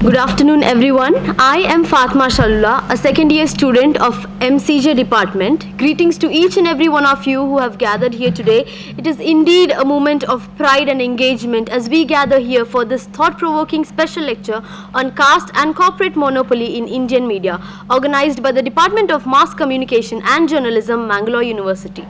Good afternoon, everyone. I am Fatma Shalula, a second year student of MCJ department. Greetings to each and every one of you who have gathered here today. It is indeed a moment of pride and engagement as we gather here for this thought-provoking special lecture on caste and corporate monopoly in Indian media, organized by the Department of Mass Communication and Journalism, Mangalore University.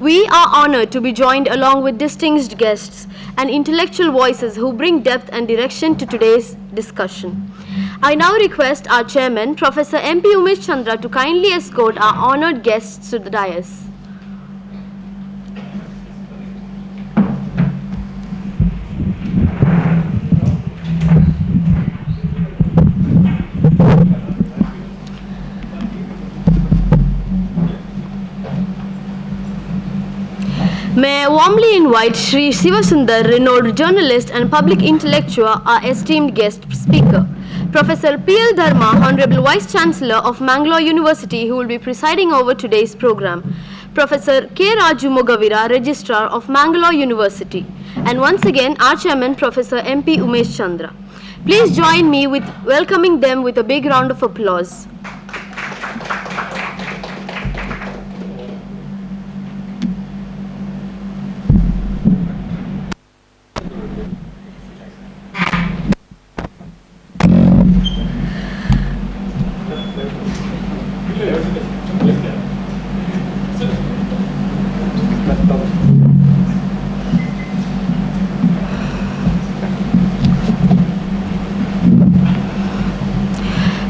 We are honored to be joined along with distinguished guests and intellectual voices who bring depth and direction to today's discussion. I now request our chairman, Professor MP Umesh Chandra, to kindly escort our honored guests to the dais. May I warmly invite Shri Shivasundar, renowned journalist and public intellectual, our esteemed guest speaker. Professor P.L. Dharma, Honorable Vice Chancellor of Mangalore University, who will be presiding over today's program. Professor K. Raju Mogavira, Registrar of Mangalore University. And once again, our Chairman, Professor M.P. Umesh Chandra. Please join me with welcoming them with a big round of applause.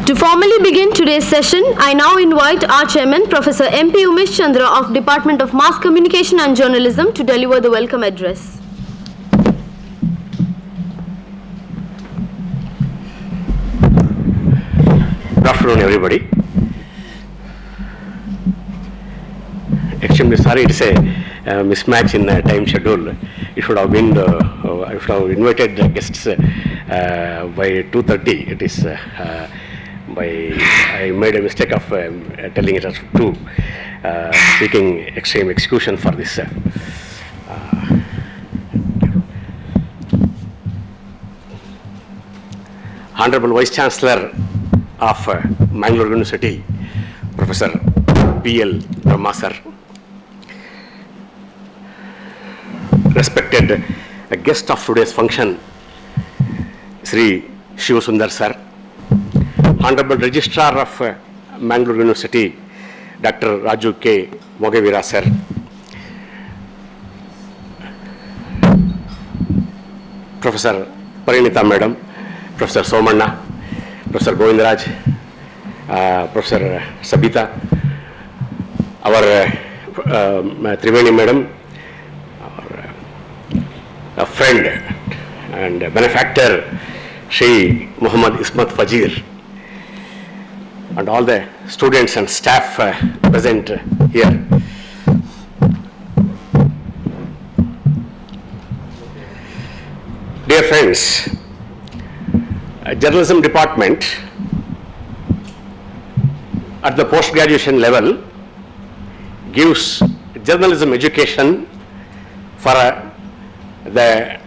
To formally begin today's session, I now invite our chairman, Professor M.P. Umesh Chandra of Department of Mass Communication and Journalism to deliver the welcome address. Good afternoon, everybody. Extremely sorry, it's a mismatch in the time schedule. It should have been, I should have invited the guests by 2:30. It is I made a mistake of telling it as 2, seeking extreme execution for this. Honorable Vice Chancellor of Mangalore University, Professor P.L. Dharma sir, respected guest of today's function, Sri Shivasundar sir, Honorable Registrar of Mangalore University, Dr. Raju K. Mogavira sir, Professor Parinita madam, Professor Somanna, Professor Govindaraj, Professor Sabita, our Triveni madam, our friend and benefactor Shri Muhammad Ismat Fajir, and all the students and staff present here. Dear friends, journalism department at the post-graduation level gives journalism education for the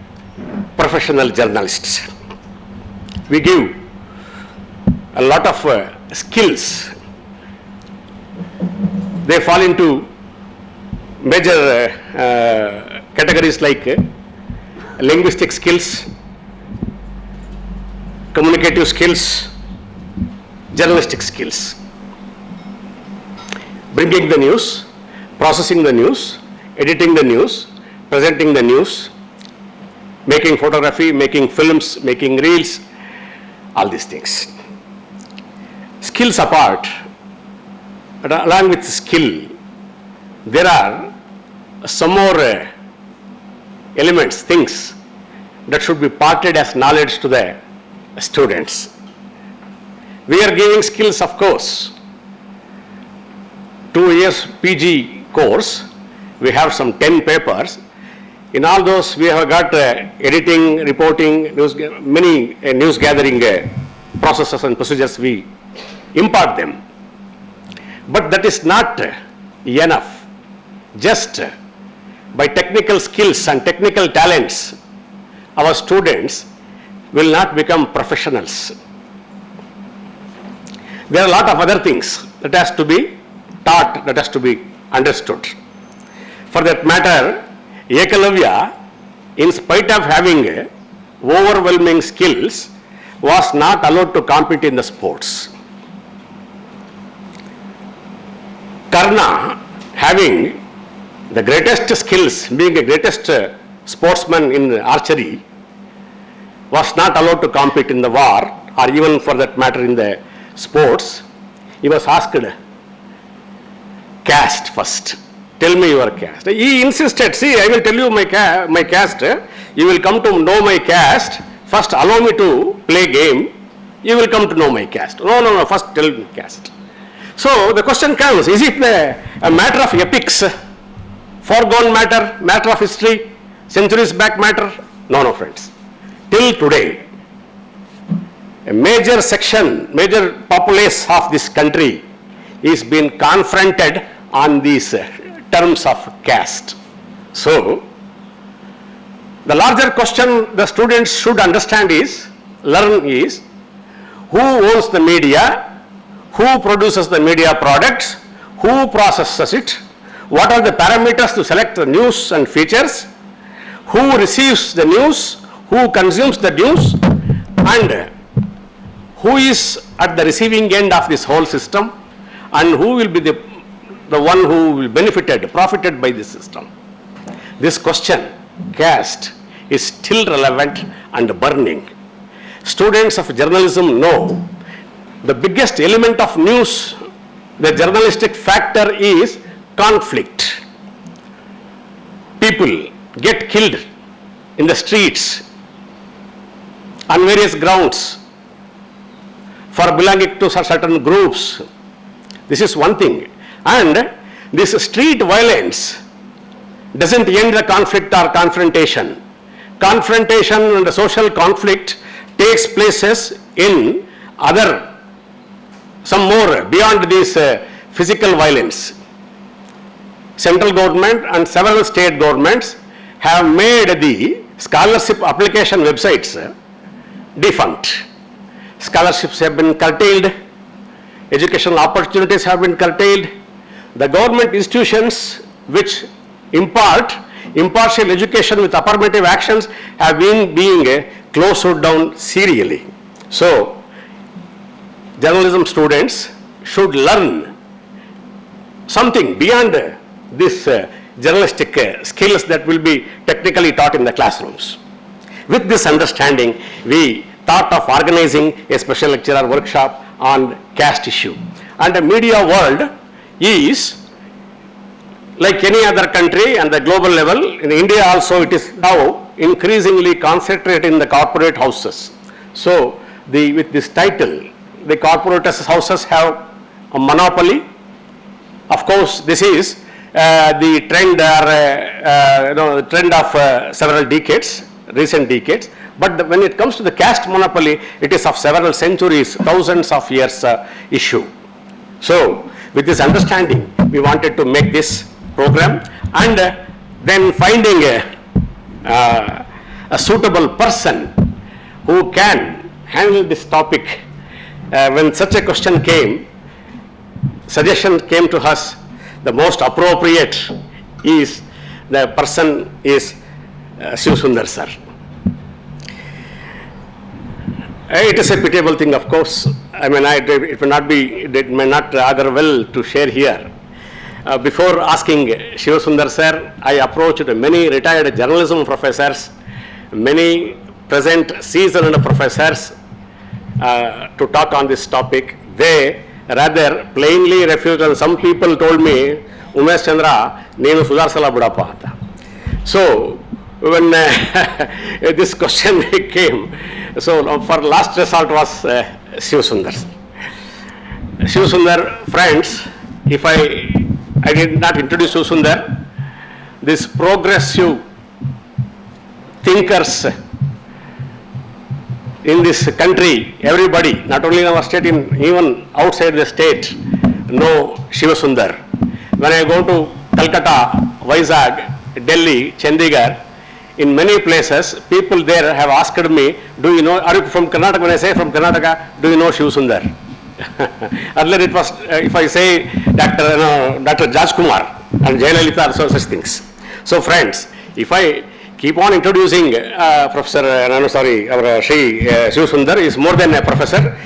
professional journalists. We give a lot of skills. They fall into major categories like linguistic skills, communicative skills, journalistic skills. Bringing the news, processing the news, editing the news, presenting the news, making photography, making films, making reels, all these things. Skills apart, but along with skill, there are some more elements, things that should be parted as knowledge to the students. We are giving skills, of course. 2 years PG course, we have some 10 papers. In all those, we have got editing, reporting, many news gathering processes and procedures we impart them. But that is not enough. Just by technical skills and technical talents, our students will not become professionals. There are a lot of other things that has to be taught, that has to be understood. For that matter, Ekalavya, in spite of having overwhelming skills, was not allowed to compete in the sports. Karna, having the greatest skills, being the greatest sportsman in archery, was not allowed to compete in the war, or even for that matter in the sports. He was asked, caste first. Tell me your caste. He insisted, see, I will tell you my caste. You will come to know my caste. First allow me to play game. You will come to know my caste. No, first tell me caste. So the question comes, is it a matter of epics, foregone matter of history, centuries back matter? No, friends. Till today, a major section, major populace of this country is being confronted on these terms of caste. So, the larger question the students should understand is, learn is, who owns the media, who produces the media products, who processes it, what are the parameters to select the news and features, who receives the news, who consumes the news, and who is at the receiving end of this whole system, and who will be the one who will profited by this system. This question, caste, is still relevant and burning. Students of journalism know the biggest element of news, the journalistic factor, is conflict. People get killed in the streets on various grounds for belonging to certain groups. This is one thing. And this street violence doesn't end the conflict or confrontation. Confrontation and the social conflict takes places in other, some more beyond this physical violence. Central government and several state governments have made the scholarship application websites defunct. Scholarships have been curtailed, educational opportunities have been curtailed. The government institutions which impart impartial education with affirmative actions have been being closed down serially. So, journalism students should learn something beyond this journalistic skills that will be technically taught in the classrooms. With this understanding, we thought of organizing a special lecture or workshop on caste issue. And the media world is like any other country and the global level. In India also, it is now increasingly concentrated in the corporate houses. So, with this title, the corporate houses have a monopoly. Of course, this is the trend or trend of several decades, recent decades. But when it comes to the caste monopoly, it is of several centuries, thousands of years issue. So, with this understanding, we wanted to make this program, and then finding a suitable person who can handle this topic. When such a question came, suggestion came to us, the most appropriate is the person is Shivasundar sir. It is a pitiable thing, of course. I mean, it may not augur well to share here. Before asking Shivasundar sir, I approached many retired journalism professors, many present seasoned professors to talk on this topic. They rather plainly refused, and some people told me, Umesh Chandra, Nenu Sudarsala Budappa anta. So, when this question came, so for last resort was Shivasundar. Shivasundar, friends, if I did not introduce Shivasundar, this progressive thinkers in this country, everybody, not only in our state, even outside the state, know Shivasundar. When I go to Calcutta, Vizag, Delhi, Chandigarh, in many places, people there have asked me, do you know, are you from Karnataka? When I say from Karnataka, do you know Shivasundar? Earlier it was, if I say Dr. Rajkumar and Jayalalitha or such things. So friends, if I keep on introducing Professor, our Shri Shivasundar is more than a professor,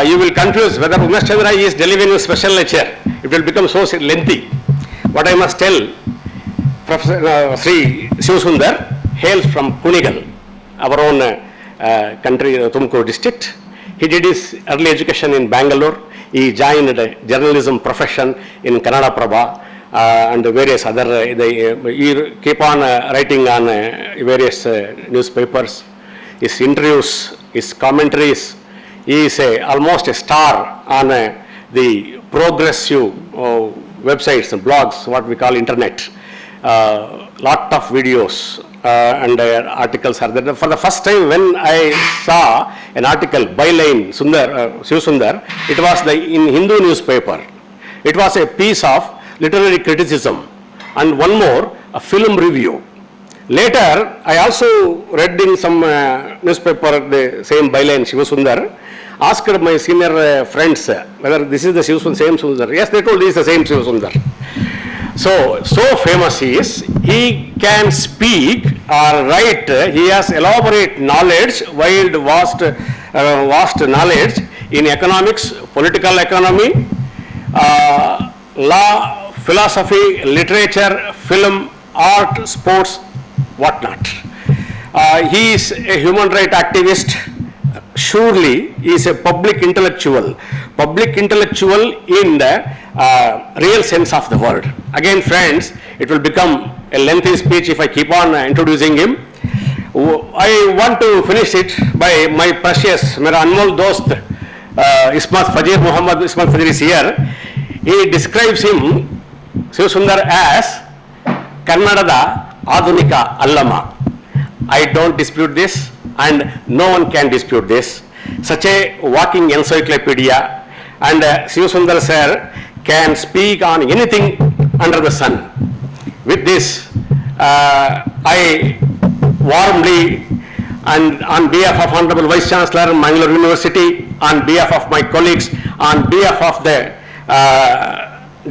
you will confuse whether Umesh Chandra is delivering a special lecture. It will become so lengthy. What I must tell, Professor Shri Shivasundar hails from Kunigal, our own country, Tumkur district. He did his early education in Bangalore. He joined the journalism profession in Kannada Prabha and various other, he keep on writing on various newspapers. His interviews, his commentaries, he is almost a star on the progressive websites and blogs, what we call internet. Lot of videos and articles are there. For the first time when I saw an article, byline Shivasundar, it was in Hindu newspaper. It was a piece of literary criticism and one more, a film review. Later, I also read in some newspaper the same byline Shivasundar, asked my senior friends whether this is the same Shivasundar. Yes, they told this is the same Shivasundar. So famous he is, he can speak or write, he has elaborate knowledge, vast knowledge in economics, political economy, law, philosophy, literature, film, art, sports, whatnot. He is a human rights activist. Surely he is a public intellectual in the real sense of the word. Again friends, it will become a lengthy speech if I keep on introducing him. I want to finish it by my precious, mera anmol dost, Ismat Fajir Muhammad Ismat Fajir is here. He describes him, Shivasundar, as Kannadada Adunika Allama. I don't dispute this and no one can dispute this. Such a walking encyclopedia, and Shivasundar sir can speak on anything under the sun. With this, I warmly and on behalf of Honorable Vice Chancellor, Mangalore University, on behalf of my colleagues, on behalf of the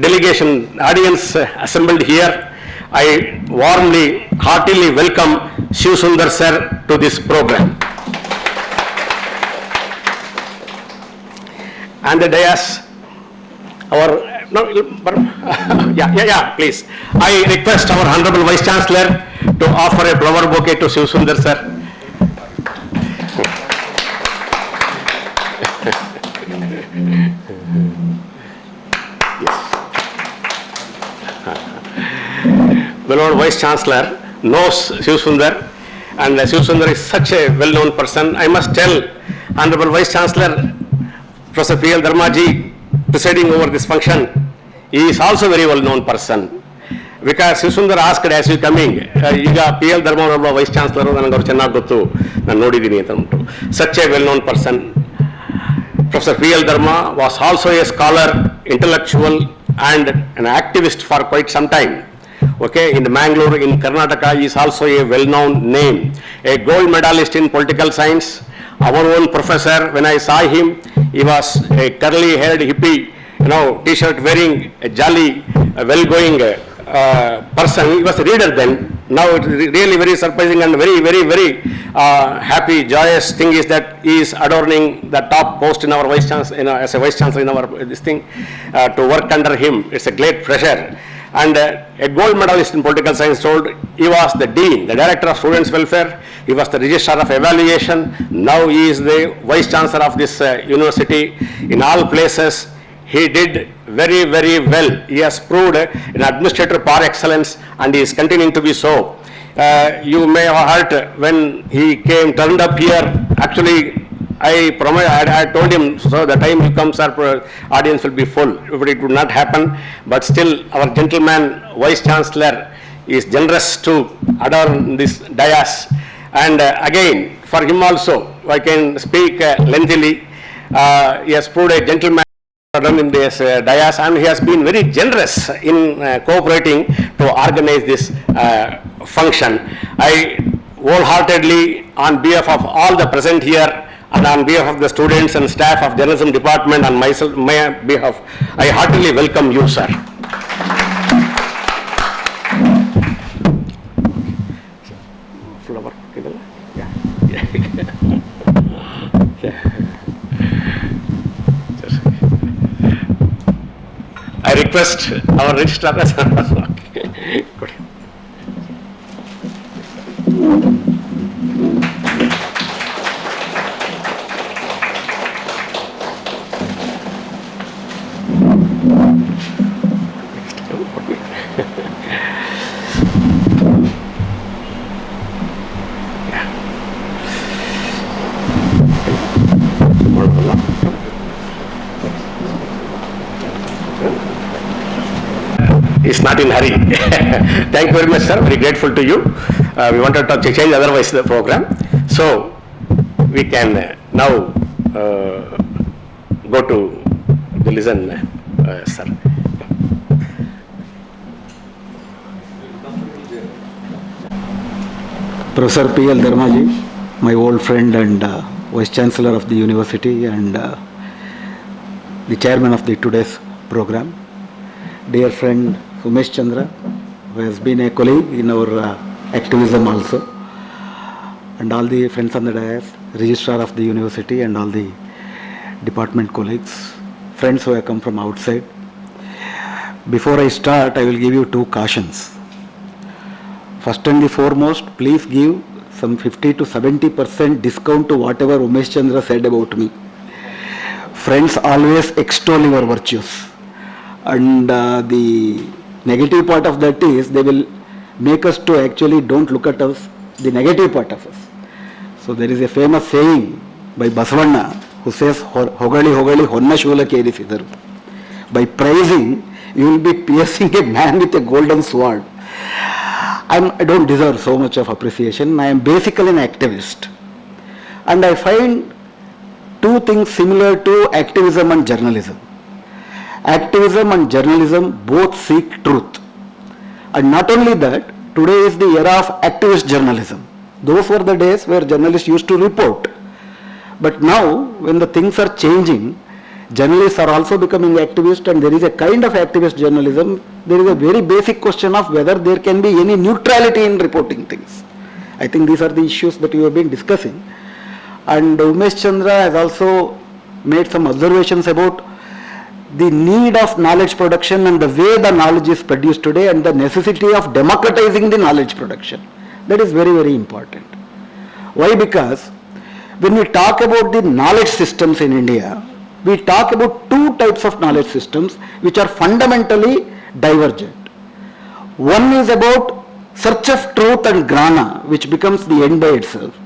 delegation audience assembled here, I warmly, heartily welcome Shivasundar sir to this program. And the dais, please. I request our Honorable Vice Chancellor to offer a flower bouquet to Shivasundar sir. Beloved Vice Chancellor knows Shivasundar, and Shivasundar is such a well-known person. I must tell Honorable Vice Chancellor Professor P.L. Dharmaji, presiding over this function, he is also a very well-known person. Because Shivasundar asked as we coming, P.L. Dharma Vice Chancellor, such a well-known person. Professor P.L. Dharma was also a scholar, intellectual, and an activist for quite some time. Okay, in Mangalore, in Karnataka, he is also a well-known name. A gold medalist in political science. Our own professor, when I saw him, he was a curly-haired hippie, t-shirt wearing, a jolly, well-going person. He was a reader then. Now it is really very surprising and very happy, joyous thing is that he is adorning the top post in our Vice Chancellor, as a Vice Chancellor in our to work under him. It's a great pleasure. And a gold medalist in political science told he was the Dean, the Director of Students' Welfare, he was the Registrar of Evaluation, now he is the Vice Chancellor of this university. In all places, he did very well. He has proved an administrator par excellence and he is continuing to be so. You may have heard when he turned up here, actually I told him, so the time he comes, our audience will be full, but it would not happen. But still, our gentleman Vice Chancellor is generous to adorn this dais. And again, for him also, I can speak lengthily. He has proved a gentleman in this dais, and he has been very generous in cooperating to organize this function. I wholeheartedly on behalf of all the present here and on behalf of the students and staff of journalism department and myself, my behalf, I heartily welcome you, sir. I request our registrar. Okay. Good. It's not in hurry. Thank you very much, sir. Very grateful to you. We wanted to change otherwise the program. So we can now go to the listen, sir. Professor P.L. Dharmaji, my old friend and Vice Chancellor of the University and the Chairman of the today's program. Dear friend Umesh Chandra, who has been a colleague in our activism also, and all the friends on the dais, Registrar of the University and all the department colleagues, friends who have come from outside. Before I start, I will give you two cautions. First and the foremost, please give some 50 to 70% discount to whatever Umesh Chandra said about me. Friends always extol your virtues. And the negative part of that is they will make us to actually don't look at us, the negative part of us. So there is a famous saying by Basavanna who says, Hogali Hogali Honna Shula Kerisidaru. By praising, you will be piercing a man with a golden sword. I don't deserve so much of appreciation. I am basically an activist. And I find two things similar to activism and journalism. Activism and journalism both seek truth. And not only that, today is the era of activist journalism. Those were the days where journalists used to report. But now, when the things are changing, journalists are also becoming activists, and there is a kind of activist journalism. There is a very basic question of whether there can be any neutrality in reporting things. I think these are the issues that we have been discussing. And Umesh Chandra has also made some observations about the need of knowledge production and the way the knowledge is produced today and the necessity of democratizing the knowledge production. That is very, very important. Why? Because when we talk about the knowledge systems in India, we talk about two types of knowledge systems which are fundamentally divergent. One is about search of truth and gnana, which becomes the end by itself.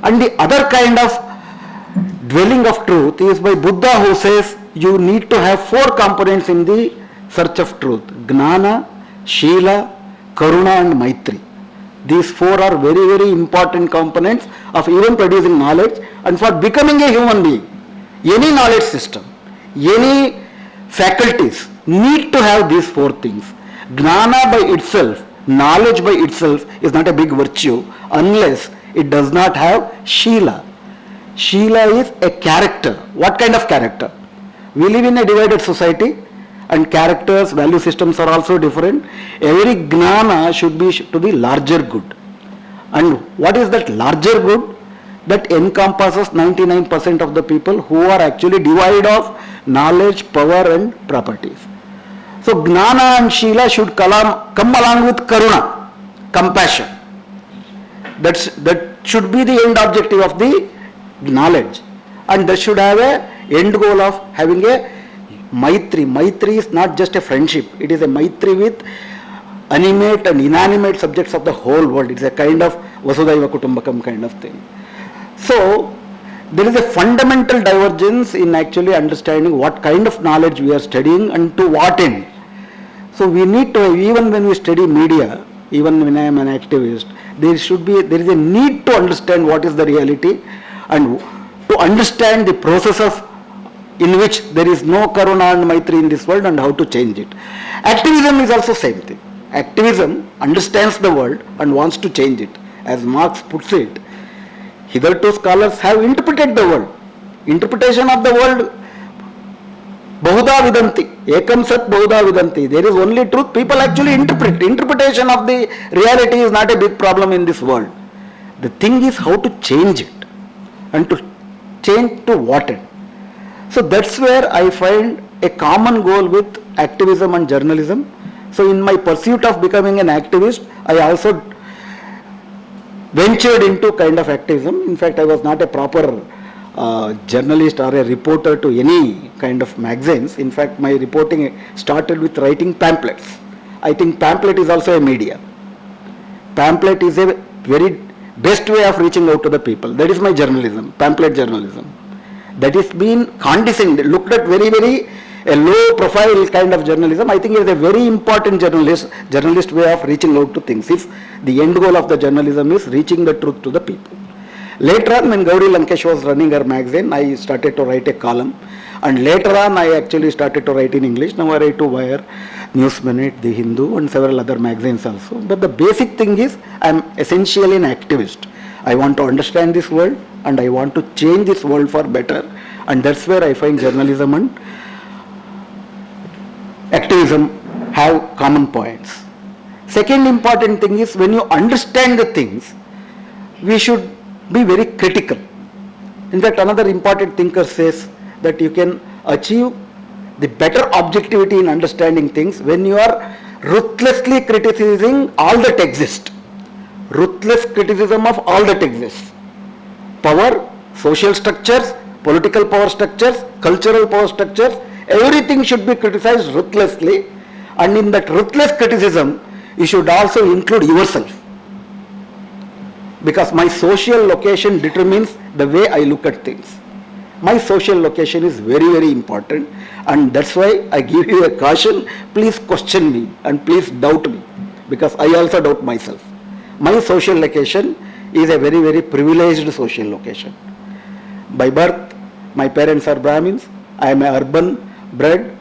And the other kind of dwelling of truth is by Buddha, who says you need to have four components in the search of truth: gnana, shila, karuna and maitri. These four are very, very important components of even producing knowledge and for becoming a human being. Any knowledge system, any faculties need to have these four things. Gnana by itself, knowledge by itself is not a big virtue unless it does not have shila. Shila is a character. What kind of character? We live in a divided society and characters, value systems are also different. Every gnana should be to the larger good. And what is that larger good? That encompasses 99% of the people who are actually devoid of knowledge, power and properties. So gnana and shila should come along with karuna, compassion. That should be the end objective of the knowledge. And that should have a end goal of having a maitri. Maitri is not just a friendship. It is a maitri with animate and inanimate subjects of the whole world. It's a kind of Vasudhaiva Kutumbakam kind of thing. So, there is a fundamental divergence in actually understanding what kind of knowledge we are studying and to what end. So, we need to, even when we study media, even when I am an activist, there is a need to understand what is the reality and to understand the process of in which there is no karuna and maitri in this world and how to change it. Activism is also same thing. Activism understands the world and wants to change it. As Marx puts it, hitherto scholars have interpreted the world. Interpretation of the world, Bahuda Vidanti, Ekam Sat Bahuda Vidanti. There is only truth. People actually interpret. Interpretation of the reality is not a big problem in this world. The thing is how to change it, and to change to what end. So that's where I find a common goal with activism and journalism. So in my pursuit of becoming an activist, I also ventured into kind of activism. In fact, I was not a proper journalist or a reporter to any kind of magazines. In fact, my reporting started with writing pamphlets. I think pamphlet is also a media. Pamphlet is a very best way of reaching out to the people. That is my journalism, pamphlet journalism. That is been condescended, looked at very a low profile kind of journalism. I think it is a very important journalist way of reaching out to things. If the end goal of the journalism is reaching the truth to the people. Later on, when Gauri Lankesh was running her magazine, I started to write a column, and later on I actually started to write in English. Now I write to Wire, News Minute, The Hindu, and several other magazines also. But the basic thing is, I am essentially an activist. I want to understand this world, and I want to change this world for better, and that's where I find journalism and activism have common points. Second important thing is, when you understand the things, we should be very critical. In fact, another important thinker says that you can achieve the better objectivity in understanding things when you are ruthlessly criticizing all that exists. Ruthless criticism of all that exists. Power, social structures, political power structures, cultural power structures, everything should be criticized ruthlessly, and in that ruthless criticism, you should also include yourself. Because my social location determines the way I look at things. My social location is very important, and that's why I give you a caution. Please question me and please doubt me, because I also doubt myself. My social location is a very privileged social location. By birth, my parents are Brahmins. I am a urban bred,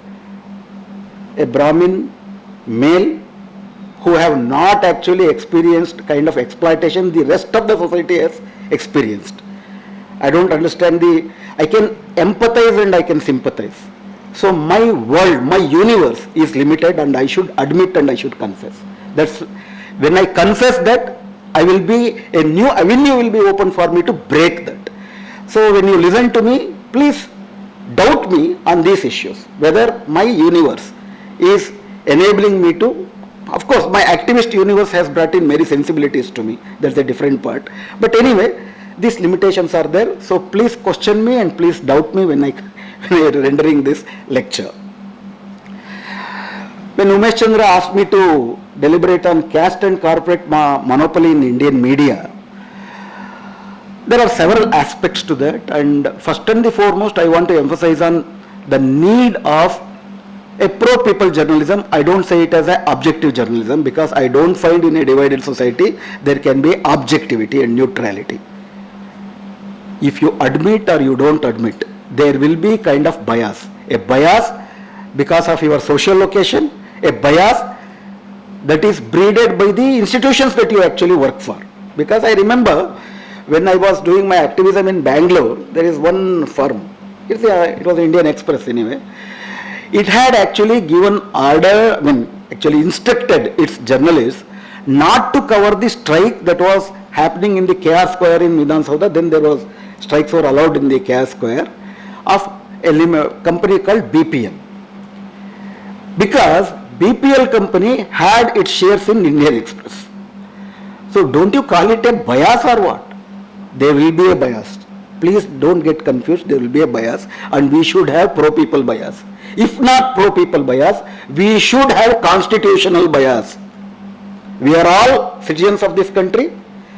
a Brahmin male who have not actually experienced kind of exploitation the rest of the society has experienced. I don't understand I can empathize and I can sympathize. So my world, my universe is limited, and I should admit and I should confess. That's when I confess that, I will be, a new avenue will be open for me to break that. So when you listen to me, please doubt me on these issues, whether my universe is enabling me to. Of course, my activist universe has brought in many sensibilities to me. That's a different part. But anyway, these limitations are there. So please question me and please doubt me when I am rendering this lecture. When Umesh Chandra asked me to deliberate on caste and corporate monopoly in Indian media, there are several aspects to that, and first and the foremost, I want to emphasize on the need of a pro-people journalism. I don't say it as an objective journalism, because I don't find in a divided society there can be objectivity and neutrality. If you admit or you don't admit, there will be kind of bias. A bias because of your social location, a bias that is breeded by the institutions that you actually work for. Because I remember when I was doing my activism in Bangalore, there is one firm, it was Indian Express anyway. It had actually given order, actually instructed its journalists not to cover the strike that was happening in the KR Square in Vidhan Saudha. Then there was strikes were allowed in the KR Square of a company called BPL. Because BPL company had its shares in Indian Express. So don't you call it a bias or what? There will be a bias. Please don't get confused. There will be a bias, and we should have pro-people bias. If not pro-people bias, we should have constitutional bias. We are all citizens of this country,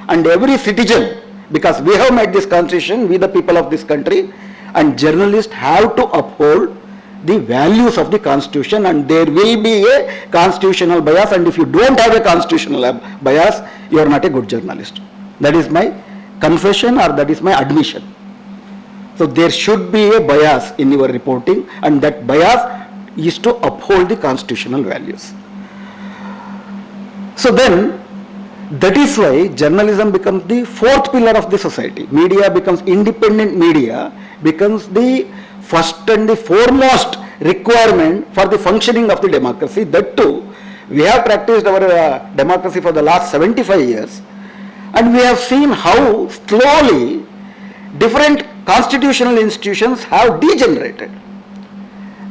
and every citizen, because we have made this constitution, we the people of this country, and journalists have to uphold the values of the constitution, and there will be a constitutional bias, and if you don't have a constitutional bias, you are not a good journalist. That is my confession, or that is my admission. So there should be a bias in your reporting, and that bias is to uphold the constitutional values. So then, That is why journalism becomes the fourth pillar of the society. Media becomes independent media, becomes the first and the foremost requirement for the functioning of the democracy. That too, we have practiced our democracy for the last 75 years, and we have seen how slowly different constitutional institutions have degenerated.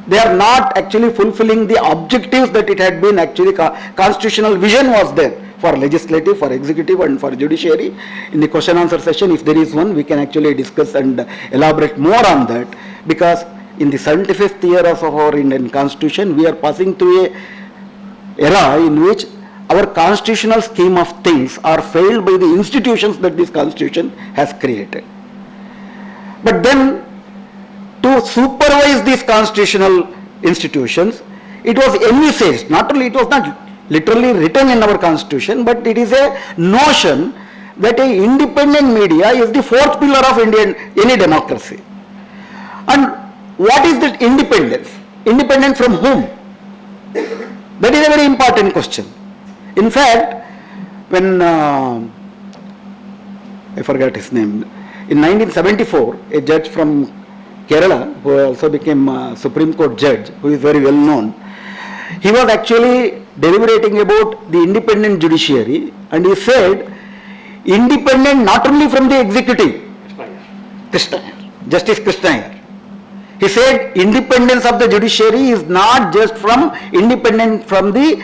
They are not actually fulfilling the objectives that it had been actually constitutional vision was there for legislative, for executive and for judiciary. In the question answer session, if there is one, we can actually discuss and elaborate more on that, because in the 75th year of our Indian constitution, we are passing through a era in which our constitutional scheme of things are failed by the institutions that this constitution has created. But then, to supervise these constitutional institutions, it was envisaged, not only it was not literally written in our constitution, but it is a notion that a independent media is the fourth pillar of any democracy. And what is that independence? Independent from whom? That is a very important question. In fact, when I forgot his name, in 1974, a judge from Kerala, who also became a Supreme Court judge, who is very well known, he was actually deliberating about the independent judiciary, and he said, independent not only from the executive, Justice Krishna. He said, independence of the judiciary is not just from independent from the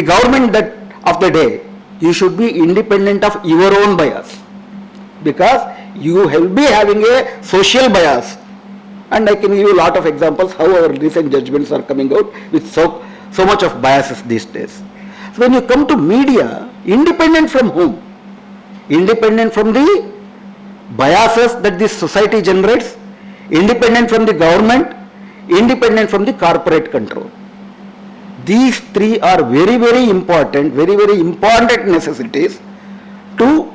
government that of the day. You should be independent of your own bias, because you will be having a social bias. And I can give you a lot of examples how our recent judgments are coming out with so much of biases these days. So when you come to media, independent from whom? Independent from the biases that this society generates, independent from the government, independent from the corporate control. These three are very, very important necessities to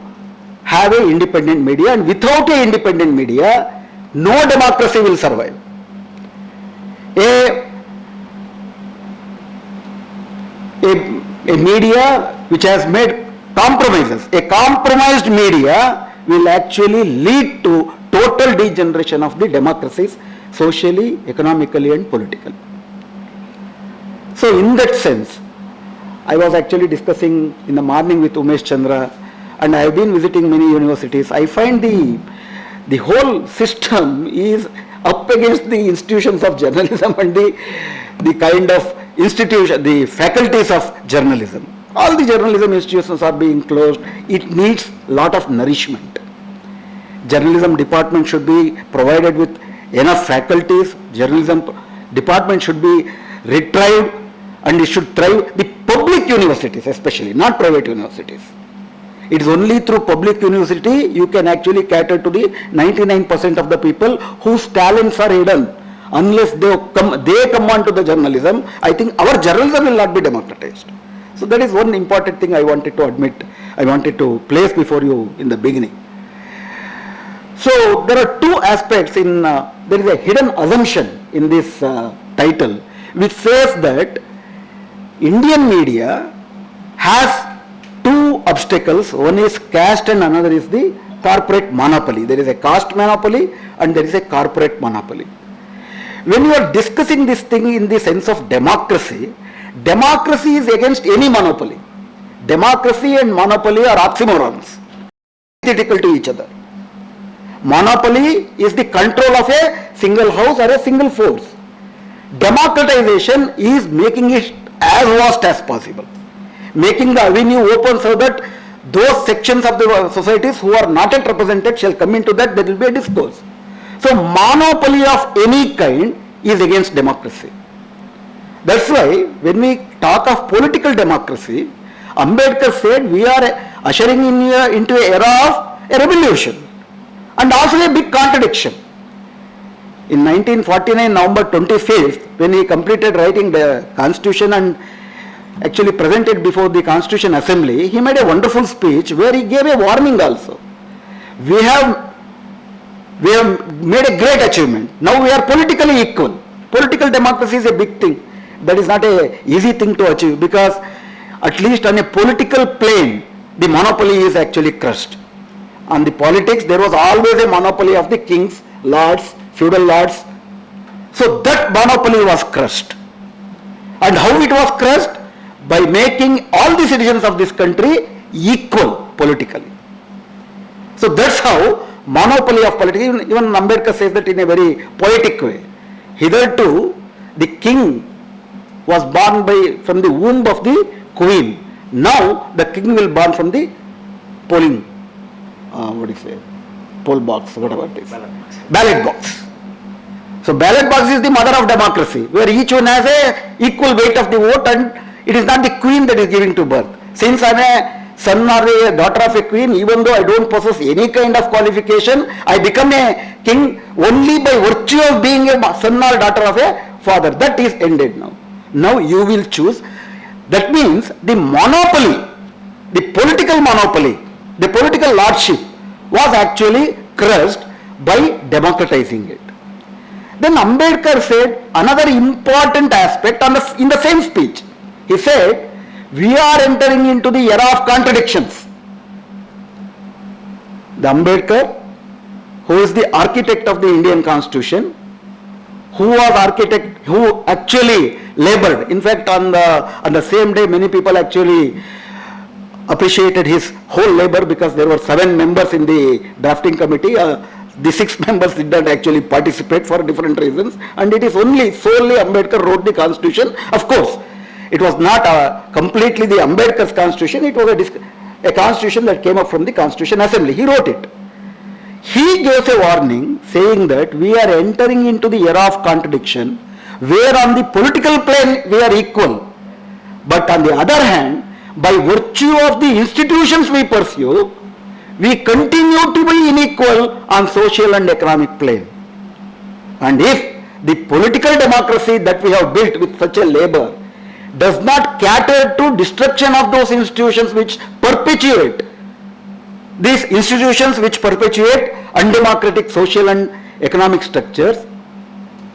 have an independent media, and without an independent media, no democracy will survive. A media which has made compromises, a compromised media will actually lead to total degeneration of the democracies, socially, economically and politically. So in that sense, I was actually discussing in the morning with Umesh Chandra, and I have been visiting many universities. I find the whole system is up against the institutions of journalism and the kind of institution, the faculties of journalism. All the journalism institutions are being closed. It needs a lot of nourishment. Journalism department should be provided with enough faculties. Journalism department should be retrieved, and it should thrive. The public universities especially, not private universities. It is only through public university you can actually cater to the 99% of the people whose talents are hidden. Unless they come on to the journalism, I think our journalism will not be democratized. So that is one important thing I wanted to place before you in the beginning. So there are two aspects in, there is a hidden assumption in this title which says that Indian media has two obstacles. One is caste and another is the corporate monopoly. There is a caste monopoly and there is a corporate monopoly. When you are discussing this thing in the sense of democracy, democracy is against any monopoly. Democracy and monopoly are oxymorons, antithetical to each other. Monopoly is the control of a single house or a single force. Democratization is making it as vast as possible, making the avenue open so that those sections of the societies who are not yet represented shall come into that, there will be a discourse. So monopoly of any kind is against democracy. That's why when we talk of political democracy, Ambedkar said we are ushering into an era of a revolution, and also a big contradiction. In 1949, November 25th, when he completed writing the constitution and actually presented before the Constitution Assembly, he made a wonderful speech where he gave a warning also. We have made a great achievement. Now we are politically equal. Political democracy is a big thing. That is not an easy thing to achieve, because at least on a political plane, the monopoly is actually crushed. On the politics, there was always a monopoly of the kings, lords, feudal lords. So that monopoly was crushed. And how it was crushed? By making all the citizens of this country equal politically. So that's how monopoly of politics, even Ambedkar says that in a very poetic way. Hitherto, the king was born from the womb of the queen. Now the king will born from the polling, poll box, whatever it is. Ballot box. So ballot box is the mother of democracy, where each one has a equal weight of the vote, and it is not the queen that is giving to birth. Since I am a son or a daughter of a queen, even though I don't possess any kind of qualification, I become a king only by virtue of being a son or daughter of a father. That is ended now. Now you will choose. That means the monopoly, the political monopoly, the political lordship was actually crushed by democratizing it. Then Ambedkar said another important aspect in the same speech. He said, we are entering into the era of contradictions. The Ambedkar, who is the architect of the Indian Constitution, who actually labored. In fact, on the same day, many people actually appreciated his whole labor, because there were 7 members in the drafting committee. The 6 members did not actually participate for different reasons, and it is solely Ambedkar wrote the Constitution. Of course, it was not completely the Ambedkar's Constitution. It was a Constitution that came up from the Constitution Assembly. He wrote it. He gave a warning saying that we are entering into the era of contradiction, where on the political plane we are equal, but on the other hand, by virtue of the institutions we pursue, we continue to be unequal on social and economic plane. And if the political democracy that we have built with such a labor does not cater to destruction of those institutions which perpetuate, these institutions which perpetuate undemocratic social and economic structures,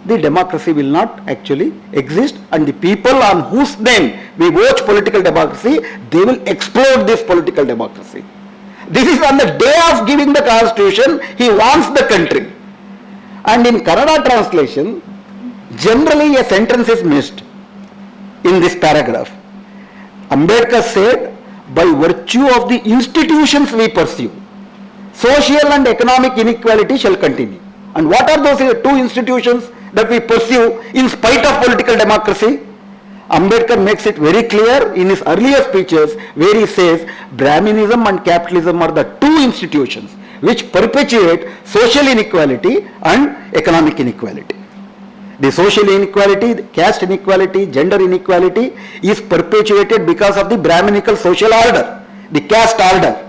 the democracy will not actually exist, and the people on whose name we watch political democracy, they will explode this political democracy. This is on the day of giving the Constitution, he wants the country. And in Kannada translation, generally a sentence is missed in this paragraph. Ambedkar said, by virtue of the institutions we pursue, social and economic inequality shall continue. And what are those 2 institutions that we pursue in spite of political democracy? Ambedkar makes it very clear in his earlier speeches, where he says Brahminism and capitalism are the 2 institutions which perpetuate social inequality and economic inequality. The social inequality, the caste inequality, gender inequality is perpetuated because of the Brahminical social order, the caste order.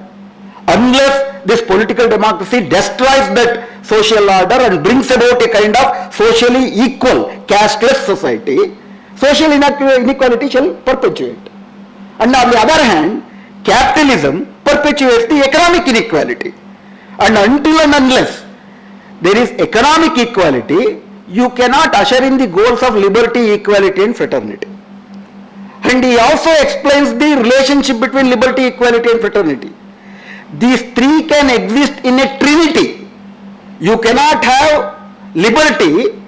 Unless this political democracy destroys that social order and brings about a kind of socially equal, casteless society, social inequality shall perpetuate. And on the other hand, capitalism perpetuates the economic inequality. And until and unless there is economic equality, you cannot usher in the goals of liberty, equality and fraternity. And he also explains the relationship between liberty, equality and fraternity. These 3 can exist in a trinity. You cannot have liberty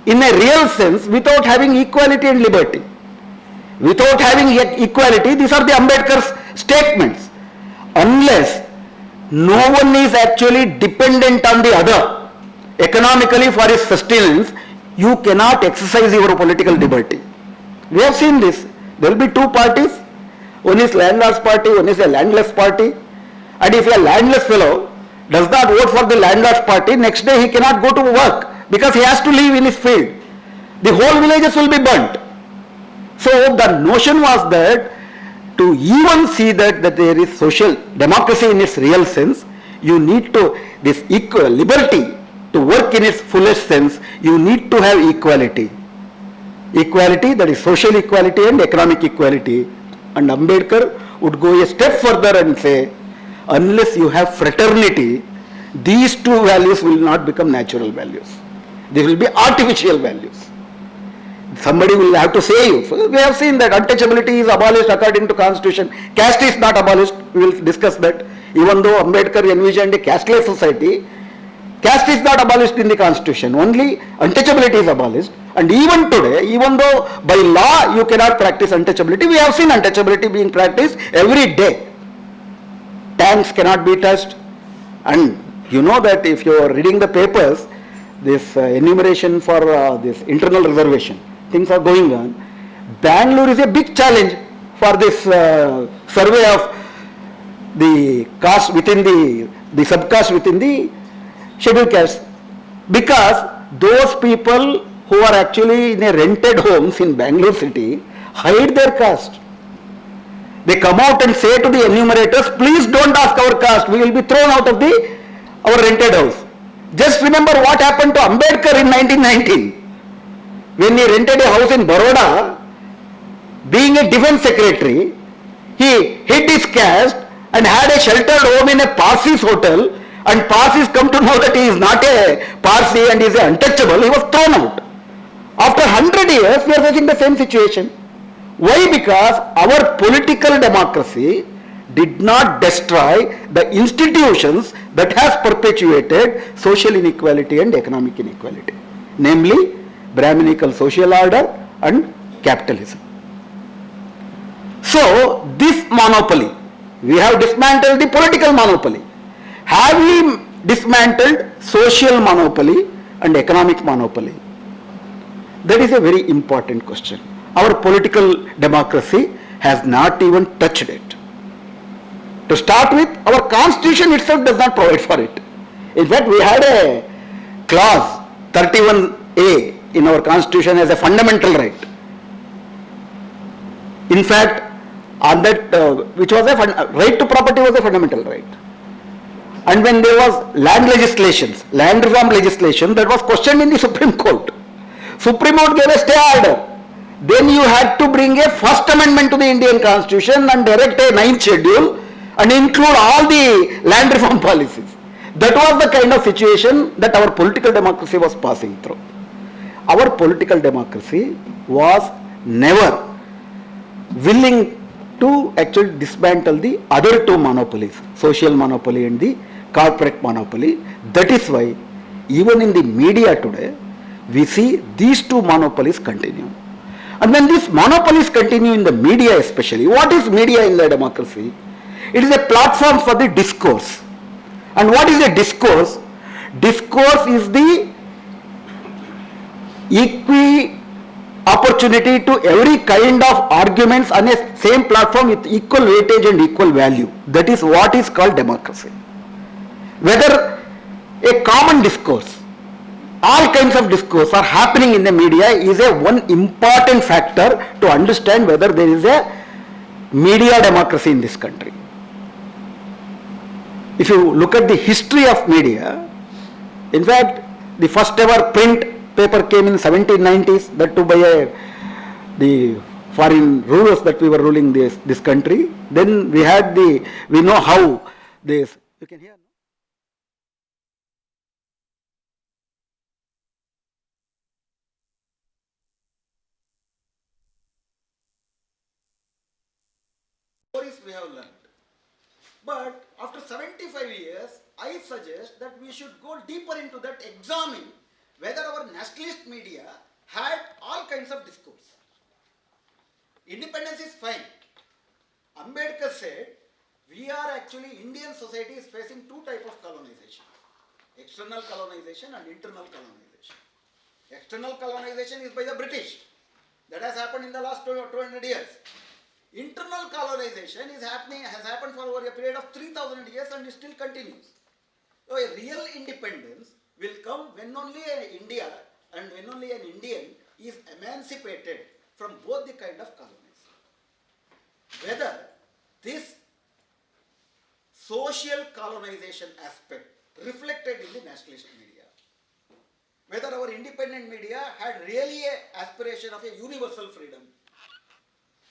in a real sense without having equality and liberty. Without having equality, these are the Ambedkar's statements. Unless no one is actually dependent on the other economically for his sustenance, you cannot exercise your political liberty. We have seen this. There will be 2 parties. One is landlord's party, one is a landless party. And if a landless fellow does not vote for the landlord's party, next day he cannot go to work because he has to live in his field. The whole villages will be burnt. So the notion was that to even see that there is social democracy in its real sense, you need to, this equal liberty to work in its fullest sense, you need to have equality. Equality, that is social equality and economic equality. And Ambedkar would go a step further and say, unless you have fraternity, these 2 values will not become natural values. They will be artificial values. Somebody will have to say you. So we have seen that untouchability is abolished according to Constitution. Caste is not abolished. we will discuss that. Even though Ambedkar envisioned a casteless society, caste is not abolished in the constitution, only untouchability is abolished. And even today, even though by law you cannot practice untouchability, we have seen untouchability being practiced every day. Tanks cannot be touched, and you know that if you are reading the papers, this enumeration for this internal reservation, things are going on. Bangalore is a big challenge for this survey of the caste within the subcaste within the scheduled caste, because those people who are actually in a rented homes in Bangalore city hide their caste. They come out and say to the enumerators, please don't ask our caste, we will be thrown out of our rented house. Just remember what happened to Ambedkar in 1919 when he rented a house in Baroda. Being a defense secretary, he hid his caste and had a sheltered home in a Parsi's hotel, and Parsis come to know that he is not a Parsi and he is untouchable. He was thrown out. After 100 years, we are facing the same situation. Why? Because our political democracy did not destroy the institutions that has perpetuated social inequality and economic inequality, namely Brahminical social order and capitalism. So this monopoly, we have dismantled the political monopoly. Have we dismantled social monopoly and economic monopoly? That is a very important question. Our political democracy has not even touched it. To start with, our constitution itself does not provide for it. In fact, we had a clause 31A in our constitution as a fundamental right. In fact, on that, which was a right to property was a fundamental right. And when there was land reform legislation that was questioned in the Supreme Court, Supreme Court gave a stay order. Then you had to bring a first amendment to the Indian Constitution and direct a 9th schedule and include all the land reform policies. That was the kind of situation that our political democracy was passing through. Our political democracy was never willing to actually dismantle the other two monopolies, social monopoly and the corporate monopoly. That is why even in the media today, we see these two monopolies continue. And when these monopolies continue in the media especially, what is media in the democracy? It is a platform for the discourse. And what is a discourse? Discourse is the opportunity to every kind of arguments on a same platform with equal weightage and equal value. That is what is called democracy. Whether a common discourse, all kinds of discourse are happening in the media is a one important factor to understand whether there is a media democracy in this country. If you look at the history of media, in fact, the first ever print paper came in 1790s, that too by the foreign rulers that we were ruling this country. Then we know how this, you can hear. Stories we have learned. But after 75 years, I suggest that we should go deeper into that, examine whether our nationalist media had all kinds of discourse. Independence is fine. Ambedkar said, we are actually, Indian society is facing two types of colonization. External colonization and internal colonization. External colonization is by the British. That has happened in the last 200 years. Internal colonization has happened for over a period of 3,000 years and it still continues. So a real independence will come when only India and when only an Indian is emancipated from both the kind of colonies. Whether this social colonization aspect reflected in the nationalist media, whether our independent media had really an aspiration of a universal freedom.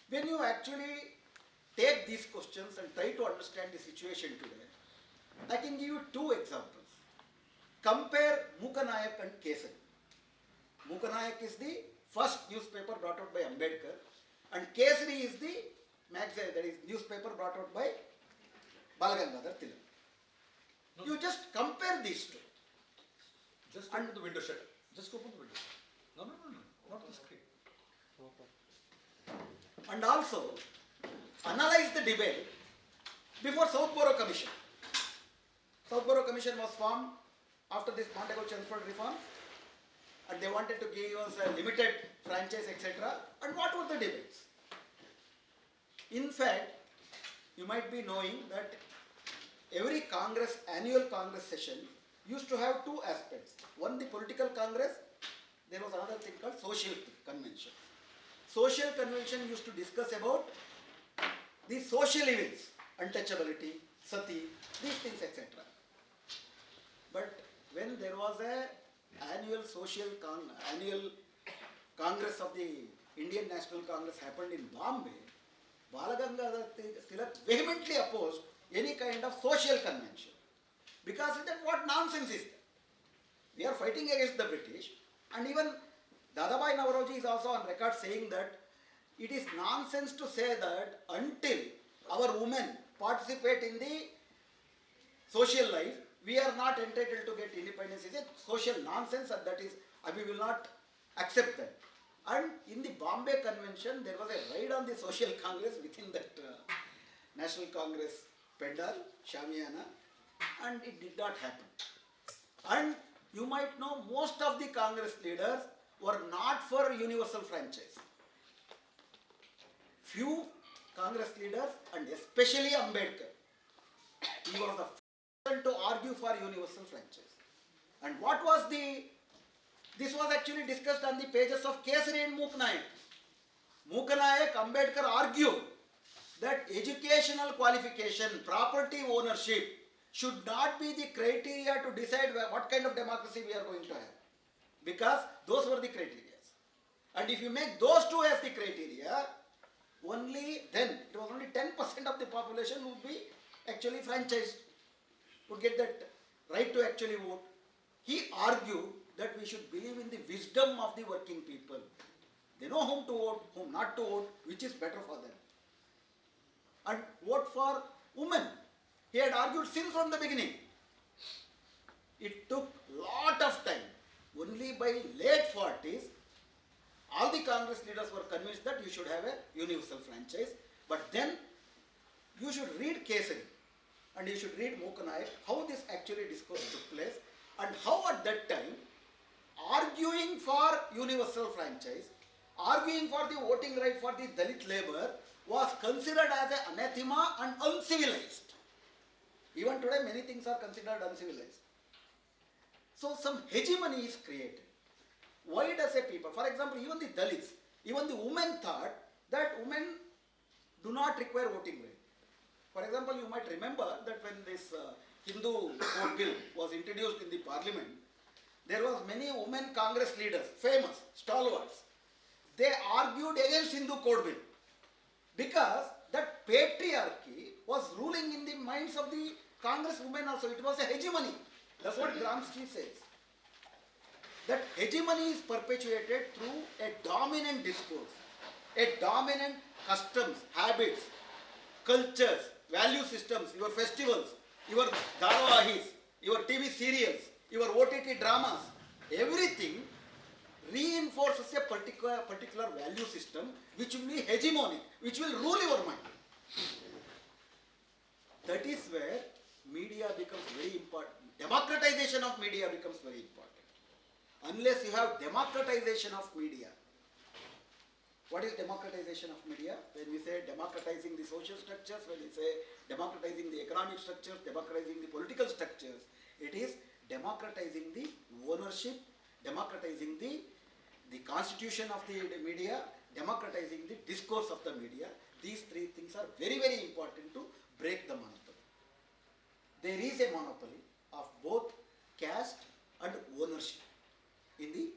When you actually take these questions and try to understand the situation today, I can give you two examples. Compare Mukanayak and Caste. Mukanayak is the first newspaper brought out by Ambedkar, and Caste is the magazine, that is newspaper brought out by Balagangadhar Tilak. You just compare these two. Just open the window shutter. Just open the window. No, not the screen. And also analyze the debate before Southborough Commission. Southborough Commission was formed after this Montagu-Chelmsford reform, and they wanted to give us a limited franchise, etc. And what were the debates? In fact, you might be knowing that every Congress, annual Congress session used to have two aspects. One, the political Congress. There was another thing called social convention. Social convention used to discuss about the social evils, untouchability, sati, these things, etc. But when there was a annual Congress of the Indian National Congress happened in Bombay, Balagangadhar Tilak vehemently opposed any kind of social convention. Because that what nonsense is that? We are fighting against the British, and even Dadabhai Naoroji is also on record saying that it is nonsense to say that until our women participate in the social life, we are not entitled to get independence. It's a social nonsense, and that is, we will not accept that. And in the Bombay Convention, there was a raid on the Social Congress within that National Congress Pendal, Shamiana, and it did not happen. And you might know most of the Congress leaders were not for universal franchise. Few Congress leaders, and especially Ambedkar, he was the first to argue for universal franchise. And what was this was actually discussed on the pages of Kesari and Muknayak. Muknayak, Ambedkar argued that educational qualification, property ownership should not be the criteria to decide what kind of democracy we are going to have. Because those were the criteria. And if you make those two as the criteria, only then, it was only 10% of the population would be actually franchised, would get that right to actually vote. He argued that we should believe in the wisdom of the working people. They know whom to vote, whom not to vote, which is better for them. And vote for women. He had argued since from the beginning. It took lot of time. Only by late 40s, all the Congress leaders were convinced that you should have a universal franchise. But then you should read Kesari and you should read Muknayak, how this actually discourse took place, and how at that time arguing for universal franchise, arguing for the voting right for the Dalit labor was considered as an anathema and uncivilized. Even today many things are considered uncivilized. So some hegemony is created. Why does a people, for example, even the Dalits, even the women thought that women do not require voting right. For example, you might remember that when this Hindu Code Bill was introduced in the parliament, there was many women Congress leaders, famous, stalwarts. They argued against Hindu Code Bill because that patriarchy was ruling in the minds of the Congress women also. It was a hegemony. That's what Gramsci says. That hegemony is perpetuated through a dominant discourse, a dominant customs, habits, cultures, value systems, your festivals, your dharavahis, your TV serials, your OTT dramas, everything reinforces a particular value system which will be hegemonic, which will rule your mind. That is where media becomes very important. Democratization of media becomes very important. Unless you have democratization of media. What is democratization of media? When we say democratizing the social structures, when we say democratizing the economic structures, democratizing the political structures, it is democratizing the ownership, democratizing the constitution of the media, democratizing the discourse of the media. These three things are very, very important to break the monopoly. There is a monopoly of both caste and ownership in the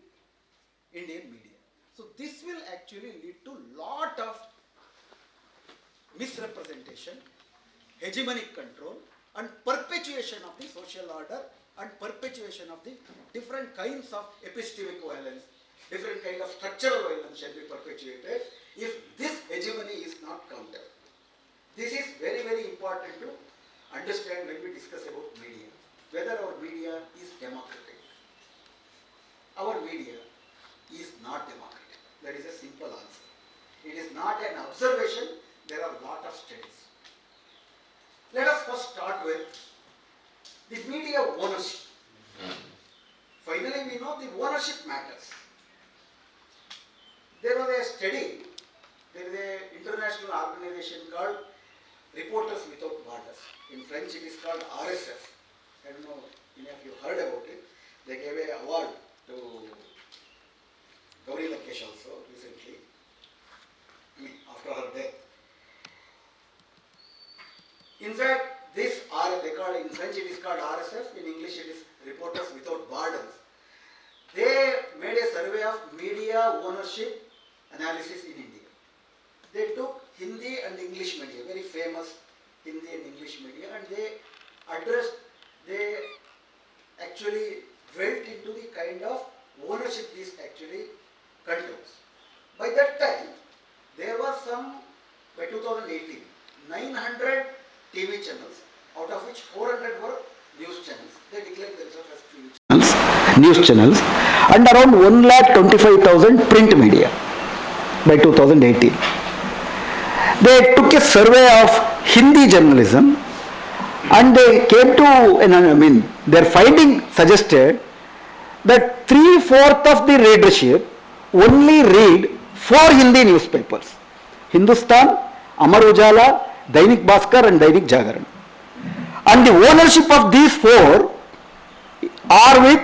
Indian media. So this will actually lead to lot of misrepresentation, hegemonic control, and perpetuation of the social order, and perpetuation of the different kinds of epistemic violence, different kind of structural violence shall be perpetuated if this hegemony is not countered. This is very, very important to understand when we discuss about media, whether our media is democratic. Our media is not democratic. That is a simple answer. It is not an observation. There are a lot of studies. Let us first start with the media ownership. Finally, we know the ownership matters. There was a study, there is an international organization called Reporters Without Borders. In French it is called RSF. I don't know if you heard about it. They gave an award to Gauri Lakesh also recently, after her death. In fact, this they call in French it is called RSF, in English it is Reporters Without Borders. They made a survey of media ownership analysis in India. They took Hindi and English media, very famous Hindi and English media, and they actually dwelt into the kind of ownership this actually controls. By that time, there were by 2018, 900 TV channels, out of which 400 were news channels. They declared themselves as TV channels. News channels, and around 1,25,000 print media by 2018. They took a survey of Hindi journalism, and they came to, their finding suggested that 3/4 of the readership only read 4 Hindi newspapers: Hindustan, Amar Ujala, Dainik Bhaskar and Dainik Jagaran. And the ownership of these 4 are with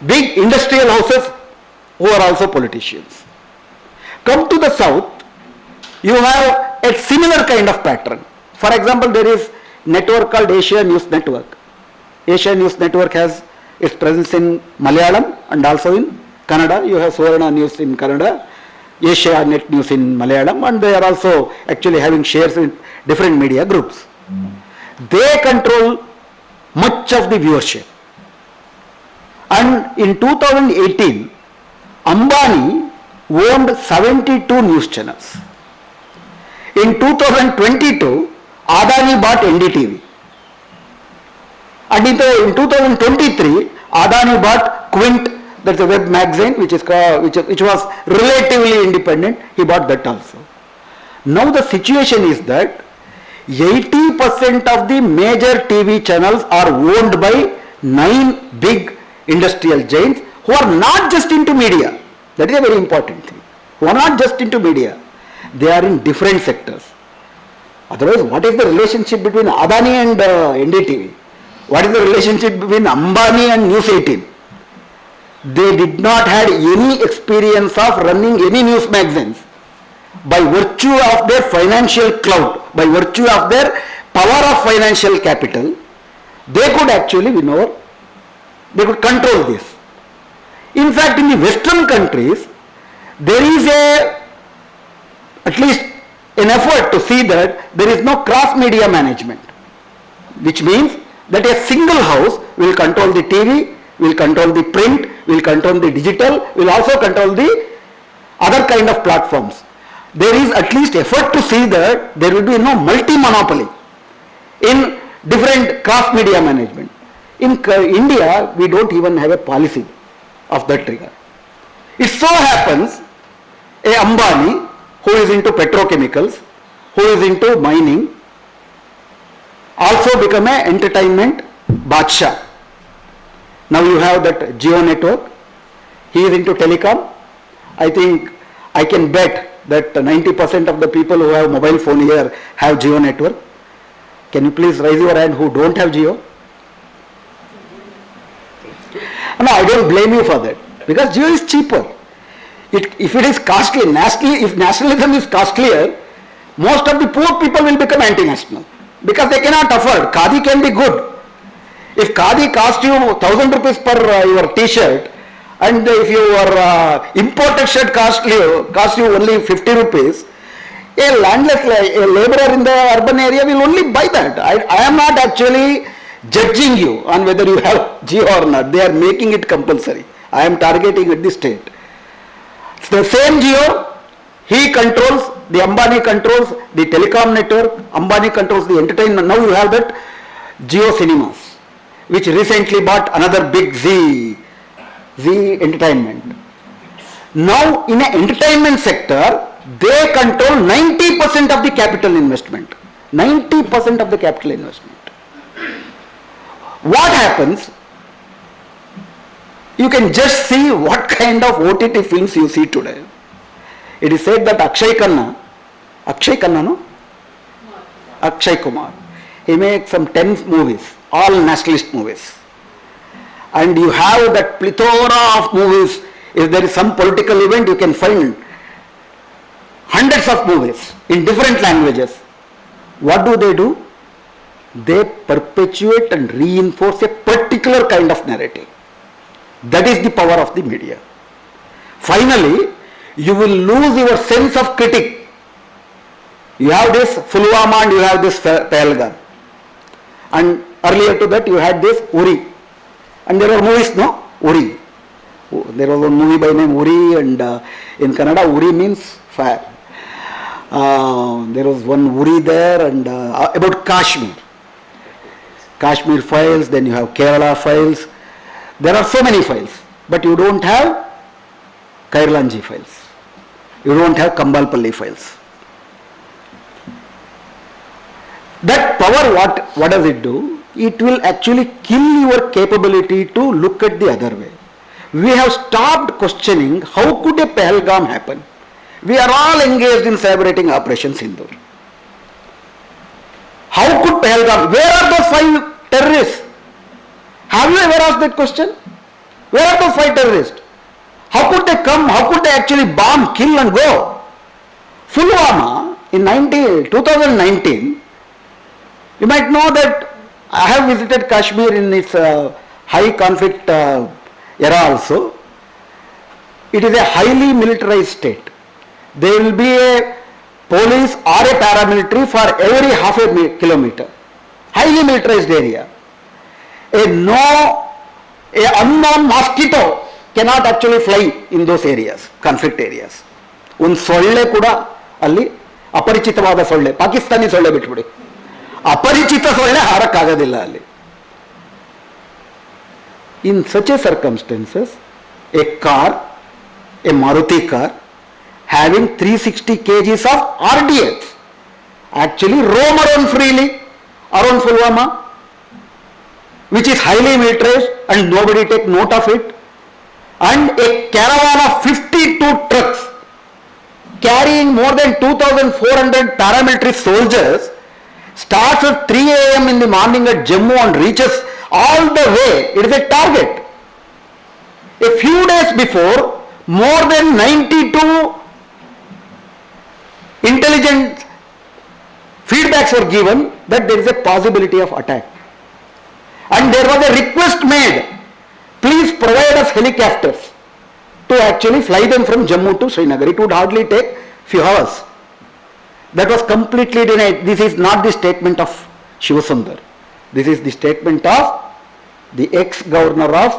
big industrial houses who are also politicians. Come to the south, you have a similar kind of pattern. For example, there is network called Asia News Network. Asia News Network has its presence in Malayalam and also in Kannada. You have Suvarna News in Kannada, Asia Net News in Malayalam, and they are also actually having shares in different media groups. They control much of the viewership. And in 2018, Ambani owned 72 news channels. In 2022, Adani bought NDTV. And in 2023, Adani bought Quint, that's a web magazine which was relatively independent. He bought that also. Now the situation is that 80% of the major TV channels are owned by 9 big industrial giants who are not just into media. That is a very important thing. Who are not just into media. They are in different sectors. Otherwise, what is the relationship between Adani and NDTV? What is the relationship between Ambani and News 18? They did not have any experience of running any news magazines. By virtue of their financial clout, by virtue of their power of financial capital, they could actually they could control this. In fact, in the Western countries, there is at least an effort to see that there is no cross-media management, which means that a single house will control the TV, will control the print, will control the digital, will also control the other kind of platforms. There is at least effort to see that there will be no multi-monopoly in different cross-media management. In India, we don't even have a policy of that regard. It so happens a Ambani who is into petrochemicals, who is into mining, also become an entertainment Badshah. Now you have that Jio network. He is into telecom. I think I can bet that 90% of the people who have mobile phone here have Jio network. Can you please raise your hand who don't have Jio? No, I don't blame you for that, because Jio is cheaper. If it is costly, if nationalism is costlier, most of the poor people will become anti-national because they cannot afford. Khadi can be good. If Khadi costs you 1,000 rupees per your t-shirt, and if your imported shirt costs you only 50 rupees, a landless, a laborer in the urban area will only buy that. I am not actually judging you on whether you have Jio or not. They are making it compulsory. I am targeting at the state. The same Jio, he controls the Ambani controls the telecom network, Ambani controls the entertainment. Now you have that Jio Cinemas, which recently bought another big Z Entertainment. Now in an entertainment sector, they control 90% of the capital investment. 90% of the capital investment. What happens? You can just see what kind of OTT films you see today. It is said that Akshay Kumar, he makes some 10 movies, all nationalist movies. And you have that plethora of movies. If there is some political event, you can find hundreds of movies in different languages. What do? They perpetuate and reinforce a particular kind of narrative. That is the power of the media. Finally, you will lose your sense of critique. You have this Pulwama and you have this Pahalgam. And earlier to that you had this Uri. And there were movies, no? Uri. There was one movie by name Uri, and in Kannada Uri means fire. There was one Uri there, and about Kashmir. Kashmir files, then you have Kerala files. There are so many files, but you don't have Kailalanji files. You don't have Kambalpalli files. That power, what does it do? It will actually kill your capability to look at the other way. We have stopped questioning how could a Pahalgam happen. We are all engaged in celebrating Operation Sindoor. How could Pahalgam? Where are those 5 terrorists? Have you ever asked that question? Where are those 5 terrorists? How could they come? How could they actually bomb, kill and go? Pulwama in 2019, you might know that I have visited Kashmir in its high conflict era also. It is a highly militarized state. There will be a police or a paramilitary for every half a kilometer. Highly militarized area. An unknown mosquito cannot actually fly in those areas, conflict areas. ಒಂದು ಸೊಳ್ಳೆ ಕೂಡ ಅಲ್ಲಿ ಅಪರಿಚಿತವಾದ ಸೊಳ್ಳೆ, ಪಾಕಿಸ್ತಾನಿ ಸೊಳ್ಳೆ ಬಿಟ್ಬಿಡಿ, ಅಪರಿಚಿತ ಸೊಳ್ಳೆ ಹಾರಕ್ಕಾಗೋದಿಲ್ಲ ಅಲ್ಲಿ. In such a circumstances, a car, a Maruti car having 360 kgs of RDX actually roam around freely around Pulwama, which is highly militarized and nobody take note of it, and a caravan of 52 trucks carrying more than 2,400 paramilitary soldiers starts at 3 a.m. in the morning at Jammu and reaches all the way. It is a target. A few days before, more than 92 intelligence feedbacks were given that there is a possibility of attack. And there was a request made, please provide us helicopters to actually fly them from Jammu to Srinagar. It would hardly take few hours. That was completely denied. This is not the statement of Shivasundar. This is the statement of the ex-governor of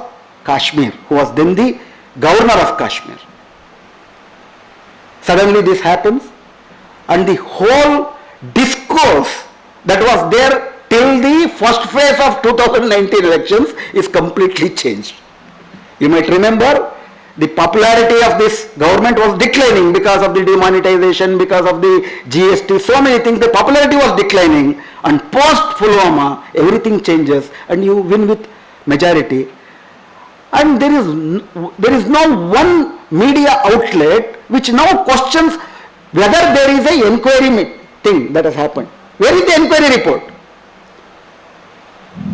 Kashmir, who was then the governor of Kashmir. Suddenly this happens, and the whole discourse that was there till the first phase of 2019 elections is completely changed. You might remember the popularity of this government was declining because of the demonetization, because of the GST, so many things. The popularity was declining, and post Pulwama everything changes and you win with majority. And there is no one media outlet which now questions whether there is a inquiry thing that has happened. Where is the inquiry report?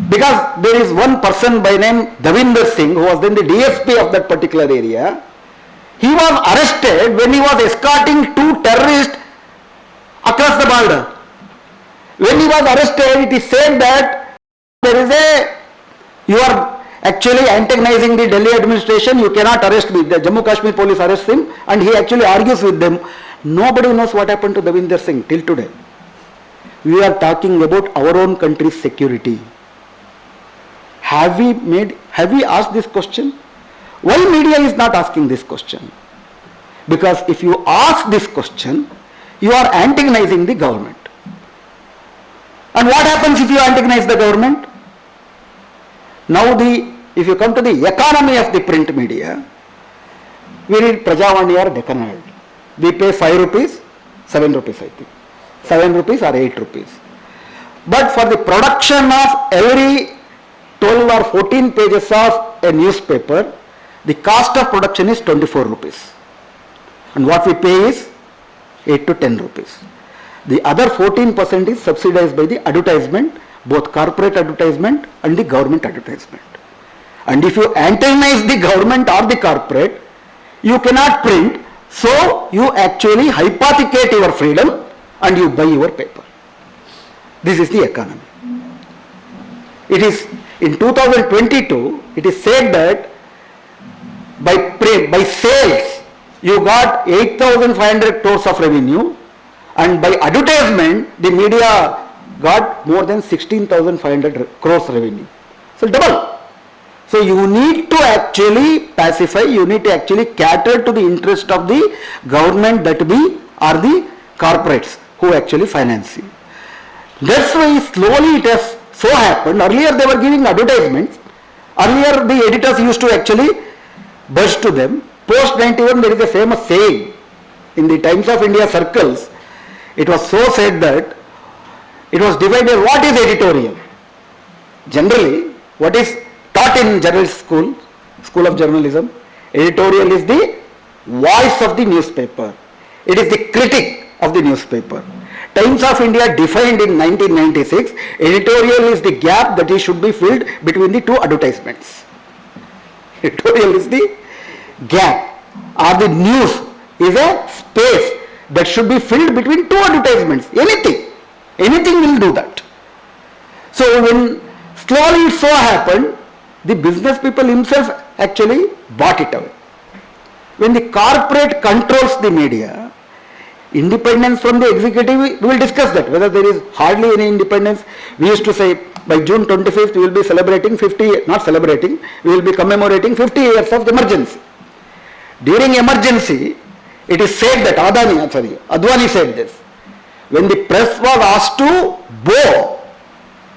Because there is one person by name Davinder Singh, who was then the DSP of that particular area. He was arrested when he was escorting 2 terrorists across the border. When he was arrested, it is said that you are actually antagonizing the Delhi administration, you cannot arrest me. The Jammu Kashmir police arrests him and he actually argues with them. Nobody knows what happened to Davinder Singh till today. We are talking about our own country's security. Have we asked this question? Why media is not asking this question? Because if you ask this question, you are antagonizing the government. And what happens if you antagonize the government? Now if you come to the economy of the print media, we read Prajavani or Deccan Herald. We pay 5 rupees, 7 rupees I think. 7 rupees or 8 rupees. But for the production of every 12 or 14 pages of a newspaper, the cost of production is 24 rupees. And what we pay is 8 to 10 rupees. The other 14% is subsidized by the advertisement, both corporate advertisement and the government advertisement. And if you antagonize the government or the corporate, you cannot print, so you actually hypothecate your freedom and you buy your paper. This is the economy. It is in 2022, it is said that by sales you got 8,500 crores of revenue, and by advertisement the media got more than 16,500 crores revenue. So double. So you need to actually pacify, you need to actually cater to the interest of the government, that be, or the corporates who actually finance you. That's why slowly it has so happened. Earlier they were giving advertisements. Earlier the editors used to actually budge to them. Post 91 there is a famous saying in the Times of India circles. It was so said that it was divided, what is editorial? Generally, what is taught in journalist school of journalism, editorial is the voice of the newspaper. It is the critic of the newspaper. Times of India defined in 1996, editorial is the gap that should be filled between the two advertisements. Editorial is the gap, or the news is a space that should be filled between two advertisements. Anything will do that. So when slowly it so happened, the business people himself actually bought it away. When the corporate controls the media, independence from the executive, we will discuss that, whether there is hardly any independence. We used to say by June 25th we will be celebrating we will be commemorating 50 years of emergency. During emergency, it is said that Advani said this. When the press was asked to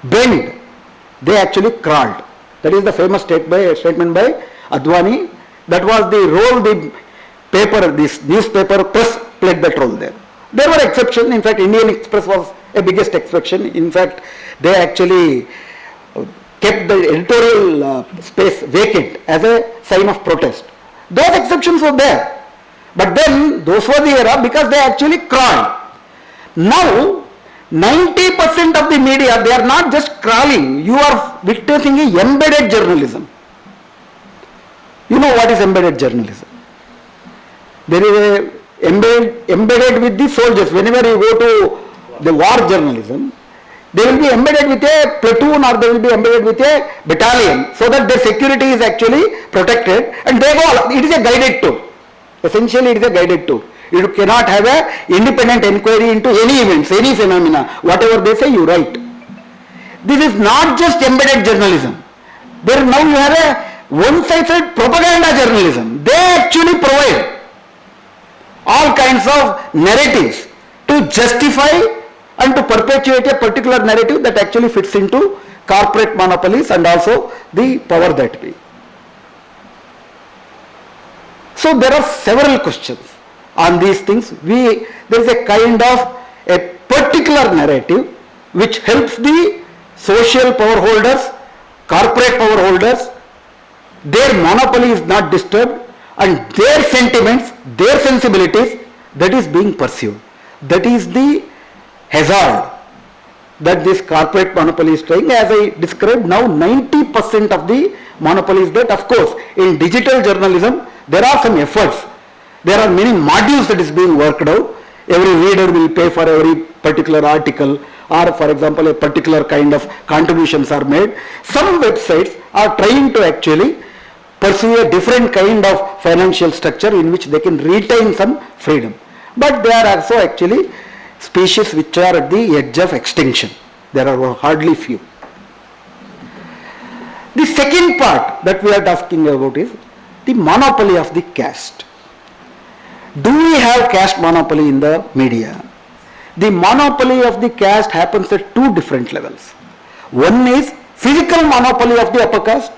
bend, they actually crawled. That is the famous statement by Advani. That was the role this newspaper press played that role there. There were exceptions. In fact, Indian Express was a biggest exception. In fact, they actually kept the editorial space vacant as a sign of protest. Those exceptions were there. But then those were the era because they actually crawled. Now 90% of the media, they are not just crawling. You are witnessing embedded journalism. You know what is embedded journalism? There is embedded with the soldiers. Whenever you go to the war journalism, they will be embedded with a platoon or they will be embedded with a battalion so that their security is actually protected, and they go. It is a guided tour. Essentially, it is a guided tour. You cannot have an independent inquiry into any events, any phenomena. Whatever they say, you write. This is not just embedded journalism. There now you have a one-sided propaganda journalism. They actually provide all kinds of narratives to justify and to perpetuate a particular narrative that actually fits into corporate monopolies and also the power that way. So there are several questions on these things. There is a kind of a particular narrative which helps the social power holders, corporate power holders, their monopoly is not disturbed, and their sentiments, their sensibilities, that is being pursued. That is the hazard that this corporate monopoly is trying. As I described, now 90% of the monopoly is that. Of course, in digital journalism, there are some efforts. There are many modules that is being worked out. Every reader will pay for every particular article, or for example, a particular kind of contributions are made. Some websites are trying to actually pursue a different kind of financial structure in which they can retain some freedom. But there are also actually species which are at the edge of extinction. There are hardly few. The second part that we are talking about is the monopoly of the caste. Do we have caste monopoly in the media? the monopoly of the caste happens at two different levels. One is physical monopoly of the upper caste.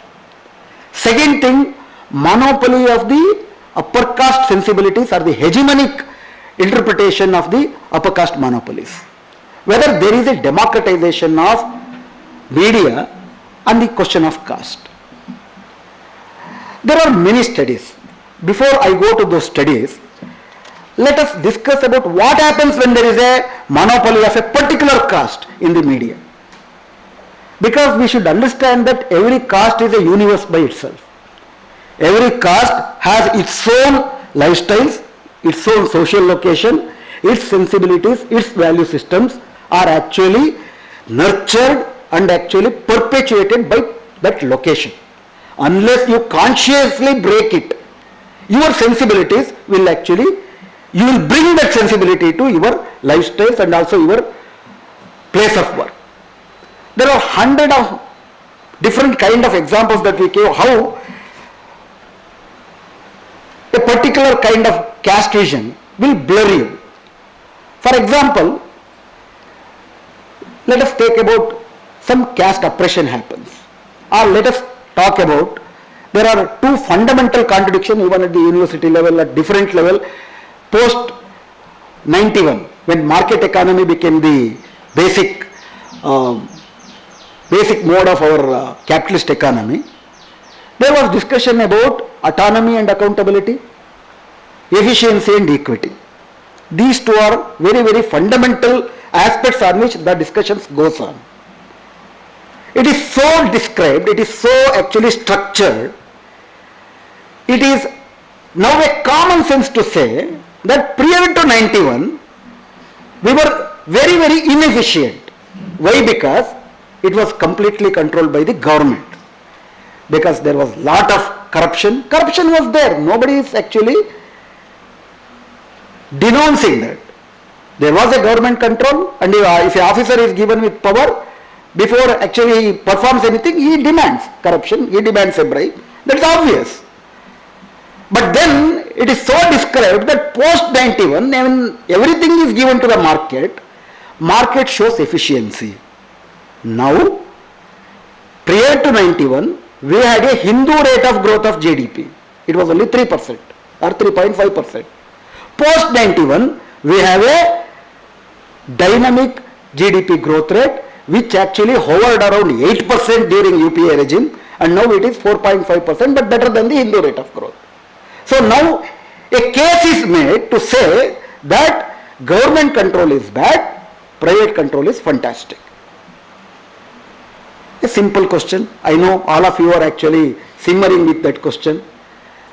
Second thing, monopoly of the upper caste sensibilities or the hegemonic interpretation of the upper caste monopolies. Whether there is a democratization of media on the question of caste. There are many studies. Before I go to those studies, let us discuss about what happens when there is a monopoly of a particular caste in the media. Because we should understand that every caste is a universe by itself. Every caste has its own lifestyles, its own social location, its sensibilities, its value systems are actually nurtured and actually perpetuated by that location. Unless you consciously break it, your sensibilities will actually, you will bring that sensibility to your lifestyles and also your place of work. There are hundred of different kind of examples that we give how a particular kind of caste vision will blur you. For example, let us take about some caste oppression happens, or let us talk about there are two fundamental contradictions even at the university level, at different level, post 91 when market economy became the basic mode of our capitalist economy. There was discussion about autonomy and accountability, efficiency and equity. These two are very, very fundamental aspects on which the discussions goes on. It is so described, it is so actually structured, it is now a common sense to say that prior to 91, we were very, very inefficient. Why? Because it was completely controlled by the government. Because there was lot of corruption. Corruption was there. Nobody is actually denouncing that. There was a government control, and if an officer is given with power, before actually he performs anything, he demands corruption, he demands a bribe. That's obvious. But then it is so described that post 91, when everything is given to the market shows efficiency. Now, prior to 91, we had a Hindu rate of growth of GDP. It was only 3% or 3.5%. Post 91, we have a dynamic GDP growth rate which actually hovered around 8% during UPA regime, and now it is 4.5%, but better than the Hindu rate of growth. So now a case is made to say that government control is bad, private control is fantastic. A simple question. I know all of you are actually simmering with that question.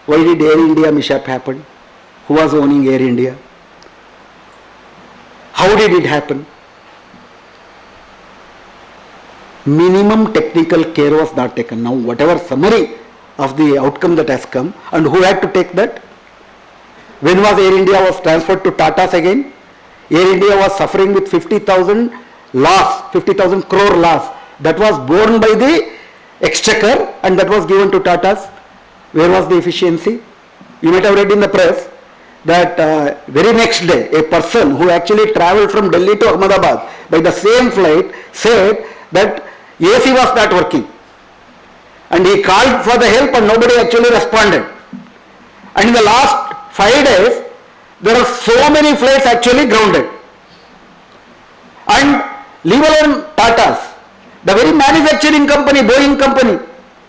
Why did Air India mishap happen? Who was owning Air India? How did it happen? Minimum technical care was not taken. Now whatever summary of the outcome that has come, and who had to take that? When was Air India was transferred to Tata's again? Air India was suffering with 50,000 loss, 50,000 crore loss. That was borne by the exchequer and that was given to Tata's. Where was the efficiency? You might have read in the press that very next day a person who actually travelled from Delhi to Ahmedabad by the same flight said that AC was not working, and he called for the help and nobody actually responded. And in the last 5 days there are so many flights actually grounded. And leave alone Tata's, the very manufacturing company, Boeing company,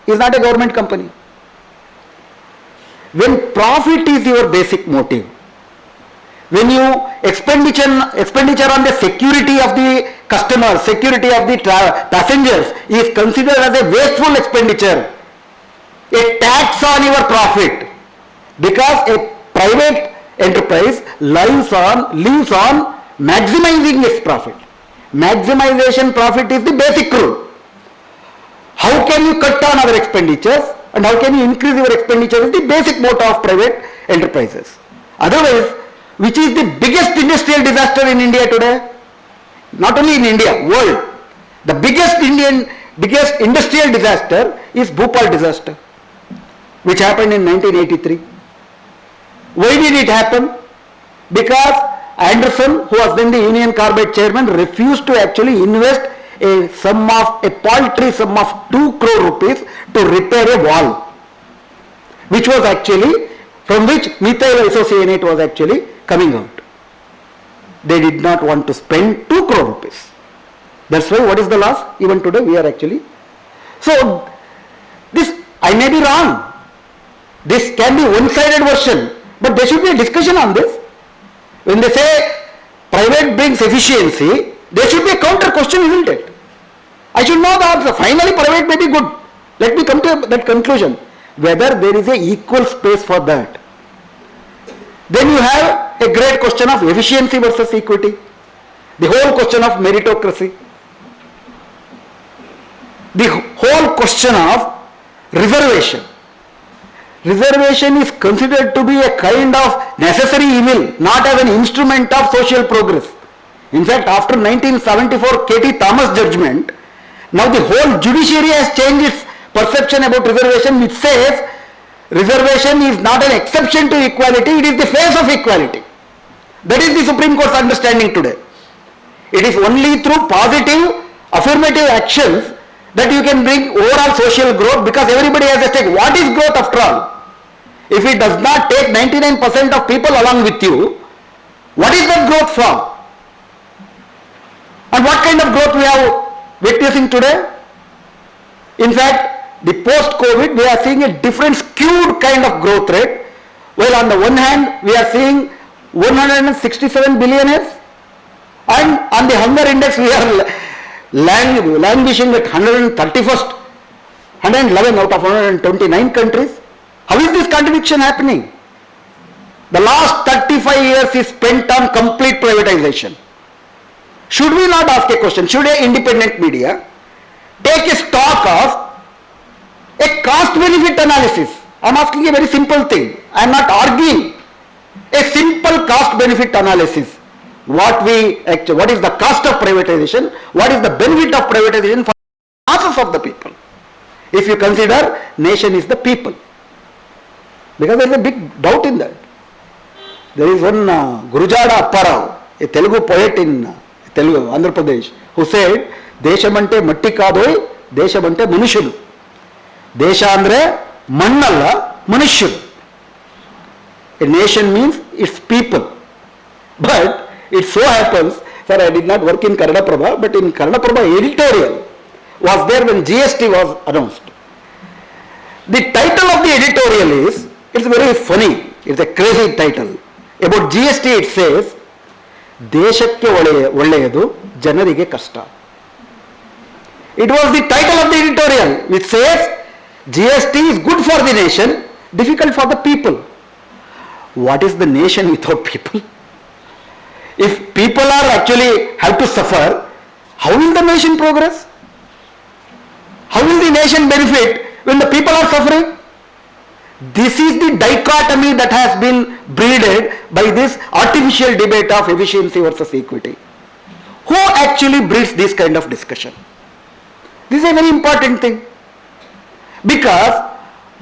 is not a government company. When profit is your basic motive, when you expenditure on the security of the customers, security of the passengers is considered as a wasteful expenditure, a tax on your profit, because a private enterprise lives on maximizing its profit. Maximization profit is the basic rule. How can you cut down our expenditures and how can you increase your expenditure is the basic motto of private enterprises. Otherwise, which is the biggest industrial disaster in India today? Not only in India, world. The biggest industrial disaster is Bhopal disaster, which happened in 1983. Why did it happen? Because Anderson, who was then the Union Carbide chairman, refused to actually invest a paltry sum of 2 crore rupees to repair a wall, which was actually, from which methyl isocyanate was actually coming out. They did not want to spend 2 crore rupees. That's why what is the loss? Even today we are actually. So, this, I may be wrong. This can be one-sided version, but there should be a discussion on this. When they say private brings efficiency, there should be a counter question, isn't it? I should know the answer. Finally, private may be good. Let me come to that conclusion. Whether there is a equal space for that. Then you have a great question of efficiency versus equity. The whole question of meritocracy. The whole question of reservation. Reservation is considered to be a kind of necessary evil, not as an instrument of social progress. In fact, after 1974 K.T. Thomas judgment, now the whole judiciary has changed its perception about reservation, which says reservation is not an exception to equality, it is the face of equality. That is the Supreme Court's understanding today. It is only through positive, affirmative actions that you can bring overall social growth, because everybody has a stake. What is growth after all? If it does not take 99% of people along with you, what is that growth from? And what kind of growth we are witnessing today? In fact, the post-COVID, we are seeing a different skewed kind of growth rate. Well, on the one hand, we are seeing 167 billionaires, and on the hunger index, we are languishing at 131st, 111 out of 129 countries. How is this contradiction happening? The last 35 years is spent on complete privatization. Should we not ask a question? Should an independent media take a stock of a cost benefit analysis? I am asking a very simple thing. I am not arguing. A simple cost benefit analysis. What is the cost of privatization? What is the benefit of privatization for the masses of the people? If you consider nation is the people. Because there is a big doubt in that. There is one Gurujada Apparao, a Telugu poet in Telugu, Andhra Pradesh, who said, Deshamante matti kaadoi, Deshamante manushulu. Desha andre mannalla manushulu. A nation means its people. But it so happens, sir, I did not work in Kannada Prabha, but in Kannada Prabha editorial was there when GST was announced. The title of the editorial is, it's very funny, it's a crazy title. About GST it says, Deshakke ಒಳ್ಳೆಯದು ಜನರಿಗೆ ಕಷ್ಟ. It was the title of the editorial which says GST is good for the nation, difficult for the people. What is the nation without people? If people are actually have to suffer, how will the nation progress? How will the nation benefit when the people are suffering? This is the dichotomy that has been breeded by this artificial debate of efficiency versus equity. Who actually breeds this kind of discussion? This is a very important thing, because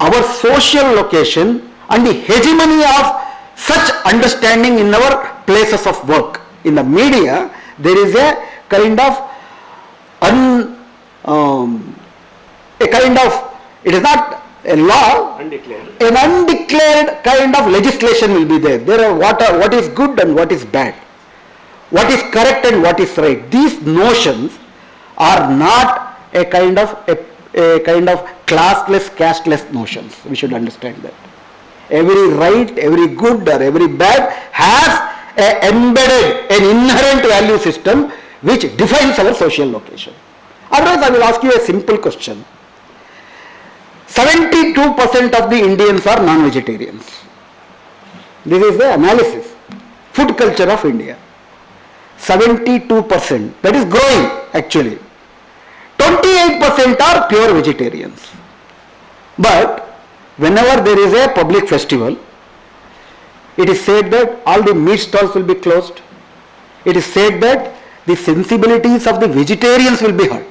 our social location and the hegemony of such understanding in our places of work. In the media, there is a kind of it is not a law, Undeclared. an undeclared kind of legislation will be there. There are what is good and what is bad, what is correct and what is right. These notions are not a kind of classless, casteless notions. We should understand that. Every right, every good or every bad has embedded an inherent value system which defines our social location. Otherwise, I will ask you a simple question. 72% of the Indians are non-vegetarians. This is the analysis. Food culture of India. 72%. That is growing actually. 28% are pure vegetarians. But whenever there is a public festival, it is said that all the meat stalls will be closed. It is said that the sensibilities of the vegetarians will be hurt.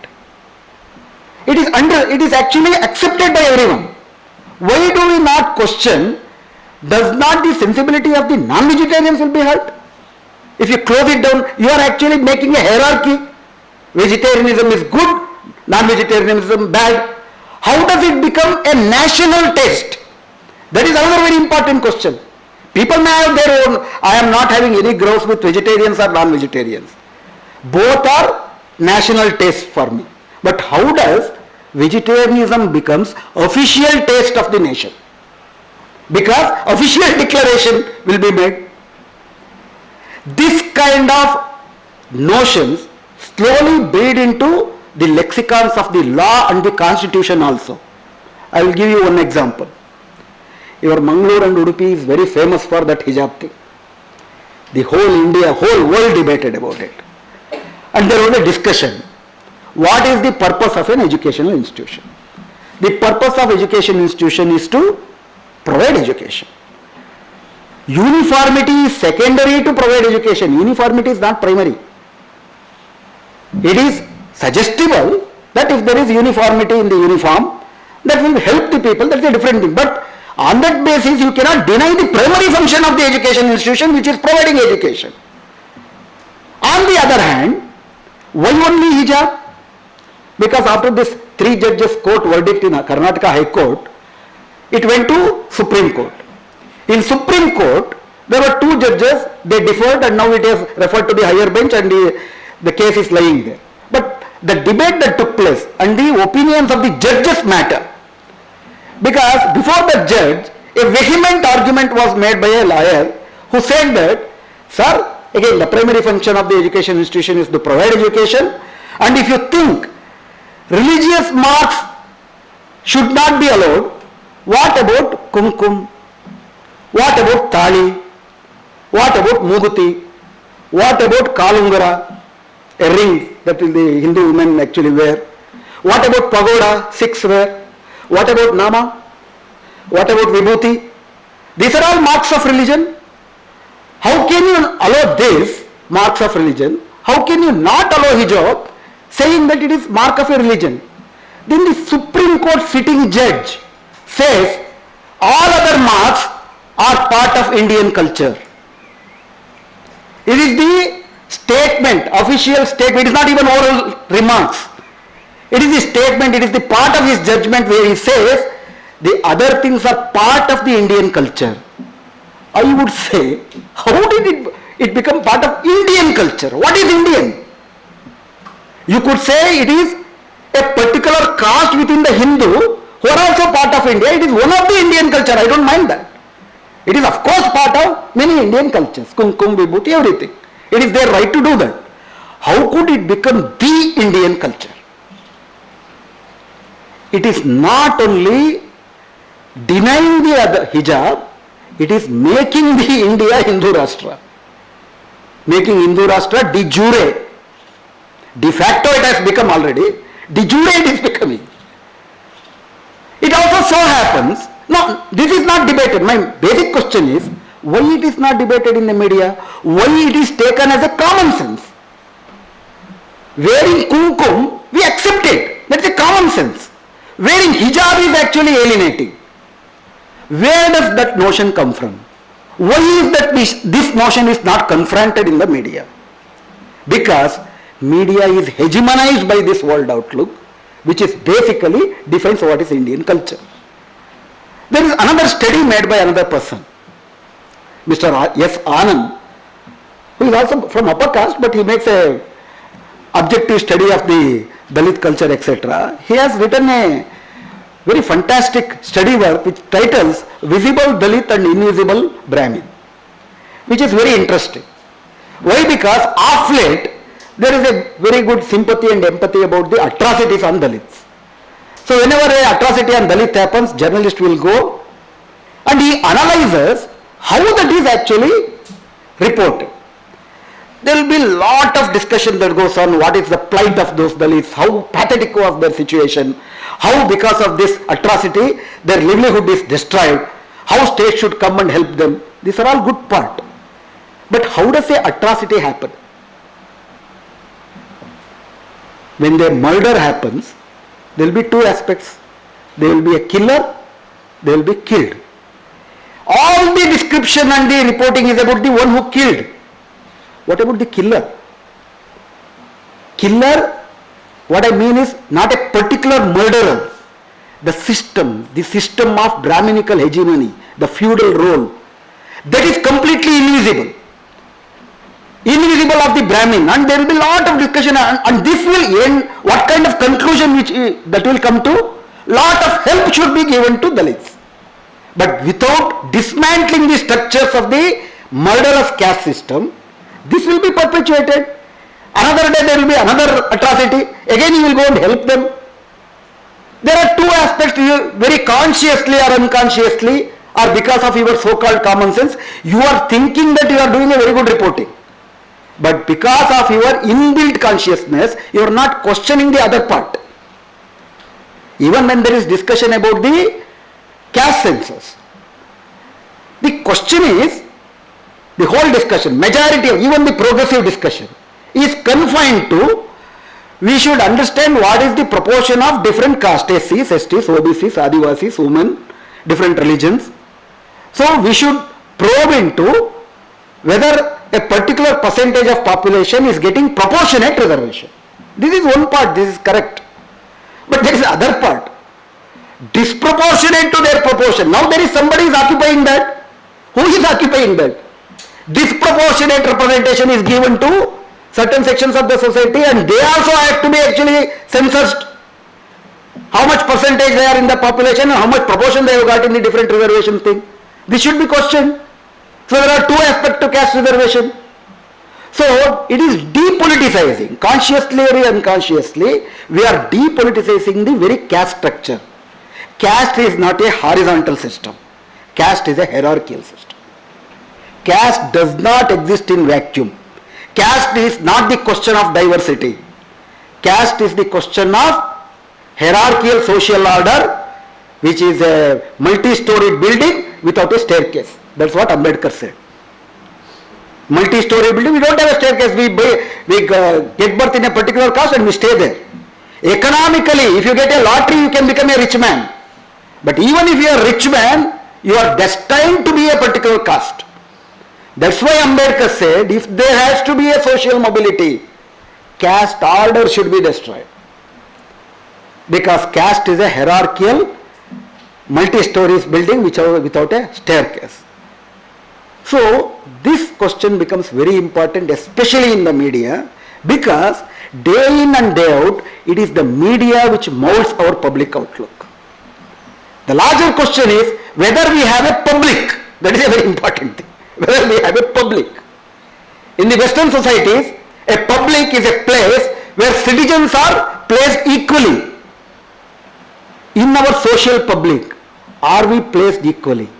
It is actually accepted by everyone. Why do we not question, does not the sensibility of the non-vegetarians will be hurt? If you close it down, you are actually making a hierarchy. Vegetarianism is good, non-vegetarianism bad. How does it become a national taste? That is another very important question. People may have their own. I am not having any grouse with vegetarians or non-vegetarians. Both are national taste for me. But how does vegetarianism becomes official taste of the nation? Because official declaration will be made. This kind of notions slowly breed into the lexicons of the law and the constitution also. I will give you one example. Your Mangalore and Udupi is very famous for that hijab thing. The whole India, whole world debated about it. And there was a discussion. What is the purpose of an educational institution? The purpose of education institution is to provide education. Uniformity is secondary to provide education. Uniformity is not primary. It is suggestible that if there is uniformity in the uniform, that will help the people, that's a different thing. But on that basis, you cannot deny the primary function of the education institution, which is providing education. On the other hand, why only hijab? Because after this 3 judges court verdict in Karnataka High Court, it went to Supreme Court. In Supreme Court, there were 2 judges, they differed and now it is referred to the higher bench and the case is lying there. But the debate that took place and the opinions of the judges matter. Because before the judge, a vehement argument was made by a lawyer who said that, sir, again the primary function of the education institution is to provide education, and if you think religious marks should not be allowed, what about kumkum? What about thali? What about muguti? What about kalungara? A ring that the Hindu women actually wear. What about pagoda? Sikhs wear. What about nama? What about vibhuti? These are all marks of religion. How can you allow these marks of religion? How can you not allow hijab, saying that it is mark of a religion? Then the Supreme Court sitting judge says all other marks are part of Indian culture. It is the statement, official statement, it is not even oral remarks. It is the statement, it is the part of his judgment where he says the other things are part of the Indian culture. I would say, how did it become part of Indian culture? What is Indian? You could say it is a particular caste within the Hindu who are also part of India. It is one of the Indian culture, I don't mind that. It is of course part of many Indian cultures, kumkum, vibhuti, everything. It is their right to do that. How could it become the Indian culture? It is not only denying the other hijab, it is making the India Hindu Rashtra. Making Hindu Rashtra de jure. De facto it has become already, de jure it is becoming. It also so happens, no, this is not debated. My basic question is, why it is not debated in the media? Why it is taken as a common sense? Wearing kumkum, we accept it. That is a common sense. Wearing hijab is actually alienating. Where does that notion come from? Why is that this notion is not confronted in the media? Because media is hegemonized by this world outlook, which is basically defines what is Indian culture. There is another study made by another person, Mr. S. Anand, who is also from upper caste, but he makes a objective study of the Dalit culture, etc. He has written a very fantastic study work which titles Visible Dalit and Invisible Brahmin, which is very interesting. Why? Because of late there is a very good sympathy and empathy about the atrocities on Dalits. So whenever an atrocity on Dalit happens, journalist will go and he analyzes how that is actually reported. There will be a lot of discussion that goes on, what is the plight of those Dalits, how pathetic was their situation, how because of this atrocity their livelihood is destroyed, how state should come and help them. These are all good part. But how does a atrocity happen? When the murder happens, there will be 2 aspects. There will be a killer, they will be killed. All the description and the reporting is about the one who killed. What about the killer? Killer, what I mean is not a particular murderer. The system of Brahminical hegemony, the feudal role, that is completely invisible. Invisible of the Brahmin, and there will be a lot of discussion, and this will end, what kind of conclusion that will come to? Lot of help should be given to Dalits. But without dismantling the structures of the murderous caste system, this will be perpetuated. Another day there will be another atrocity, again you will go and help them. There are two aspects, you very consciously or unconsciously, or because of your so-called common sense, you are thinking that you are doing a very good reporting. But because of your inbuilt consciousness, you are not questioning the other part. Even when there is discussion about the caste census, the question is, the whole discussion, majority of even the progressive discussion is confined to, we should understand what is the proportion of different castes, SCs, STs, OBCs, Adivasis, women, different religions. So we should probe into whether a particular percentage of population is getting proportionate reservation. This is one part, this is correct. But there is other part, disproportionate to their proportion. Now there is somebody is occupying that. Who is occupying that? Disproportionate representation is given to certain sections of the society, and they also have to be actually censused. How much percentage they are in the population and how much proportion they have got in the different reservation thing. This should be questioned. So there are two aspects to caste reservation. So it is depoliticizing, consciously or unconsciously, we are depoliticizing the very caste structure. Caste is not a horizontal system. Caste is a hierarchical system. Caste does not exist in vacuum. Caste is not the question of diversity. Caste is the question of hierarchical social order, which is a multi-storied building without a staircase. That's what Ambedkar said. Multi-story building, we don't have a staircase, we get birth in a particular caste and we stay there. Economically, if you get a lottery, you can become a rich man. But even if you are a rich man, you are destined to be a particular caste. That's why Ambedkar said, if there has to be a social mobility, caste order should be destroyed. Because caste is a hierarchical, multi-stories building without a staircase. So, this question becomes very important, especially in the media, because day in and day out, it is the media which molds our public outlook. The larger question is whether we have a public. That is a very important thing. Whether we have a public. In the Western societies, a public is a place where citizens are placed equally. In our social public, are we placed equally?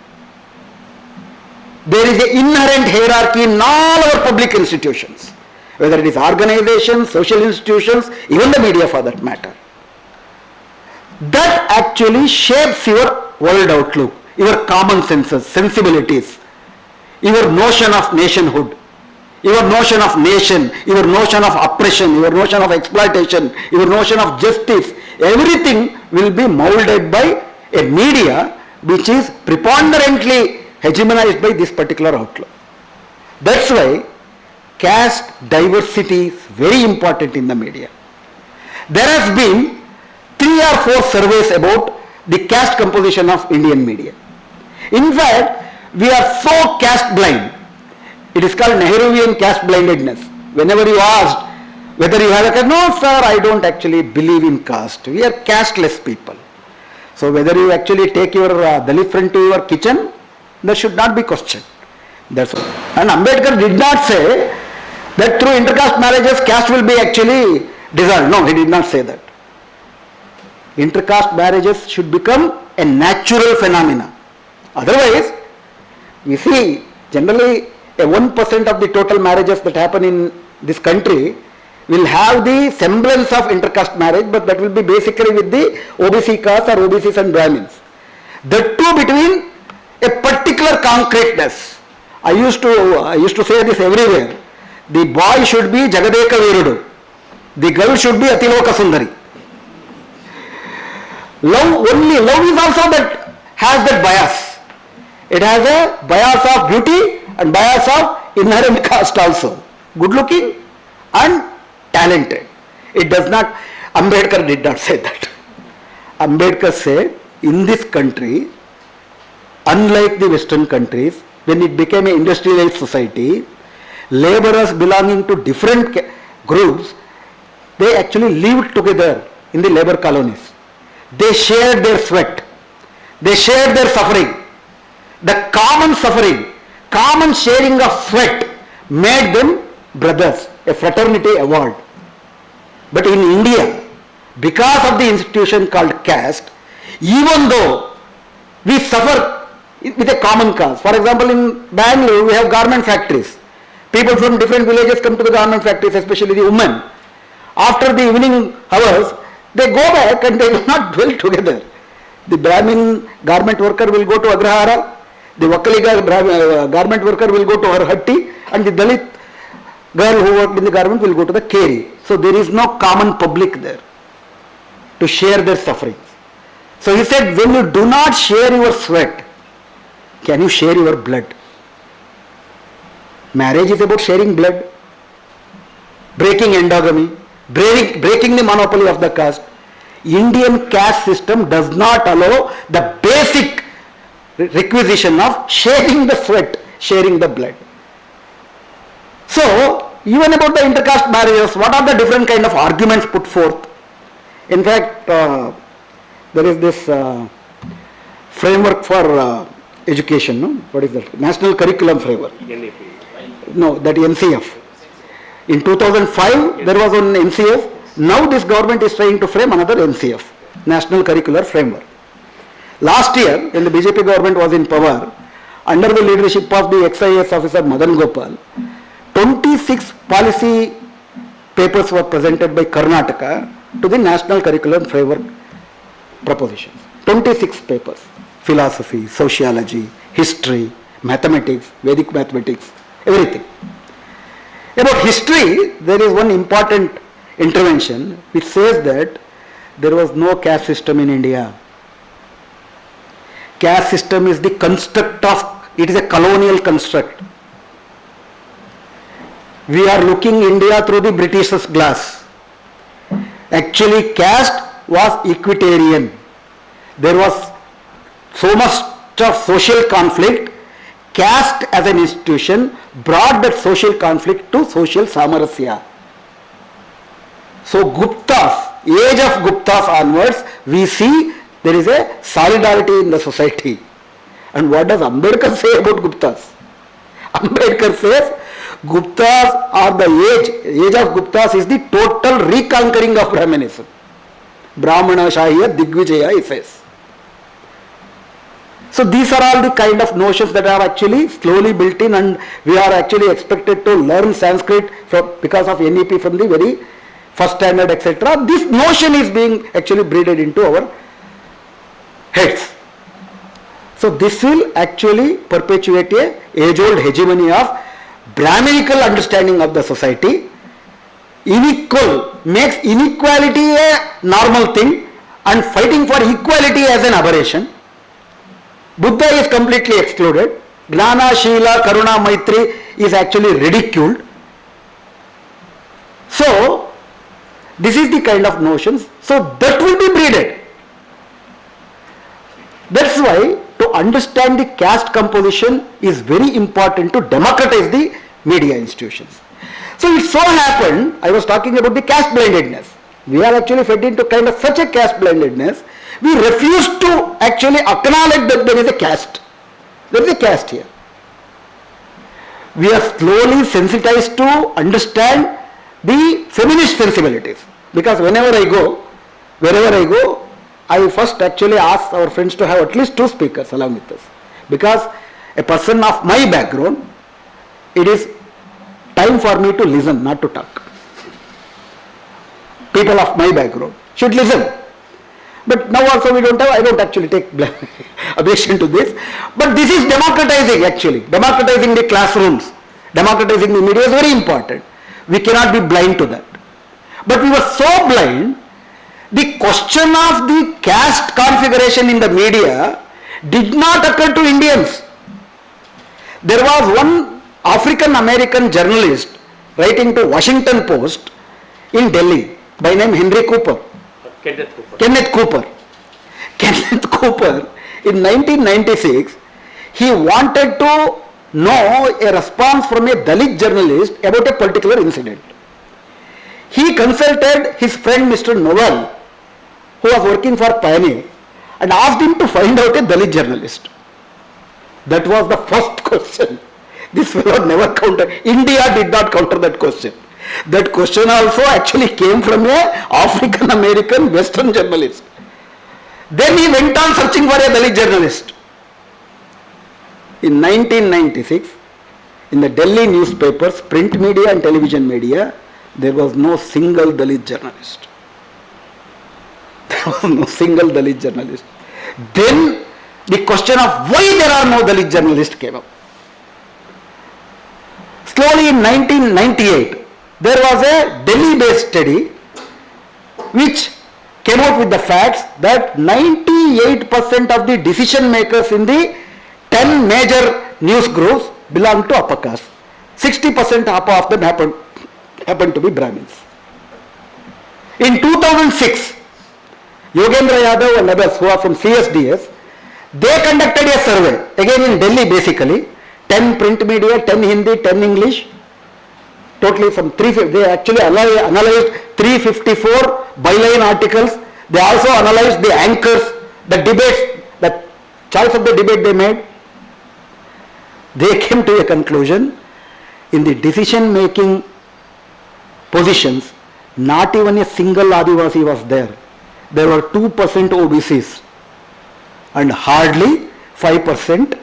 There is an inherent hierarchy in all our public institutions, whether it is organizations, social institutions, even the media for that matter. That actually shapes your world outlook, your common senses, sensibilities, your notion of nationhood, your notion of nation, your notion of oppression, your notion of exploitation, your notion of justice. Everything will be molded by a media which is preponderantly hegemonized by this particular outlook. That's why caste diversity is very important in the media. There has been 3 or 4 surveys about the caste composition of Indian media. In fact, we are so caste blind. It is called Nehruvian caste blindedness. Whenever you asked whether you have a caste, no sir, I don't actually believe in caste. We are casteless people. So whether you actually take your Dalit friend to your kitchen, that should not be questioned. That's all. And Ambedkar did not say that through intercaste marriages caste will be actually dissolved. No, he did not say that. Intercaste marriages should become a natural phenomena. Otherwise, we see generally a 1% of the total marriages that happen in this country will have the semblance of intercaste marriage, but that will be basically with the OBC caste or OBCs and Brahmins. The two between a particular concreteness. I used to say this everywhere. The boy should be Jagadeka Veerudu. The girl should be Atiloka Sundari. Love is also that has that bias. It has a bias of beauty and bias of inherent caste also. good looking and talented. It does not, Ambedkar did not say that. Ambedkar said, in this country, unlike the Western countries, when it became an industrialized society, laborers belonging to different groups, they actually lived together in the labor colonies. They shared their sweat. They shared their suffering. The common suffering, common sharing of sweat made them brothers. A fraternity evolved. But in India, because of the institution called caste, even though we suffer with a common cause. For example, in Bangalore, we have garment factories. People from different villages come to the garment factories, especially the women. After the evening hours, they go back and they do not dwell together. The Brahmin garment worker will go to Agrahara, the Vakali garment worker will go to her hatti, and the Dalit girl who worked in the garment will go to the Keri. So there is no common public there to share their sufferings. So he said, when you do not share your sweat, can you share your blood? Marriage is about sharing blood, breaking endogamy, breaking the monopoly of the caste. Indian caste system does not allow the basic requisition of sharing the sweat, sharing the blood. So, even about the intercaste marriages, what are the different kind of arguments put forth? In fact, there is this framework for education, no? What is that? National Curriculum Framework. No, that NCF. In 2005, there was one NCF. Now this government is trying to frame another NCF, National Curricular Framework. Last year, when the BJP government was in power, under the leadership of the ex-IAS officer Madan Gopal, 26 policy papers were presented by Karnataka to the National Curriculum Framework propositions. 26 papers. Philosophy, sociology, history, mathematics, Vedic mathematics, everything. About history, there is one important intervention which says that there was no caste system in India. Caste system is the construct of, it is a colonial construct. We are looking India through the British's glass. Actually, caste was equitarian. There was so much of social conflict. Caste as an institution brought that social conflict to social samarasya. So Guptas, age of Guptas onwards, we see there is a solidarity in the society. And what does Ambedkar say about Guptas? Ambedkar says Guptas are the age of Guptas is the total reconquering of Brahmanism. Brahmana Shahya Digvijaya, he says. So these are all the kind of notions that are actually slowly built in, and we are actually expected to learn Sanskrit because of NEP from the very first standard, etc. This notion is being actually breeded into our heads. So this will actually perpetuate a age-old hegemony of Brahminical understanding of the society. Makes inequality a normal thing and fighting for equality as an aberration. Buddha is completely excluded. Gnana, Shila, Karuna, Maitri is actually ridiculed. So, this is the kind of notions. So, that will be breeded. That's why to understand the caste composition is very important to democratize the media institutions. So, it so happened, I was talking about the caste blindedness. We are actually fed into kind of such a caste blindedness. We refuse to actually acknowledge that there is a caste. There is a caste here. We are slowly sensitized to understand the feminist sensibilities. Because wherever I go, I first actually ask our friends to have at least 2 speakers along with us. Because a person of my background, it is time for me to listen, not to talk. People of my background should listen. But now also I don't actually take objection to this. But this is democratizing actually. Democratizing the classrooms, democratizing the media is very important. We cannot be blind to that. But we were so blind, the question of the caste configuration in the media did not occur to Indians. There was one African American journalist writing to Washington Post in Delhi by name Henry Cooper. Kenneth Cooper. Kenneth Cooper. Kenneth Cooper in 1996, he wanted to know a response from a Dalit journalist about a particular incident. He consulted his friend Mr. Noel, who was working for Pioneer, and asked him to find out a Dalit journalist. That was the first question. This fellow never countered. India did not counter that question. That question also actually came from a African American Western journalist. Then he went on searching for a Dalit journalist. In 1996, in the Delhi newspapers, print media and television media, there was no single Dalit journalist. There was no single Dalit journalist. Then the question of why there are no Dalit journalists came up. Slowly in 1998, there was a Delhi-based study which came out with the facts that 98% of the decision makers in the 10 major news groups belong to upper caste. 60% of them happened to be Brahmins. In 2006, Yogendra Yadav and others who are from CSDS, they conducted a survey, again in Delhi basically, 10 print media, 10 Hindi, 10 English, totally from 350, they actually analyzed 354 byline articles. They also analyzed the anchors, the debates, the choice of the debate they made. They came to a conclusion, in the decision making positions, not even a single Adivasi was there. There were 2% OBCs and hardly 2%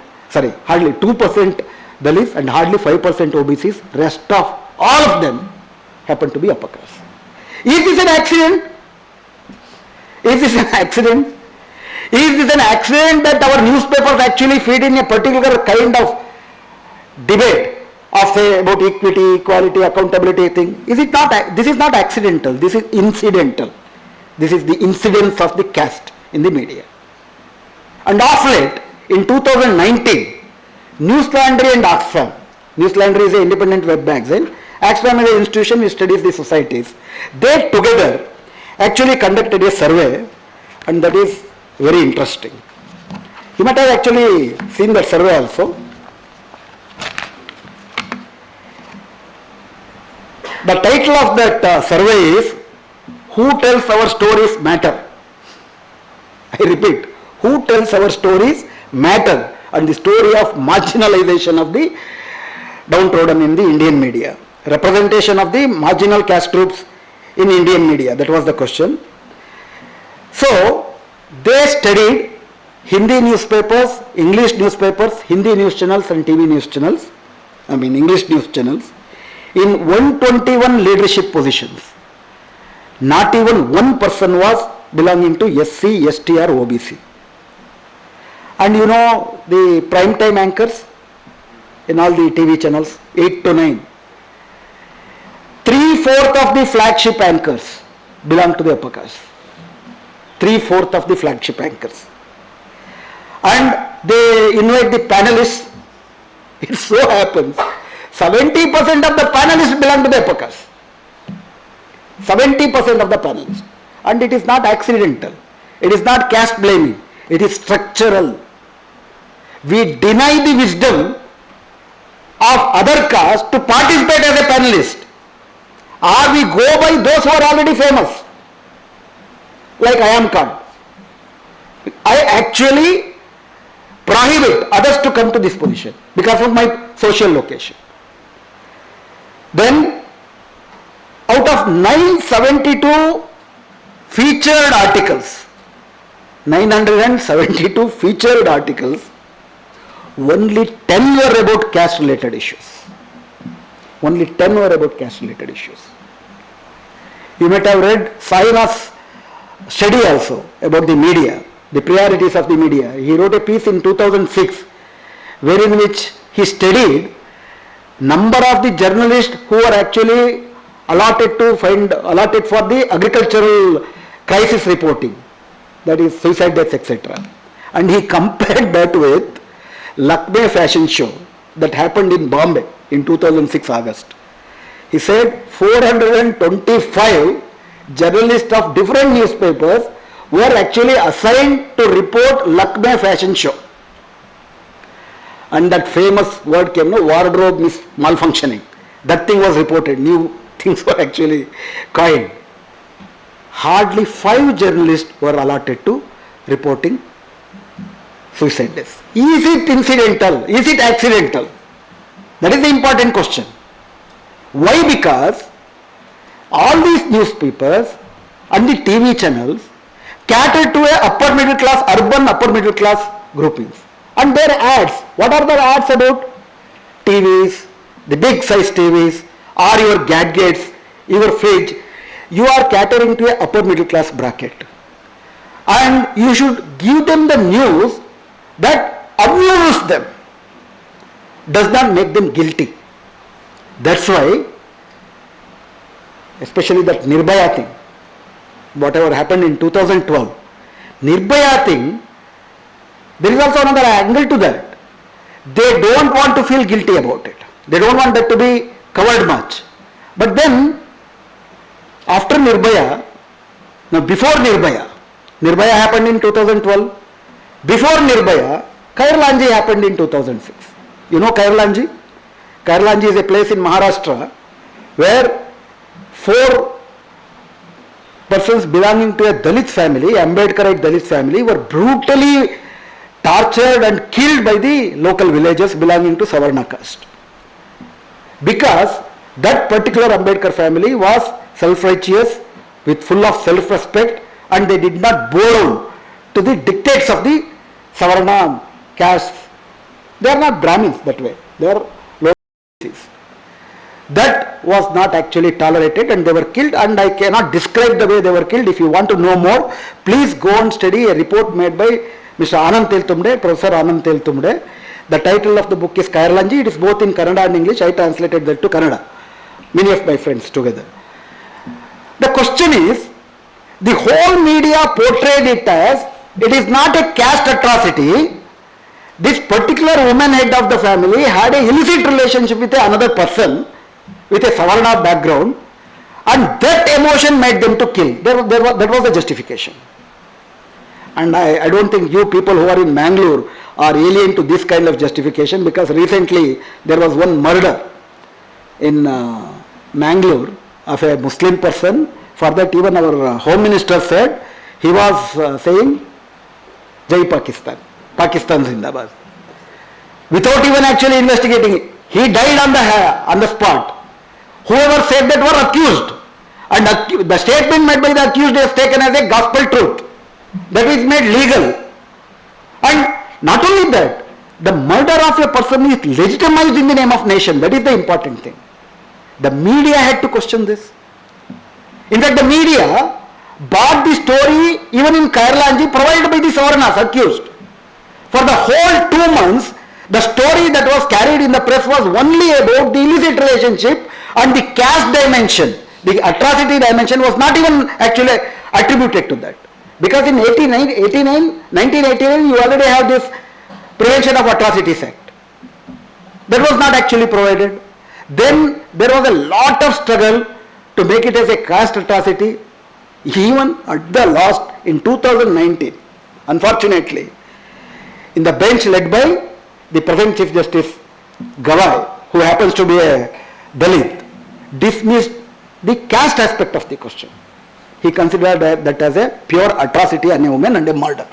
Dalits and hardly 5% OBCs. Rest of all of them happened to be upper caste. Is this an accident? Is this an accident? Is this an accident that our newspapers actually feed in a particular kind of debate of say about equity, equality, accountability thing? Is it not? This is not accidental. This is incidental. This is the incidence of the caste in the media. And of late, in 2019, Newslandry and Oxfam, Newslandry is an independent web magazine, Oxfam is an institution which studies the societies, they together actually conducted a survey, and that is very interesting. You might have actually seen that survey also. The title of that survey is Who Tells Our Stories Matter. I repeat, who tells our stories matter, and the story of marginalization of the downtrodden in the Indian media. Representation of the marginal caste groups in Indian media, that was the question. So, they studied Hindi newspapers, English newspapers, Hindi news channels and TV news channels, English news channels, in 121 leadership positions. Not even one person was belonging to SC, ST or OBC. And you know the prime time anchors in all the TV channels, 8 to 9. 3/4 of the flagship anchors belong to the upper caste. 3/4 of the flagship anchors. And they invite the panelists. It so happens 70% of the panelists belong to the upper caste. 70% of the panelists. And it is not accidental. It is not caste blaming. It is structural. We deny the wisdom of other castes to participate as a panelist. Or we go by those who are already famous. Like I am Khan. I actually prohibit others to come to this position because of my social location. Then out of 972 featured articles, 972 featured articles, only 10 were about caste related issues. Only 10 were about caste related issues. You might have read Saina's study also about the media, the priorities of the media. He wrote a piece in 2006 wherein which he studied number of the journalists who are actually allotted for the agricultural crisis reporting, that is suicide deaths, etc. And he compared that with Lucknow fashion show that happened in Bombay in 2006 August. He said 425 journalists of different newspapers were actually assigned to report Lakme fashion show. And that famous word came, no, wardrobe malfunctioning. That thing was reported, new things were actually coined. Hardly 5 journalists were allotted to reporting suicide deaths. Is it incidental? Is it accidental? That is the important question. Why? Because all these newspapers and the TV channels cater to a upper middle class, urban upper middle class groupings. And their ads, what are their ads about? TVs, the big size TVs, or your gadgets, your fridge. You are catering to a upper middle class bracket. And you should give them the news that amuses them, does not make them guilty. That's why, especially that Nirbhaya thing, whatever happened in 2012, Nirbhaya thing, there is also another angle to that. They don't want to feel guilty about it. They don't want that to be covered much. But then, after Nirbhaya, now before Nirbhaya, Nirbhaya happened in 2012. Before Nirbhaya, Kairlanji happened in 2006. You know Kairlanji? Kairlanji is a place in Maharashtra where 4 persons belonging to a Dalit family, Ambedkarite Dalit family, were brutally tortured and killed by the local villagers belonging to Savarna caste. Because that particular Ambedkar family was self-righteous, with full of self-respect, and they did not bow down to the dictates of the Savarna caste. They are not Brahmins that way. They are low castes. That was not actually tolerated and they were killed, and I cannot describe the way they were killed. If you want to know more, please go and study a report made by Mr. Anand Teltumde, Professor Anand Teltumde. The title of the book is Kairlanji. It is both in Kannada and English. I translated that to Kannada. Many of my friends together. The question is, the whole media portrayed it as it is not a caste atrocity. This particular woman head of the family had a illicit relationship with another person with a Savarna background, and that emotion made them to kill. That was the justification. And I don't think you people who are in Mangalore are alien to this kind of justification, because recently there was one murder in Mangalore of a Muslim person. For that even our Home Minister said, he was saying Jai Pakistan, Pakistan Zindabad, without even actually investigating it. He died on the spot. Whoever said that were accused, and the statement made by the accused is taken as a gospel truth. That is made legal. And not only that, the murder of a person is legitimized in the name of nation. That is the important thing. The media had to question this. In fact, the media bought the story even in Kairlanji provided by the Savarnas accused. For the whole 2 months, the story that was carried in the press was only about the illicit relationship, and the caste dimension, the atrocity dimension was not even actually attributed to that. Because in 1989 you already have this Prevention of Atrocities Act. That was not actually provided. Then there was a lot of struggle to make it as a caste atrocity. Even at the last, in 2019, unfortunately, in the bench led by the present Chief Justice Gawai, who happens to be a Dalit, dismissed the caste aspect of the question. He considered that as a pure atrocity on a woman and a murder.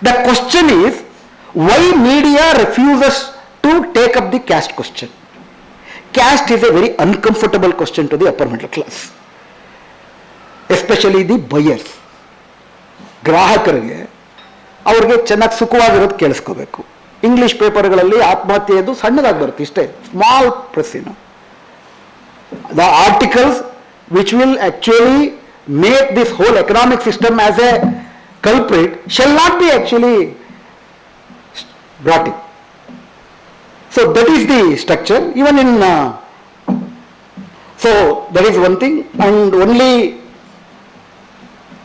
The question is, why media refuses to take up the caste question? Caste is a very uncomfortable question to the upper middle class, especially the buyers. ಗ್ರಾಹಕರಿಗೆ ಅವ್ರಿಗೆ ಚೆನ್ನಾಗಿ ಸುಖವಾಗಿರೋದು ಕೇಳಿಸ್ಕೋಬೇಕು. English ಪೇಪರ್ಗಳಲ್ಲಿ ಆತ್ಮಹತ್ಯೆದು ಸಣ್ಣದಾಗಿ ಬರುತ್ತೆ ಇಷ್ಟೇ, small ಪ್ರೆಸ್ಸಿನ. The articles which will actually make this whole economic system as a culprit shall not be actually brought in. So that is the structure. Even in so that is one thing, and only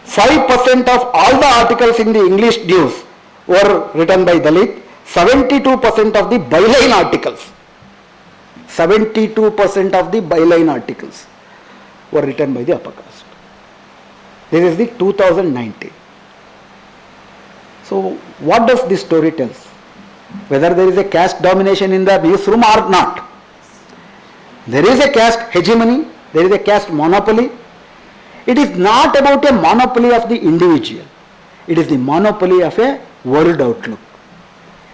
5% of all the articles in the English news were written by Dalit. 72% of the byline articles, 72% of the byline articles were written by the upper caste. This is the 2019. So what does this story tell? Whether there is a caste domination in the newsroom or not. There is a caste hegemony, there is a caste monopoly. It is not about a monopoly of the individual. It is the monopoly of a world outlook.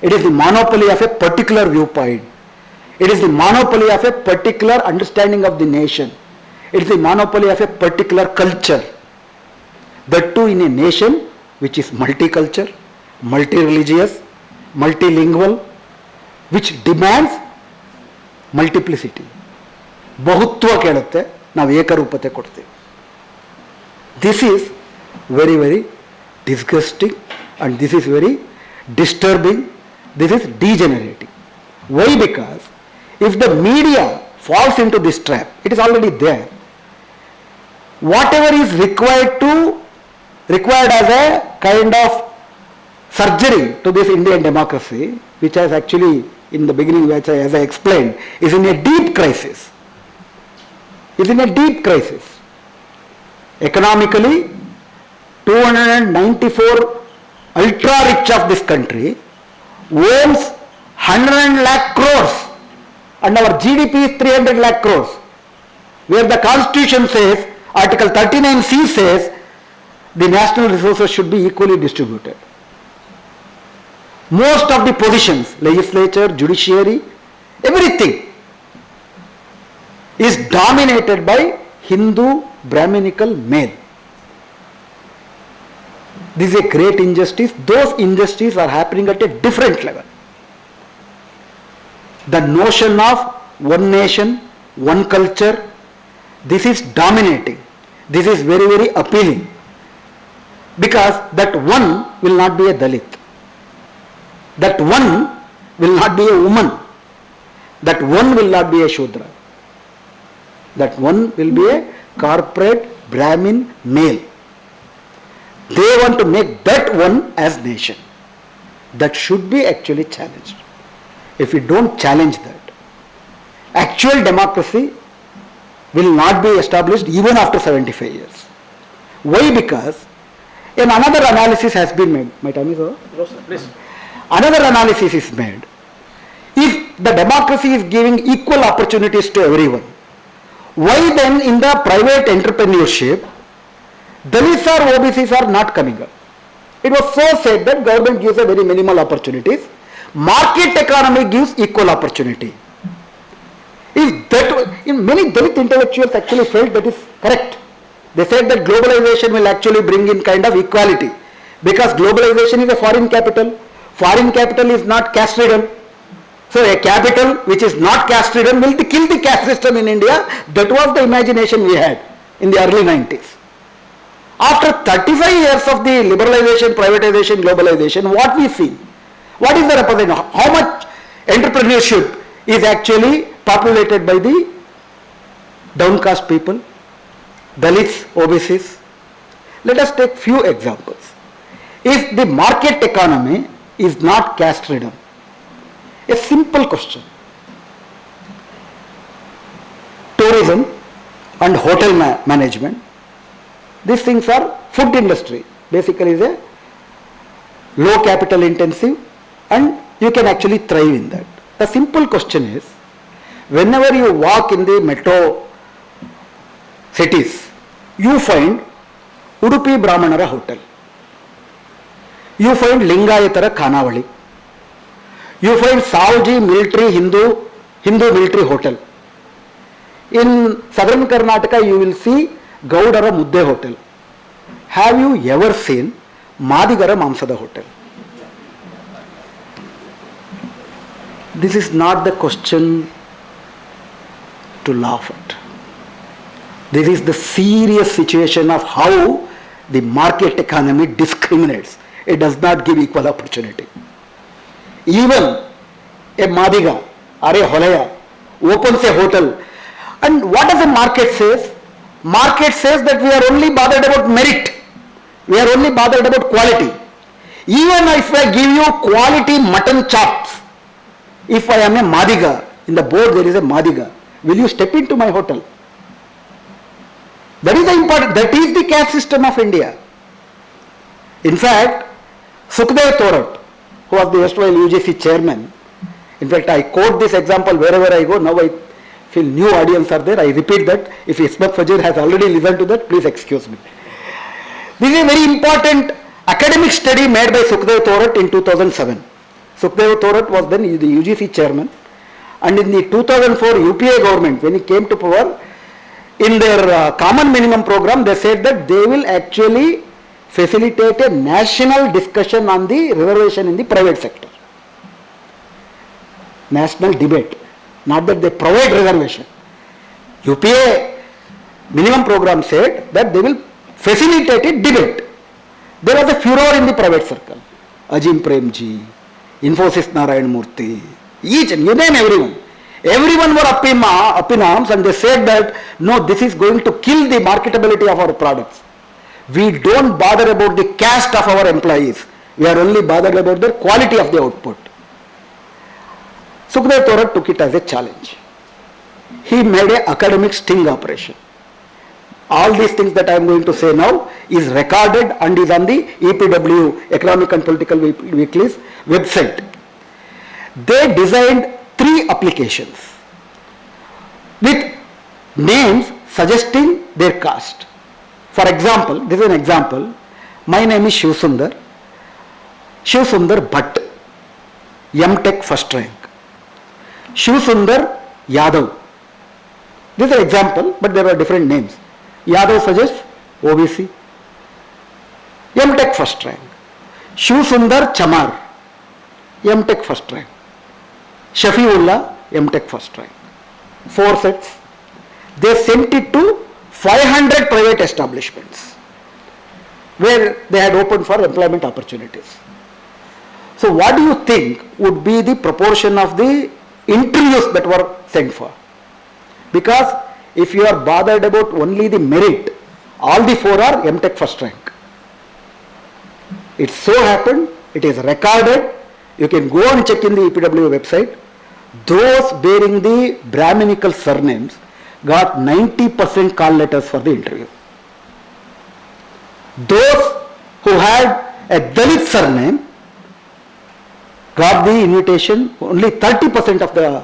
It is the monopoly of a particular viewpoint. It is the monopoly of a particular understanding of the nation. It is the monopoly of a particular culture. That too in a nation which is multicultural, multi-religious, multilingual, which demands multiplicity. ಬಹುತ್ವ ಕೇಳುತ್ತೆ, ನಾವು ಏಕರೂಪತೆ ಕೊಡ್ತೀವಿ. This is very, very disgusting and this is very disturbing. This is degenerating. Why? Because if the media falls into this trap, it is already there. Whatever is required as a kind of surgery to this Indian democracy, which has actually in the beginning, as I explained, is in a deep crisis. Is in a deep crisis. Economically, 294 ultra rich of this country owns 100 lakh crores and our GDP is 300 lakh crores, where the constitution says, article 39C says, the national resources should be equally distributed. Most of the positions, legislature, judiciary, everything is dominated by Hindu Brahminical male. This is a great injustice. Those injustices are happening at a different level. The notion of one nation, one culture, this is dominating. This is very, very appealing. Because that one will not be a Dalit. That one will not be a woman. That one will not be a Shudra. That one will be a corporate Brahmin male. They want to make that one as nation. That should be actually challenged. If we don't challenge that, actual democracy will not be established even after 75 years. Why? Because another analysis has been made. My time is over? No, sir, please. Another analysis is made. If the democracy is giving equal opportunities to everyone, why then in the private entrepreneurship, Dalits or OBCs are not coming up? It was so said that government gives a very minimal opportunities. Market economy gives equal opportunity. If that, many Dalit intellectuals actually felt that is correct. They said that globalization will actually bring in kind of equality, because globalization is a foreign capital. Foreign capital is not caste ridden. So a capital which is not caste ridden will kill the caste system in India. That was the imagination we had in the early 90s. After 35 years of the liberalization, privatization, globalization, what we see? What is the representation? How much entrepreneurship is actually populated by the downcast people, Dalits, OBCs? Let us take few examples. If the market economy is not caste ridden, a simple question. Tourism and hotel management, these things are food industry. Basically is a low capital intensive and you can actually thrive in that. The simple question is, whenever you walk in the metro cities, you find Udupi Brahmanara hotel. You find Lingayatara Khanavali. You find Savji military Hindu military hotel. In southern Karnataka you will see Gaudara Mudde hotel. Have you ever seen Madigara Mamsada hotel? This is not the question to laugh at. This is the serious situation of how the market economy discriminates. It does not give equal opportunity. Even a Madiga or a Holaya opens a hotel, and what does the market says? Market says that we are only bothered about merit. We are only bothered about quality. Even if I give you quality mutton chops, if I am a Madiga, in the board there is a Madiga. Will you step into my hotel? That is the important, that is the caste system of India. In fact, Sukhdev Thorat, who was the erstwhile UGC chairman, in fact I quote this example wherever I go, now I feel new audience are there, I repeat that. If Ismat Fajir has already listened to that, please excuse me. This is a very important academic study made by Sukhdev Thorat in 2007. Sukhdev Thorat was then the UGC chairman, and in the 2004 UPA government, when he came to power, in their common minimum program, they said that they will actually facilitate a national discussion on the reservation in the private sector. National debate, not that they provide reservation. UPA minimum program said that they will facilitate a debate. There was a furor in the private circle. Ajim Premji, Infosys Narayan Murthy, each and you name everyone. Everyone were up in arms, and they said that no, this is going to kill the marketability of our products. We don't bother about the caste of our employees. We are only bothered about the quality of the output. Sukhdev Thorat took it as a challenge. He made an academic sting operation. All these things that I am going to say now is recorded and is on the EPW, Economic and Political Weekly's website. They designed 3 applications with names suggesting their caste. For example, this is an example. My name is Shivasundar. Shivasundar Bhatt, M.Tech first rank. Shivasundar Yadav. This is an example, but there are different names. Yadav suggests OBC. M.Tech first rank. Shivasundar Chamar, M.Tech first rank. Shafiullah, M.Tech first rank. 4 sets. They sent it to 500 private establishments where they had opened for employment opportunities. So what do you think would be the proportion of the interviews that were sent for? Because if you are bothered about only the merit, all the 4 are M.Tech first rank. It so happened, it is recorded, you can go and check in the EPW website. Those bearing the Brahminical surnames got 90% call letters for the interview. Those who had a Dalit surname got the invitation, only 30% of the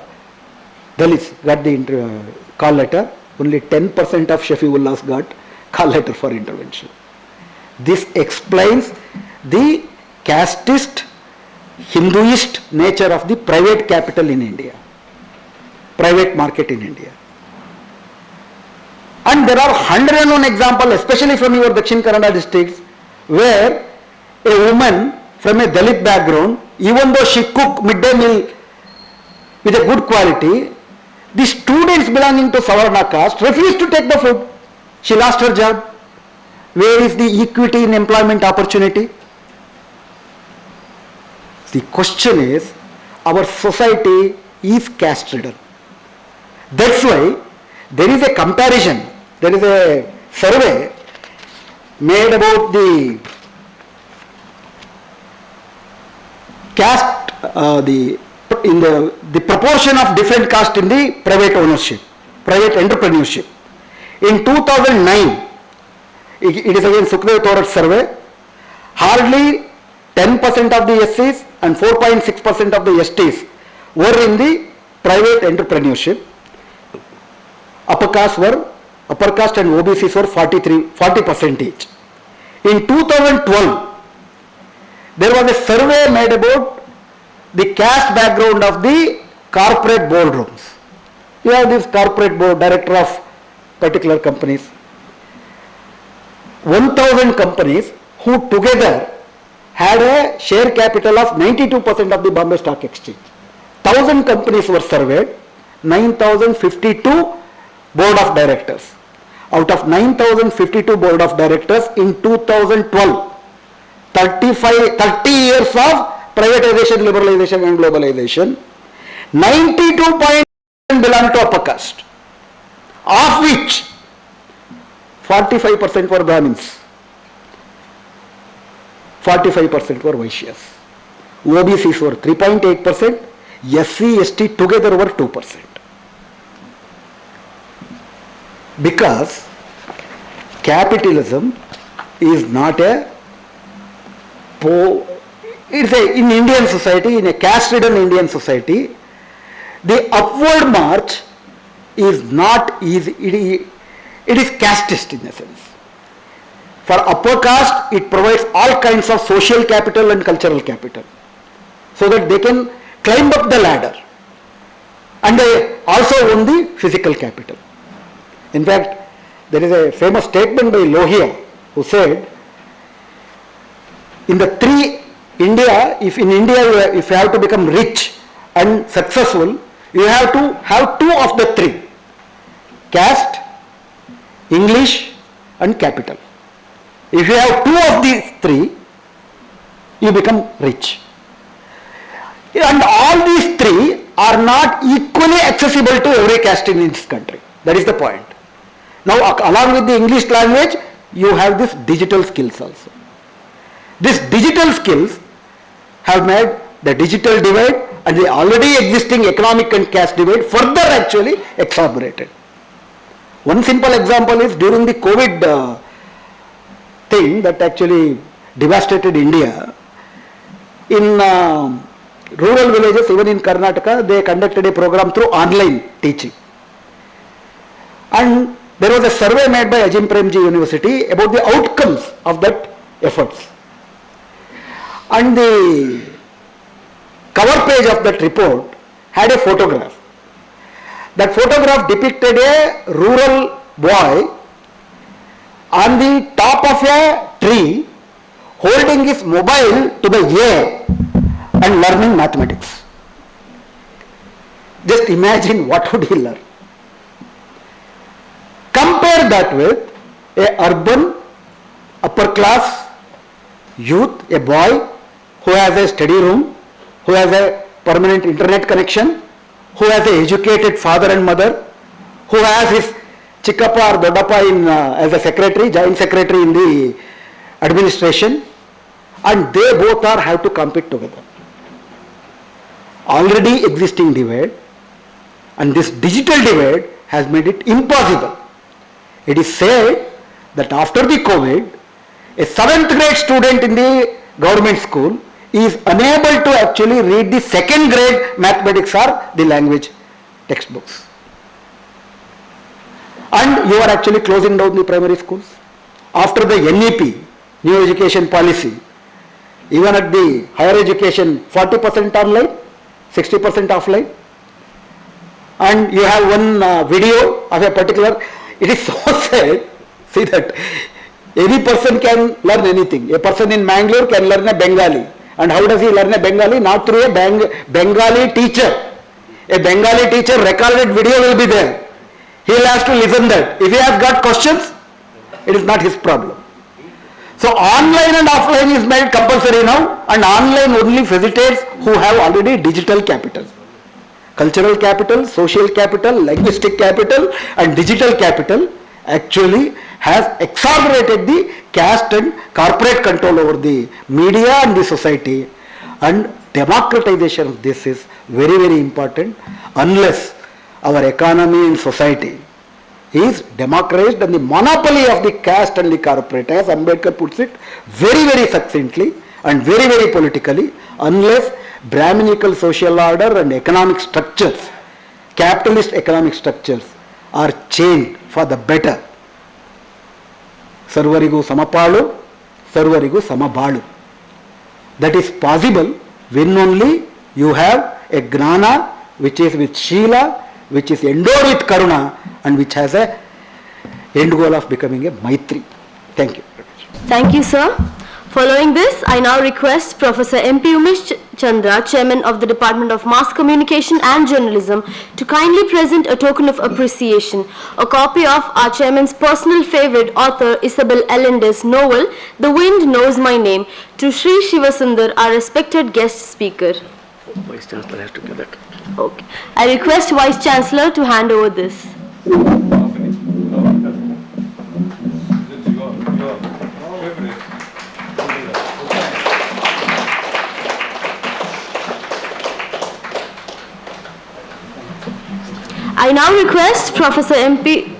Dalits got the call letter, only 10% of Shafiullahs got call letter for intervention. This explains the casteist, Hinduist nature of the private capital in India, private market in India. And there are 101 examples, especially from your Dakshin Kannada districts, where a woman from a Dalit background, even though she cooked midday meal with a good quality, the students belonging to Savarna caste refused to take the food. She lost her job. Where is the equity in employment opportunity? The question is, our society is caste ridden. That's why there is a comparison, there is a survey made about the caste, the proportion of different caste in the private ownership, private entrepreneurship. In 2009, it is again Sukhdev Thorat survey, hardly 10% of the SCs and 4.6% of the STs were in the private entrepreneurship. Upper caste and OBCs were 40% each. In 2012, there was a survey made about the caste background of the corporate boardrooms. You have this corporate board director of particular companies. 1,000 companies who together had a share capital of 92% of the Bombay Stock Exchange. 1,000 companies were surveyed, 9,052 board of directors. Out of 9,052 board of directors in 2012, 30 years of privatization, liberalization and globalization, 92% belong to upper caste, of which 45% were Brahmins, 45% were Vaishyas. OBCs were 3.8%, SC, ST together were 2%. Because capitalism is not in Indian society, in a caste-ridden Indian society, the upward march is not easy, it is casteist in a sense. For upper caste, it provides all kinds of social capital and cultural capital, so that they can climb up the ladder, and they also own the physical capital. In fact, there is a famous statement by Lohia who said, in the three India, if in India if you have to become rich and successful, you have to have two of the three: caste, English and capital. If you have two of these three, you become rich. And all these three are not equally accessible to every caste in this country. That is the point. Now, along with the English language, you have this digital skills also. These digital skills have made the digital divide and the already existing economic and caste divide further actually exacerbated. One simple example is during the COVID thing that actually devastated India. In rural villages, even in Karnataka, they conducted a program through online teaching. And there was a survey made by Ajim Premji University about the outcomes of that efforts. And the cover page of that report had a photograph. That photograph depicted a rural boy on the top of a tree holding his mobile to the air and learning mathematics. Just imagine what would he learn. Compare that with a urban upper class youth, a boy who has a study room, who has a permanent internet connection, who has an educated father and mother, who has his Chikkappa or Doddappa as a secretary, joint secretary in the administration, and they both have to compete together. Already existing divide, and this digital divide has made it impossible. It is said that after the COVID, a 7th grade student in the government school is unable to actually read the 2nd grade mathematics or the language textbooks. And you are actually closing down the primary schools. After the NEP, new education policy, even at the higher education, 40% online, 60% offline. And you have one video of a particular, it is so sad, see that any person can learn anything. A person in Mangalore can learn a Bengali. And how does he learn a Bengali? Not through a Bengali teacher. A Bengali teacher recorded video will be there. He will have to listen that. If he has got questions, it is not his problem. So online and offline is made compulsory now, and online only facilitates who have already digital capital. Cultural capital, social capital, linguistic capital and digital capital actually has exacerbated the caste and corporate control over the media and the society, and democratization of this is very, very important. Unless our economy and society is democratized and the monopoly of the caste and the corporate, as Ambedkar puts it very, very succinctly and very, very politically, unless Brahminical social order and economic structures, capitalist economic structures are changed for the better. Sarvarigu samapalu, sarvarigu samabalu. That is possible when only you have a gnana which is with Sheela, which is endowed with Karuna, and which has a end goal of becoming a Maitri. Thank you. Thank you, sir. Following this, I now request Professor M.P. Umesh Chandra, Chairman of the Department of Mass Communication and Journalism, to kindly present a token of appreciation, a copy of our Chairman's personal favorite author Isabel Allende's novel, The Wind Knows My Name, to Sri Shivasundar, our respected guest speaker. Vice Chancellor has to give that. Okay. I request Vice Chancellor to hand over this. I now request Professor MP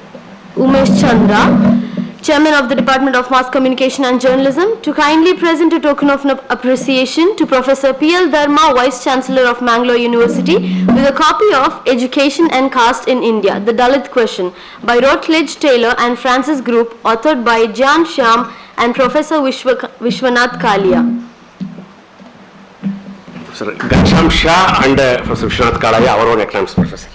Umesh Chandra, Chairman of the Department of Mass Communication and Journalism, to kindly present a token of appreciation to Professor P.L. Dharma, Vice Chancellor of Mangalore University, with a copy of Education and Caste in India, The Dalit Question, by Routledge Taylor and Francis Group, authored by Jan Shyam and Professor Vishwanath Kalia. Professor Ghansham Shah and Professor Vishwanath Kalia, our own economics professor.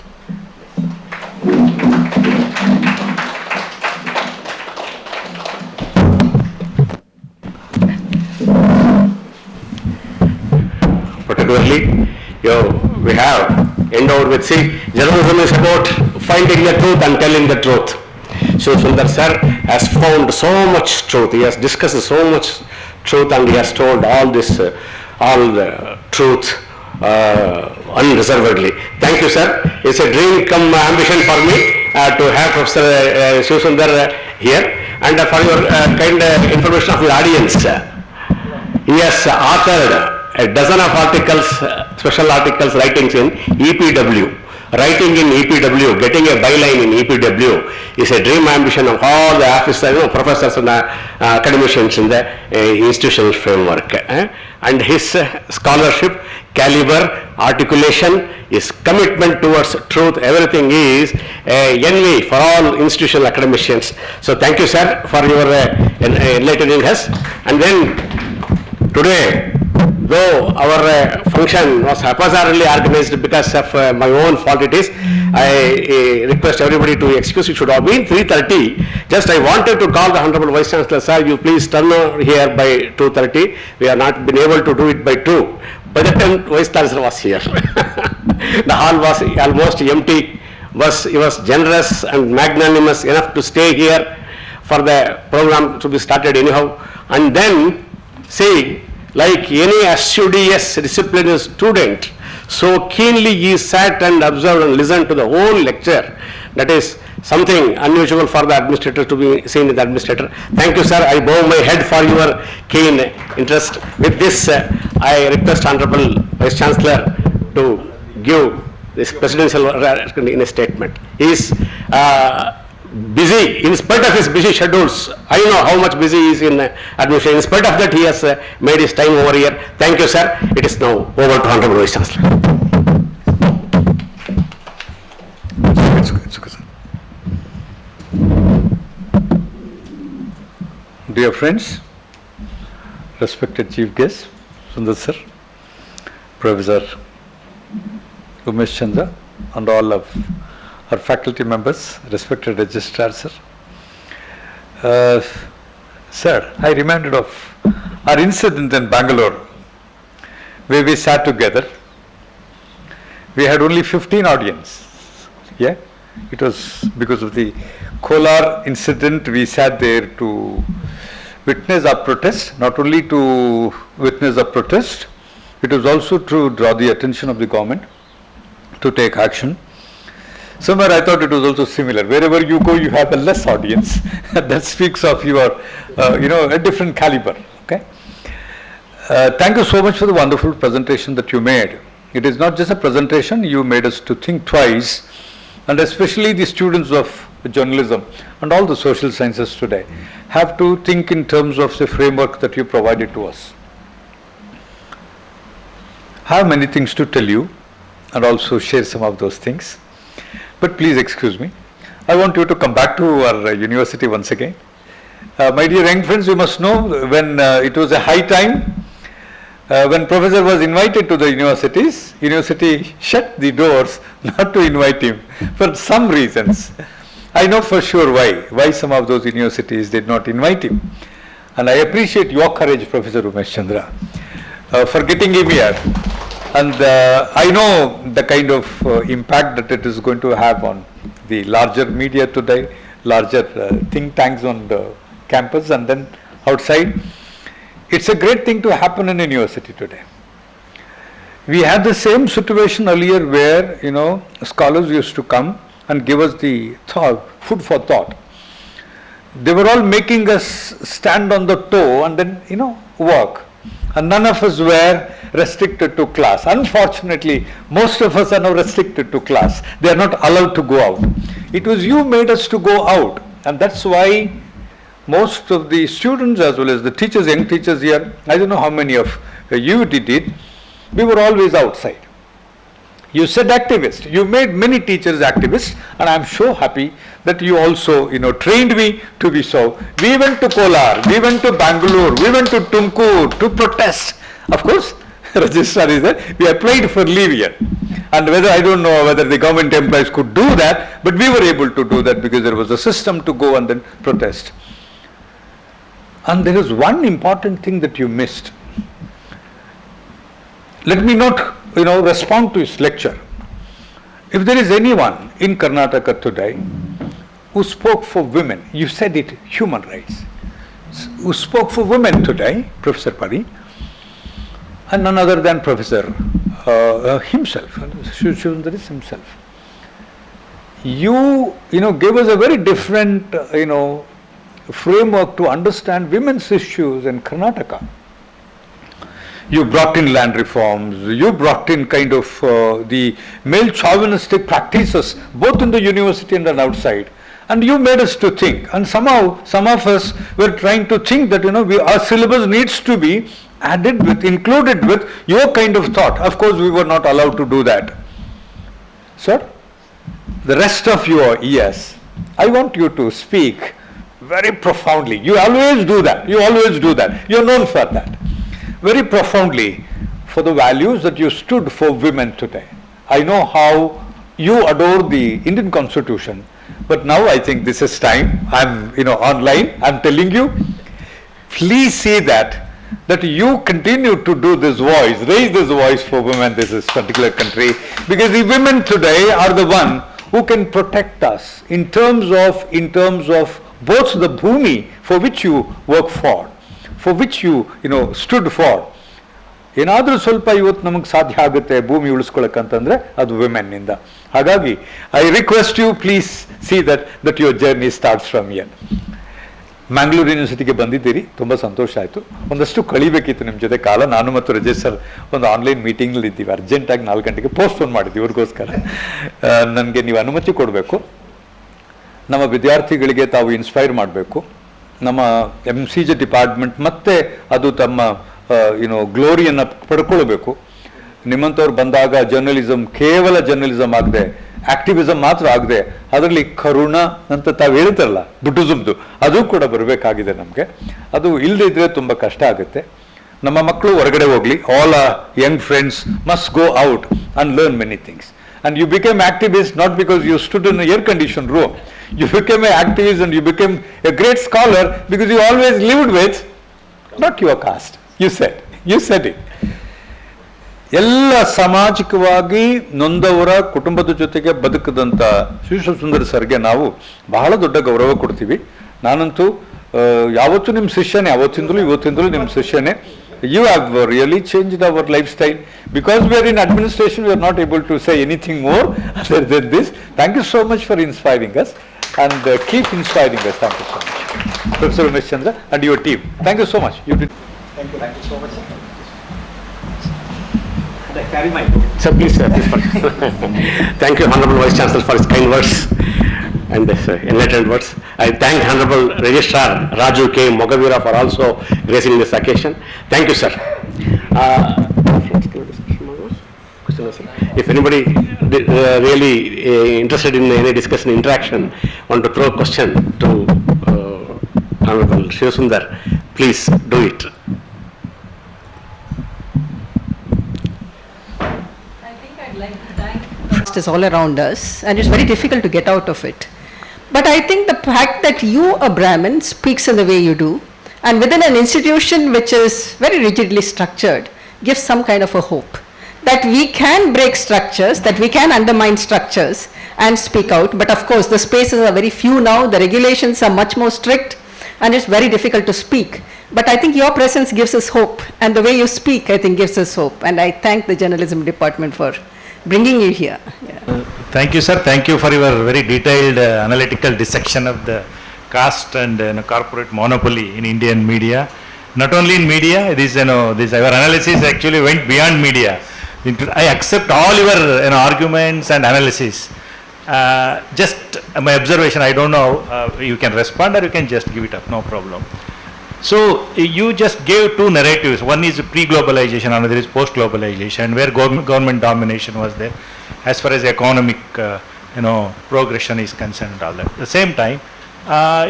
Particularly, we have endowed with, journalism is about finding the truth and telling the truth. Shivasundar sir has found so much truth, he has discussed so much truth, and he has told all this, all the truth unreservedly. Thank you, sir. It's a dream come ambition for me to have Professor Shivasundar here, and for your kind information of the audience. He has authored a dozen of articles, special articles, writings in EPW. Writing in EPW, getting a byline in EPW is a dream ambition of all the officers, professors and academicians in the institutional framework. And his scholarship, caliber, articulation, his commitment towards truth, everything is envy for all institutional academicians. So thank you, sir, for your enlightening us. And then today, though our function was haphazardly organized because of my own fault it is, I request everybody to excuse. It should have been 3:30. Just I wanted to call the Honorable Vice Chancellor, sir, you please turn over here by 2:30. We have not been able to do it by 2. By the time Vice Chancellor was here, the hall was almost empty. He was generous and magnanimous enough to stay here for the program to be started anyhow. And then, like any assiduous, disciplined student, so keenly he sat and observed and listened to the whole lecture. That is something unusual for the administrator to be seen in the administrator. Thank you, sir. I bow my head for your keen interest. With this, I request Honorable Vice Chancellor to give this presidential in a statement. He is busy, in spite of his busy schedules. I know how much busy he is in administration. In spite of that, he has made his time over here. Thank you, sir. It is now over to Honorable Vice Chancellor. It's okay, sir. Dear friends, respected Chief Guest, Sundar sir, Professor Umesh Chandra, and all of our faculty members, respected registrar sir. Sir, I reminded of our incident in Bangalore where we sat together. We had only 15 audience. Yeah, it was because of the Kolar incident. We sat there to witness our protest, not only to witness our protest, it was also to draw the attention of the government to take action. Somewhere I thought it was also similar. Wherever you go, you have a less audience. That speaks of your, a different caliber. Okay. Thank you so much for the wonderful presentation that you made. It is not just a presentation, you made us to think twice, and especially the students of journalism and all the social sciences today have to think in terms of the framework that you provided to us. I have many things to tell you and also share some of those things. But please excuse me. I want you to come back to our university once again. My dear young friends, you must know when it was a high time, when professor was invited to the university shut the doors not to invite him for some reasons. I know for sure why some of those universities did not invite him. And I appreciate your courage, Professor Umesh Chandra, for getting him here. And I know the kind of impact that it is going to have on the larger media today, larger think tanks on the campus and then outside. It's a great thing to happen in a university today. We had the same situation earlier where, scholars used to come and give us the food for thought. They were all making us stand on the toe and then, work. and none of us were restricted to class. Unfortunately, most of us are now restricted to class. They are not allowed to go out. It was you made us to go out, and that's why most of the students as well as the teachers, young teachers here, I don't know how many of you did it, we were always outside. You said activist. You made many teachers activists, and I'm so happy that you also, trained me to be so. We went to Kolar, we went to Bangalore, we went to Tumkur to protest. Of course, registrar is there. We applied for leave here. And I don't know whether the government employees could do that, but we were able to do that because there was a system to go and then protest. And there is one important thing that you missed. Let me not, respond to his lecture. If there is anyone in Karnataka today who spoke for women, you said it, human rights, who spoke for women today, Professor Pari, and none other than Professor himself, Shivasundar himself. You gave us a very different, framework to understand women's issues in Karnataka. You brought in land reforms, you brought in kind of the male chauvinistic practices, both in the university and outside. And you made us to think. And somehow, some of us were trying to think that, our syllabus needs to be added with, included with your kind of thought. Of course, we were not allowed to do that. Sir, the rest of your years, I want you to speak very profoundly. You always do that. You always do that. You're known for that. Very profoundly for the values that you stood for women today. I know how you adore the Indian Constitution, but now I think this is time. I'm, online. I'm telling you, please see that you continue to do this voice, raise this voice for women in this particular country, because the women today are the one who can protect us in terms of both the bhumi for which you work for which you stood for. ಏನಾದರೂ ಸ್ವಲ್ಪ ಇವತ್ತು ನಮಗೆ ಸಾಧ್ಯ ಆಗುತ್ತೆ ಭೂಮಿ ಉಳಿಸ್ಕೊಳ್ಳೋಕ್ಕಂತಂದ್ರೆ ಅದು women ಇಂದ. ಹಾಗಾಗಿ I request you please see that your journey starts from here. Mangalore ಯೂನಿವರ್ಸಿಟಿಗೆ ಬಂದಿದ್ದೀರಿ, ತುಂಬ ಸಂತೋಷ ಆಯಿತು. ಒಂದಷ್ಟು ಕಳಿಬೇಕಿತ್ತು ನಿಮ್ಮ ಜೊತೆ ಕಾಲ. ನಾನು ಮತ್ತು ರಜೇಶ್ ಸರ್ ಒಂದು ಆನ್ಲೈನ್ ಮೀಟಿಂಗ್ನಲ್ಲಿ ಇದ್ದೀವಿ. ಅರ್ಜೆಂಟಾಗಿ 4 ಗಂಟೆಗೆ ಪೋಸ್ಟ್ಪೋನ್ ಮಾಡಿದ್ವಿ ಇವ್ರಿಗೋಸ್ಕರ. ನನಗೆ ನೀವು ಅನುಮತಿ ಕೊಡಬೇಕು. ನಮ್ಮ ವಿದ್ಯಾರ್ಥಿಗಳಿಗೆ ತಾವು ಇನ್ಸ್ಪೈರ್ ಮಾಡಬೇಕು. ನಮ್ಮ MCJ ಡಿಪಾರ್ಟ್ಮೆಂಟ್ ಮತ್ತೆ ಅದು ತಮ್ಮ ಗ್ಲೋರಿಯನ್ನು ಪಡ್ಕೊಳ್ಬೇಕು. ನಿಮ್ಮಂಥವ್ರು ಬಂದಾಗ ಜರ್ನಲಿಸಮ್ ಕೇವಲ ಜರ್ನಲಿಸಮ್ ಆಗದೆ, ಆಕ್ಟಿವಿಸಮ್ ಮಾತ್ರ ಆಗದೆ, ಅದರಲ್ಲಿ ಕರುಣ ಅಂತ ತಾವು ಹೇಳ್ತಾರಲ್ಲ ಬುದ್ಧಿಸಮ್ದು, ಅದು ಕೂಡ ಬರಬೇಕಾಗಿದೆ ನಮಗೆ. ಅದು ಇಲ್ಲದೆ ಇದ್ರೆ ತುಂಬ ಕಷ್ಟ ಆಗುತ್ತೆ. ನಮ್ಮ ಮಕ್ಕಳು ಹೊರಗಡೆ ಹೋಗಲಿ. All our young friends must go out and learn many things. And you became activist not because you stood in an air-conditioned room. You became an activist and you became a great scholar because you always lived with not your caste. You said it. ಎಲ್ಲ ಸಾಮಾಜಿಕವಾಗಿ ನೊಂದವರ ಕುಟುಂಬದ ಜೊತೆಗೆ ಬದುಕದಂಥ ಶಿವಸುಂದರ್ ಸರ್ಗೆ ನಾವು ಬಹಳ ದೊಡ್ಡ ಗೌರವ ಕೊಡ್ತೀವಿ. ನಾನಂತೂ ಯಾವತ್ತೂ ನಿಮ್ಮ ಶಿಷ್ಯನೇ, ಅವತ್ತಿಂದಲೂ ಇವತ್ತಿಂದಲೂ ನಿಮ್ಮ ಶಿಷ್ಯನೇ. You have really changed our lifestyle. Because we are in administration, we are not able to say anything more other than this. Thank you so much for inspiring us, and keep inspiring us. Thank you so much, Professor Ramesh Chandra and your team. Thank you so much. Thank you so much. And I carry my book. Sir, please, sir. Thank you, Honorable Vice Chancellor, for his kind words and enlightened words. I thank Honorable Registrar Raju K. Mogavira for also gracing this occasion. Thank you, sir. If anybody really interested in any discussion, interaction, want to throw a question to Honorable Shivasundar, please do it. Is all around us, and it's very difficult to get out of it. But I think the fact that you, a Brahmin, speaks in the way you do, and within an institution which is very rigidly structured, gives some kind of a hope that we can break structures, that we can undermine structures and speak out. But of course, the spaces are very few now, the regulations are much more strict, and it's very difficult to speak. But I think your presence gives us hope, and the way you speak, I think, gives us hope. And I thank the journalism department for bringing you here. Yeah. Thank you, sir. Thank you for your very detailed analytical dissection of the caste and corporate monopoly in Indian media. not only in media, this, this our analysis actually went beyond media. I accept all your arguments and analysis. Just my observation, I don't know, you can respond or you can just give it up, no problem. So you just gave two narratives. One is pre-globalization, another is post-globalization, where government domination was there, as far as economic, progression is concerned and all that. At the same time,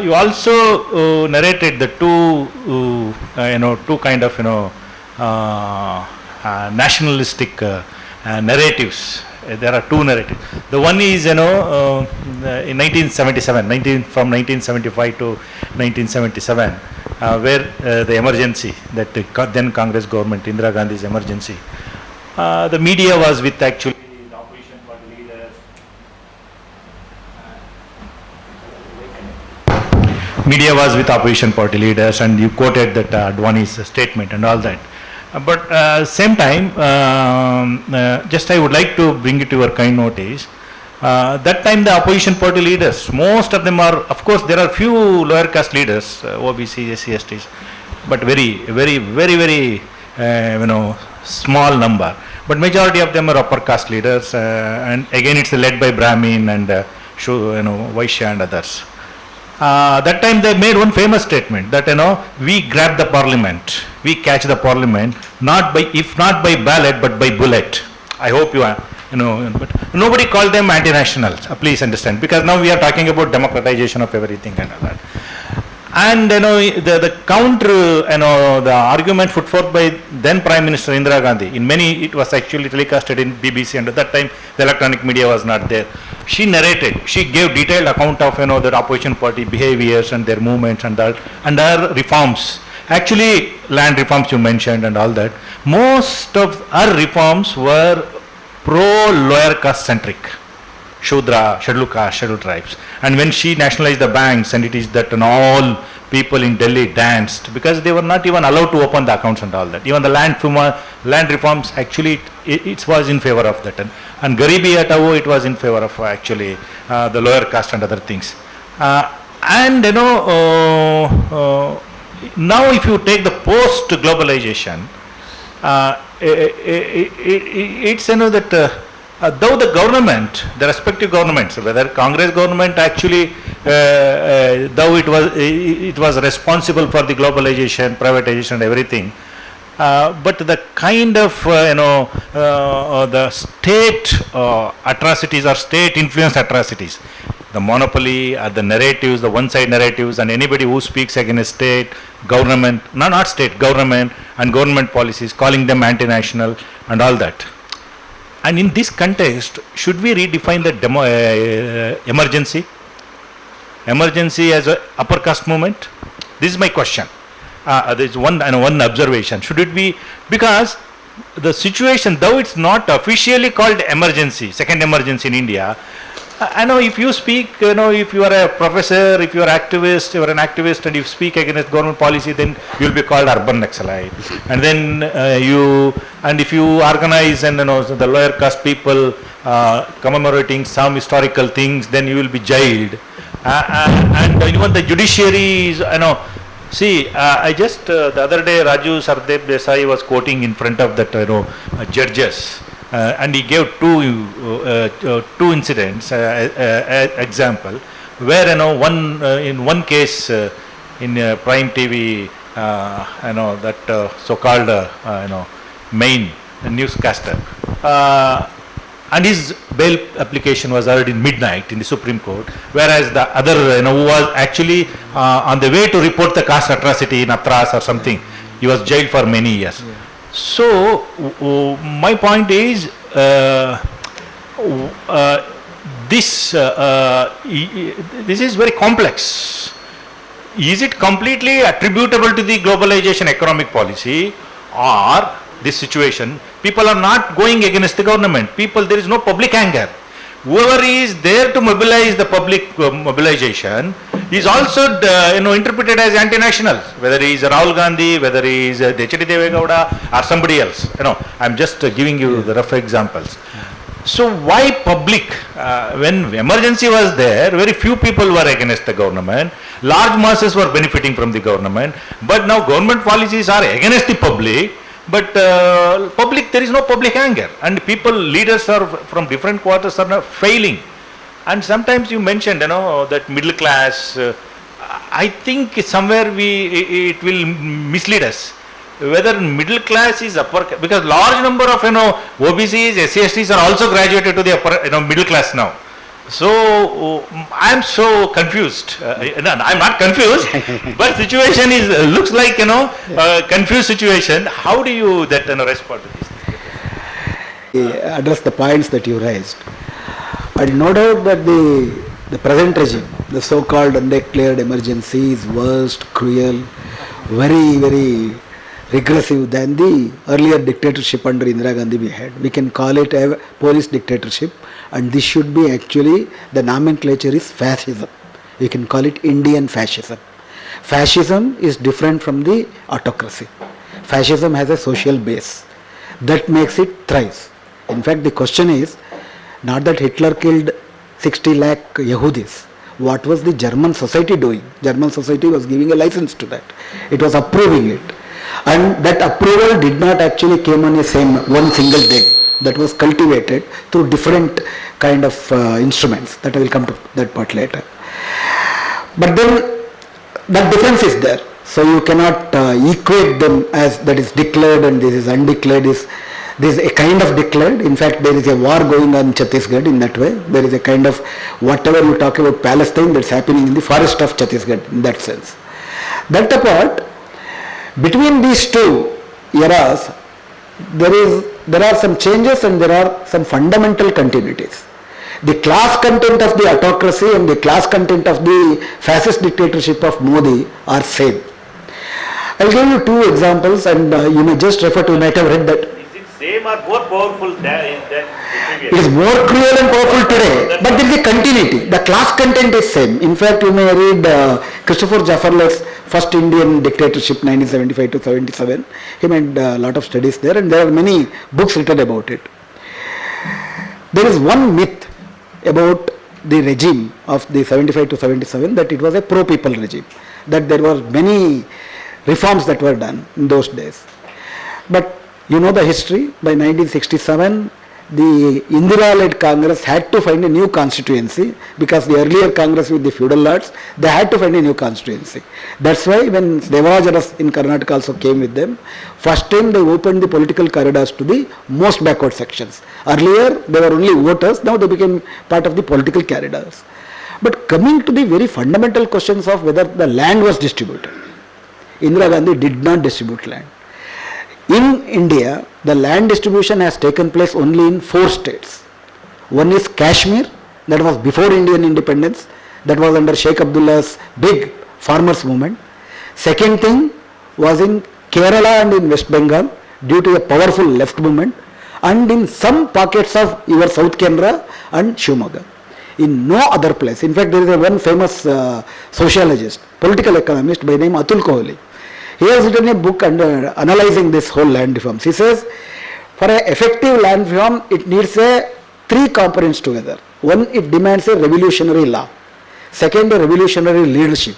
you also narrated the two kind of, nationalistic narratives. There are two narratives. The one is, in 1977, from 1975 to 1977, where the emergency, that then Congress government, Indira Gandhi's emergency, the media was with actually the opposition party leaders. Media was with opposition party leaders, and you quoted that Advani's statement and all that. But same time, just I would like to bring it to your kind notice. That time the opposition party leaders, most of them are, of course, there are few lower caste leaders, OBC, SC, STs, but very small number. But majority of them are upper caste leaders, and again it's led by Brahmin and Vaishya and others. That time they made one famous statement that we grab the parliament, we catch the parliament, if not by ballot but by bullet. I hope you are, but nobody called them anti-nationals. Please understand, because now we are talking about democratization of everything and all that. And the counter, the argument put forth by then Prime Minister Indira Gandhi, in many it was actually telecasted in BBC, and at that time the electronic media was not there. She narrated, she gave detailed account of the opposition party behaviors and their movements and that, and their reforms. Actually, land reforms you mentioned and all that. Most of our reforms were pro-lower caste centric. Shudra, scheduled caste, scheduled tribes. And when she nationalized the banks, and it is that all people in Delhi danced, because they were not even allowed to open the accounts and all that. Even the land reforms, actually it was in favor of that. And Garibi Hatao, it was in favor of actually the lower caste and other things. And now if you take the post-globalization, it's that though the government, the respective governments, whether Congress government actually, though it was responsible for the globalization, privatization and everything, but the kind of the state atrocities or state influence atrocities, the monopoly, the narratives, the one-side narratives, and anybody who speaks against state, government, not state, government and government policies, calling them anti-national and all that. And in this context, should we redefine the emergency? Emergency as an upper caste movement? This is my question. There is one observation. Should it be, because the situation, though it's not officially called emergency, second emergency in India, I know if you speak, if you are a professor, if you are an activist and you speak against government policy, then you will be called urban Naxalite. And then if you organize and the lower caste people commemorating some historical things, then you will be jailed. And even the judiciary is, see, I just, the other day Raju Sardeb Desai was quoting in front of that, judges. And he gave two incidents example, where in one case in Prime TV, that so-called main newscaster, and his bail application was heard in midnight in the Supreme Court, whereas the other who was actually on the way to report the caste atrocity in Atras or something, he was jailed for many years. Yeah. So my point is, this is very complex. Is it completely attributable to the globalization economic policy, or this situation? People are not going against the government. There is no public anger. Whoever is there to mobilize the public mobilization is also interpreted as anti-national, whether he is Rahul Gandhi, whether he is H.D. Devegowda or somebody else. I'm just giving you the rough examples. So why public? When emergency was there, very few people were against the government. Large masses were benefiting from the government. But now government policies are against the public. But public, there is no public anger. And people, leaders are from different quarters are now failing. And sometimes you mentioned, that middle class. I think somewhere it will mislead us. Whether middle class is upper, because large number of OBCs, SCSTs are also graduated to the upper middle class now. So I am so confused. I am not confused, but situation is looks like confused situation. How do you respond to this? Address the points that you raised. And no doubt that the present regime, the so-called undeclared emergency, is worst, cruel, very, very regressive than the earlier dictatorship under Indira Gandhi we had. We can call it a police dictatorship, and this should be actually, the nomenclature is fascism. We can call it Indian fascism. Fascism is different from the autocracy. Fascism has a social base that makes it thrive. In fact, the question is not that Hitler killed 60 lakh Yehudis. What was the German society doing? German society was giving a license to that. It was approving it. And that approval did not actually came on one single day. That was cultivated through different kind of instruments. That I will come to that part later. But then that difference is there. So you cannot equate them as that is declared and this is undeclared. This is a kind of declared. In fact, there is a war going on in Chhattisgarh in that way. There is a kind of whatever you talk about Palestine, that's happening in the forest of Chhattisgarh in that sense. That apart, between these two eras, there are some changes and there are some fundamental continuities. The class content of the autocracy and the class content of the fascist dictatorship of Modi are same. I'll give you two examples, and you may just refer to, you might have read that. Is it same or more powerful than the previous? It is more cruel and powerful today, but there is a continuity. The class content is same. In fact, you may read Christopher Jaffarlek's first Indian dictatorship, 1975 to 77. He made a lot of studies there, and there are many books written about it. There is one myth about the regime of the 75 to 77, that it was a pro-people regime, that there were many reforms that were done in those days. But you know the history. By 1967, the Indira-led Congress had to find a new constituency, because the earlier Congress with the feudal lords, they had to find a new constituency. That's why when Devarajaras in Karnataka also came with them, first time they opened the political corridors to the most backward sections. Earlier they were only voters, now they became part of the political corridors. But coming to the very fundamental questions of whether the land was distributed, Indira Gandhi did not distribute land. In India, the land distribution has taken place only in 4 states. One is Kashmir, that was before Indian independence, that was under Sheikh Abdullah's big farmers movement. Second thing was in Kerala and in West Bengal, due to a powerful left movement, and in some pockets of your South Canara and Shimoga. In no other place. In fact, there is one famous sociologist, political economist by name Atul Kohli. He has written a book analyzing this whole land reforms. He says, for an effective land reform, it needs 3 components together. One, it demands a revolutionary law. Second, a revolutionary leadership.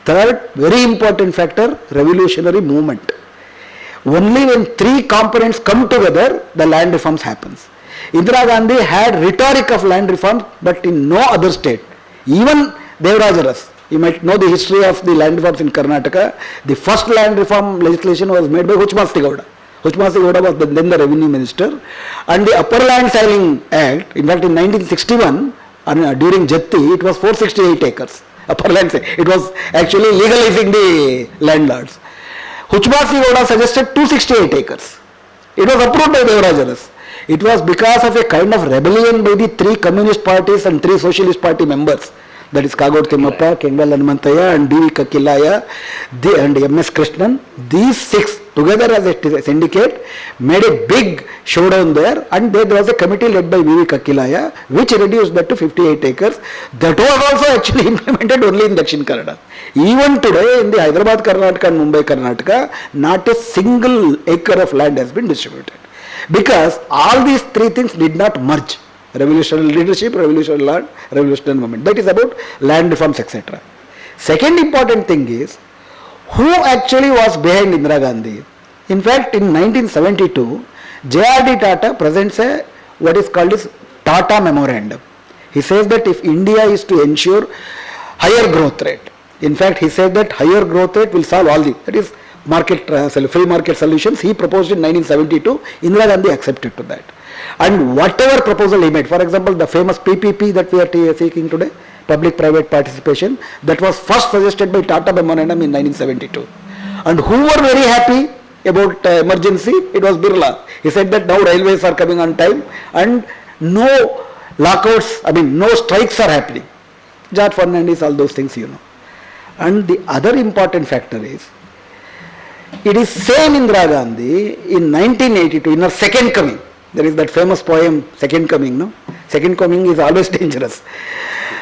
Third, very important factor, revolutionary movement. Only when 3 components come together, the land reforms happens. Indira Gandhi had rhetoric of land reforms, but in no other state. Even Devarajaras, you might know the history of the land reforms in Karnataka. The first land reform legislation was made by Huchmasti Gowda. Huchmasti Gowda was then the revenue minister. And the Upper Land Selling Act, in fact in 1961, during Jatti, it was 468 acres. Upper land selling. It was actually legalizing the landlords. Huchmasti Gowda suggested 268 acres. It was approved by Devarajaras. It was because of a kind of rebellion by the 3 communist parties and 3 socialist party members. That is Kagod Timmappa, Kengal Hanumantaya and D.V. Kakilaya and M.S. Krishnan. These 6 together as a syndicate made a big showdown there, and there was a committee led by V.V. Kakilaya which reduced that to 58 acres. That was also actually implemented only in Dakshin Kannada. Even today in the Hyderabad Karnataka and Mumbai Karnataka, not a single acre of land has been distributed. Because all these three things did not merge. Revolutionary leadership, revolutionary land, revolutionary movement. That is about land reforms, etc. Second important thing is, who actually was behind Indira Gandhi? In fact, in 1972, J.R.D. Tata presents a what is called as Tata Memorandum. He says that if India is to ensure higher growth rate, in fact, he said that higher growth rate will solve all the, that is market, free market solutions. He proposed in 1972, Indira Gandhi accepted to that. And whatever proposal he made, for example, the famous PPP that we are seeking today, public-private participation, that was first suggested by Tata Memorandum in 1972. And who were very happy about emergency? It was Birla. He said that now railways are coming on time and no lockouts, no strikes are happening. George Fernandez, all those things you know. And the other important factor is, it is same Indira Gandhi in 1982, in her second coming. There is that famous poem, Second Coming, no? Second coming is always dangerous.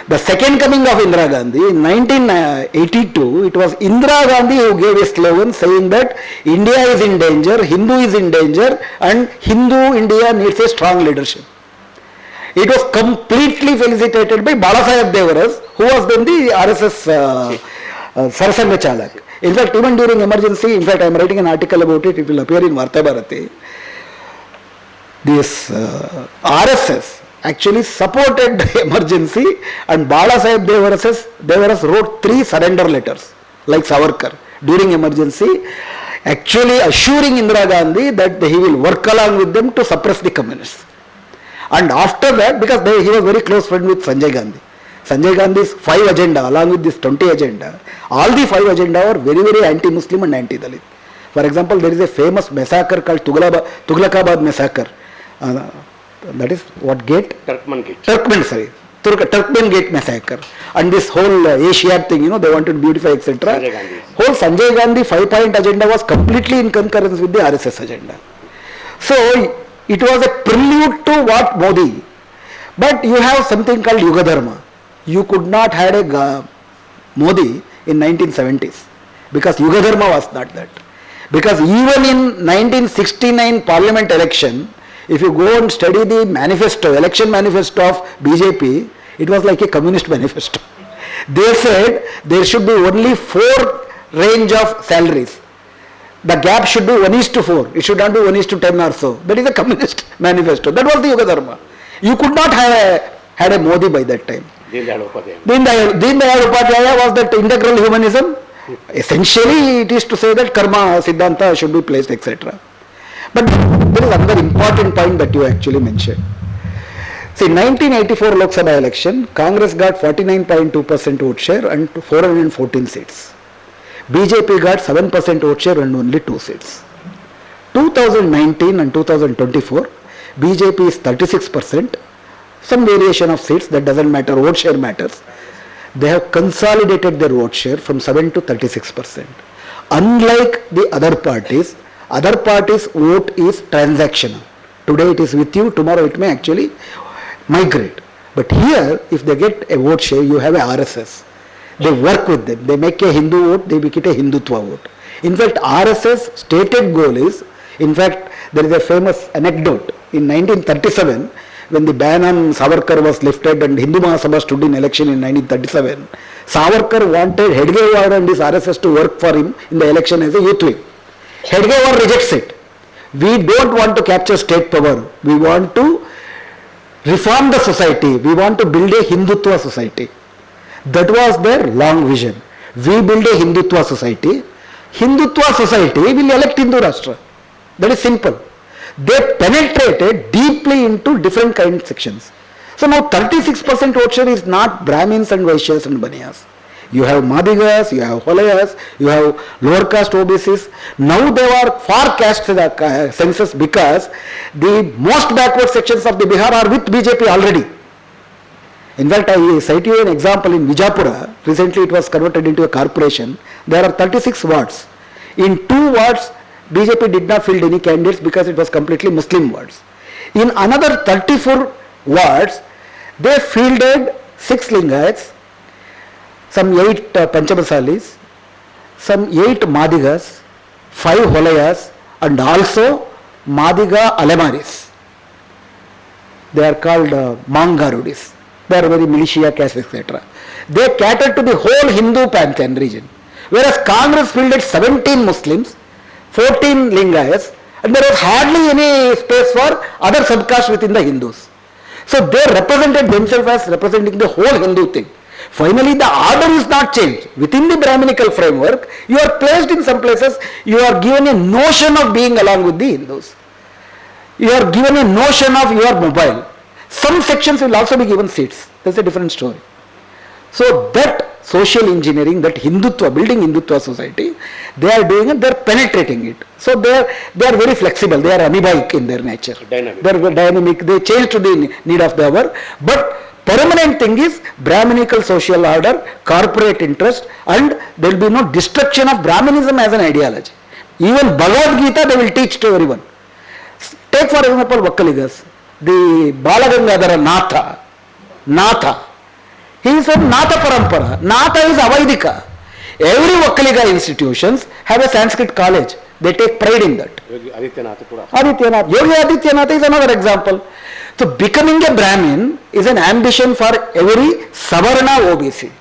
The second coming of Indira Gandhi, in 1982, it was Indira Gandhi who gave a slogan saying that India is in danger, Hindu is in danger, and Hindu India needs a strong leadership. It was completely felicitated by Balasaheb Devaras, who was then the RSS Sarasanga Chalak. In fact, even during emergency, in fact, I am writing an article about it, it will appear in Varta Bharati. This RSS actually supported the emergency, and Balasaheb Devaras wrote 3 surrender letters, like Savarkar, during emergency, actually assuring Indira Gandhi that he will work along with them to suppress the communists. And after that, because he was very close friend with Sanjay Gandhi. Sanjay Gandhi's 5 agenda, along with this 20 agenda, all the 5 agenda are very, very anti-Muslim and anti-Dalit. For example, there is a famous massacre called Tughlakabad massacre. That is what gate? Turkmen Gate. Turkmen Gate massacre. And this whole Asiad thing, they wanted to beautify, etc. Whole Sanjay Gandhi 5-point agenda was completely in concurrence with the RSS agenda. So, it was a prelude to what Modi. But you have something called Yuga Dharma. You could not have a Modi in 1970s, because Yuga Dharma was not that. Because even in 1969 parliament election, if you go and study the manifesto, election manifesto of BJP, it was like a communist manifesto. They said there should be only 4 range of salaries. The gap should be 1:4. It should not be 1:10 or so. That is a communist manifesto. That was the Yuga Dharma. You could not have had a Modi by that time. Deen Dayal Upadhyaya was that integral humanism. Essentially, it is to say that karma, siddhanta should be placed, etc. But there is another important point that you actually mentioned. See, 1984 Lok Sabha election, Congress got 49.2% vote share and 414 seats. BJP got 7% vote share and only 2 seats. 2019 and 2024, BJP is 36%, some variation of seats, that doesn't matter, vote share matters. They have consolidated their vote share from 7 to 36%. Unlike the other parties vote is transactional. Today it is with you, tomorrow it may actually migrate. But here, if they get a vote share, you have a RSS. They work with them. They make a Hindu vote, they make it a Hindutva vote. In fact, RSS stated goal is, in fact, there is a famous anecdote. In 1937, when the ban on Savarkar was lifted and Hindu Mahasabha stood in election in 1937, Savarkar wanted Hedgewar and his RSS to work for him in the election as a youth wing. Hedgewar rejects it. We don't want to capture state power. We want to reform the society. We want to build a Hindutva society. That was their long vision. We build a Hindutva society. Hindutva society will elect Hindu Rashtra. That is simple. They penetrated deeply into different kind of sections. So now 36% vote share is not Brahmins and Vaishyas and Baniyas. You have Madigas, you have Holayas, you have lower caste OBCs. Now they are far caste census because the most backward sections of the Bihar are with BJP already. In fact, I cite you an example in Vijapura. Recently it was converted into a corporation. There are 36 wards. In 2 wards, BJP did not field any candidates because it was completely Muslim wards. In another 34 wards, they fielded 6 Lingayats, some 8 Panchamasalis, some 8 Madigas, 5 Holayas, and also Madiga Alemaris. They are called Mangarudis. They are very militia caste, etc. They cater to the whole Hindu pantheon region. Whereas Congress fielded 17 Muslims, 14 Lingayas, and there was hardly any space for other subcastes within the Hindus. So they represented themselves as representing the whole Hindu thing. Finally, the order is not changed. Within the Brahminical framework, you are placed in some places, you are given a notion of being along with the Hindus. You are given a notion of you are mobile. Some sections will also be given seats. That's a different story. So that social engineering, that Hindutva, building Hindutva society, they are doing it, they are penetrating it. So they are very flexible, they are amoeboic in their nature. Dynamic. They are dynamic, they change to the need of the hour. But permanent thing is Brahminical social order, corporate interest, and there will be no destruction of Brahmanism as an ideology. Even Bhagavad Gita they will teach to everyone. Take for example Vakkaligas, the Balagangadhara Natha. He is from Natha Parampara. Natha is Avaidika. Every Vakkaliga institutions have a Sanskrit college. They take pride in that. Yogi Adityanath Pura. Yogi Adityanath is another example. So becoming a Brahmin is an ambition for every Savarna OBC.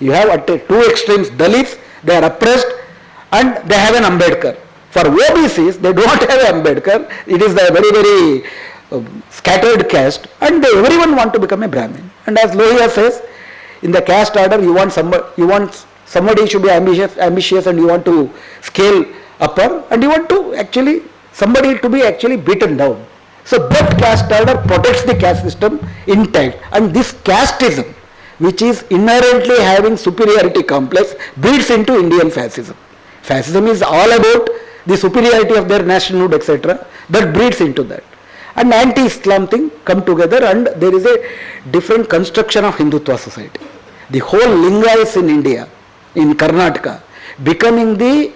You have at two extremes, Dalits, they are oppressed and they have an Ambedkar. For OBCs, they do not have an Ambedkar. It is a very scattered caste and everyone want to become a Brahmin. And as Lohia says, in the caste order, you want somebody should be ambitious and you want to scale upper and you want to actually, somebody to be actually beaten down. So that caste order protects the caste system intact, and this casteism, which is inherently having superiority complex, breeds into Indian fascism. Fascism is all about the superiority of their nationhood, etc. That breeds into that. And anti-Islam thing come together and there is a different construction of Hindutva society. The whole Lingayas in India, in Karnataka, becoming the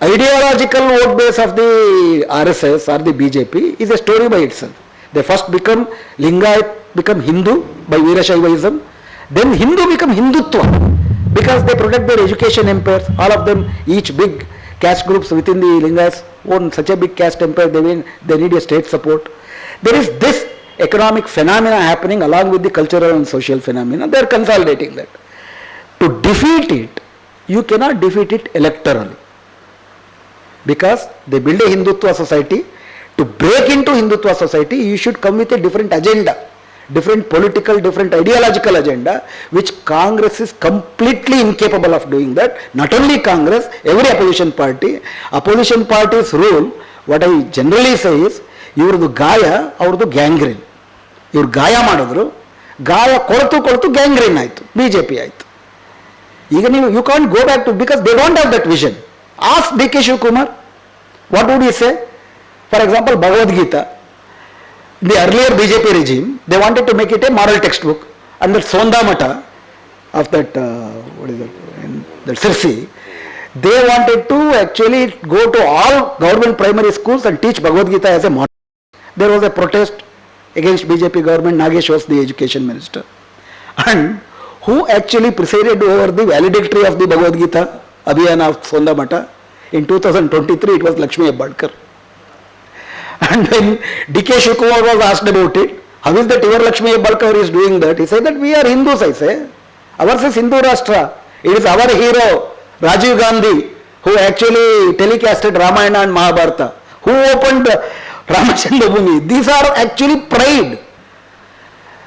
ideological vote base of the RSS or the BJP is a story by itself. They first become Lingayat, become Hindu by Veerashaivism, then Hindu become Hindutva because they protect their education empires, all of them, each big caste groups within the Lingayas own such a big caste empire, they need a state support. There is this economic phenomena happening along with the cultural and social phenomena, they are consolidating that. To defeat it, you cannot defeat it electorally. Because they build a Hindutva society. To break into Hindutva society, you should come with a different agenda, different political, different ideological agenda, which Congress is completely incapable of doing that. Not only Congress, every opposition party's rule, what I generally say is, ಇವ್ರದ್ದು ಗಾಯ ಅವ್ರದ್ದು gangrene. ಇವ್ರು ಗಾಯ ಮಾಡಿದ್ರು, ಗಾಯ ಕೊಳ್ತು gangrene ಆಯಿತು, BJP ಆಯಿತು. ಈಗ ನೀವು you can't go back to, because they don't have that vision. Ask DK Shivkumar, what would he say? For example, Bhagavad Gita, the earlier BJP regime, they wanted to make it a moral textbook, and that Sonda Mata of that, that Sirsi, they wanted to actually go to all government primary schools and teach Bhagavad Gita as a model. There was a protest against BJP government. Nagesh was the education minister, and who actually presided over the valedictory of the Bhagavad Gita Abhiyana of Sonda Mata in 2023, it was Lakshmi Abadkar. And when DK Shivkumar was asked about it, how is that your Lakshmi Abadkar is doing that? He said that we are Hindus, I say. Ours is Hindu Rashtra. It is our hero Rajiv Gandhi who actually telecasted Ramayana and Mahabharata, who opened Ramachandra Bhumi. These are actually pride.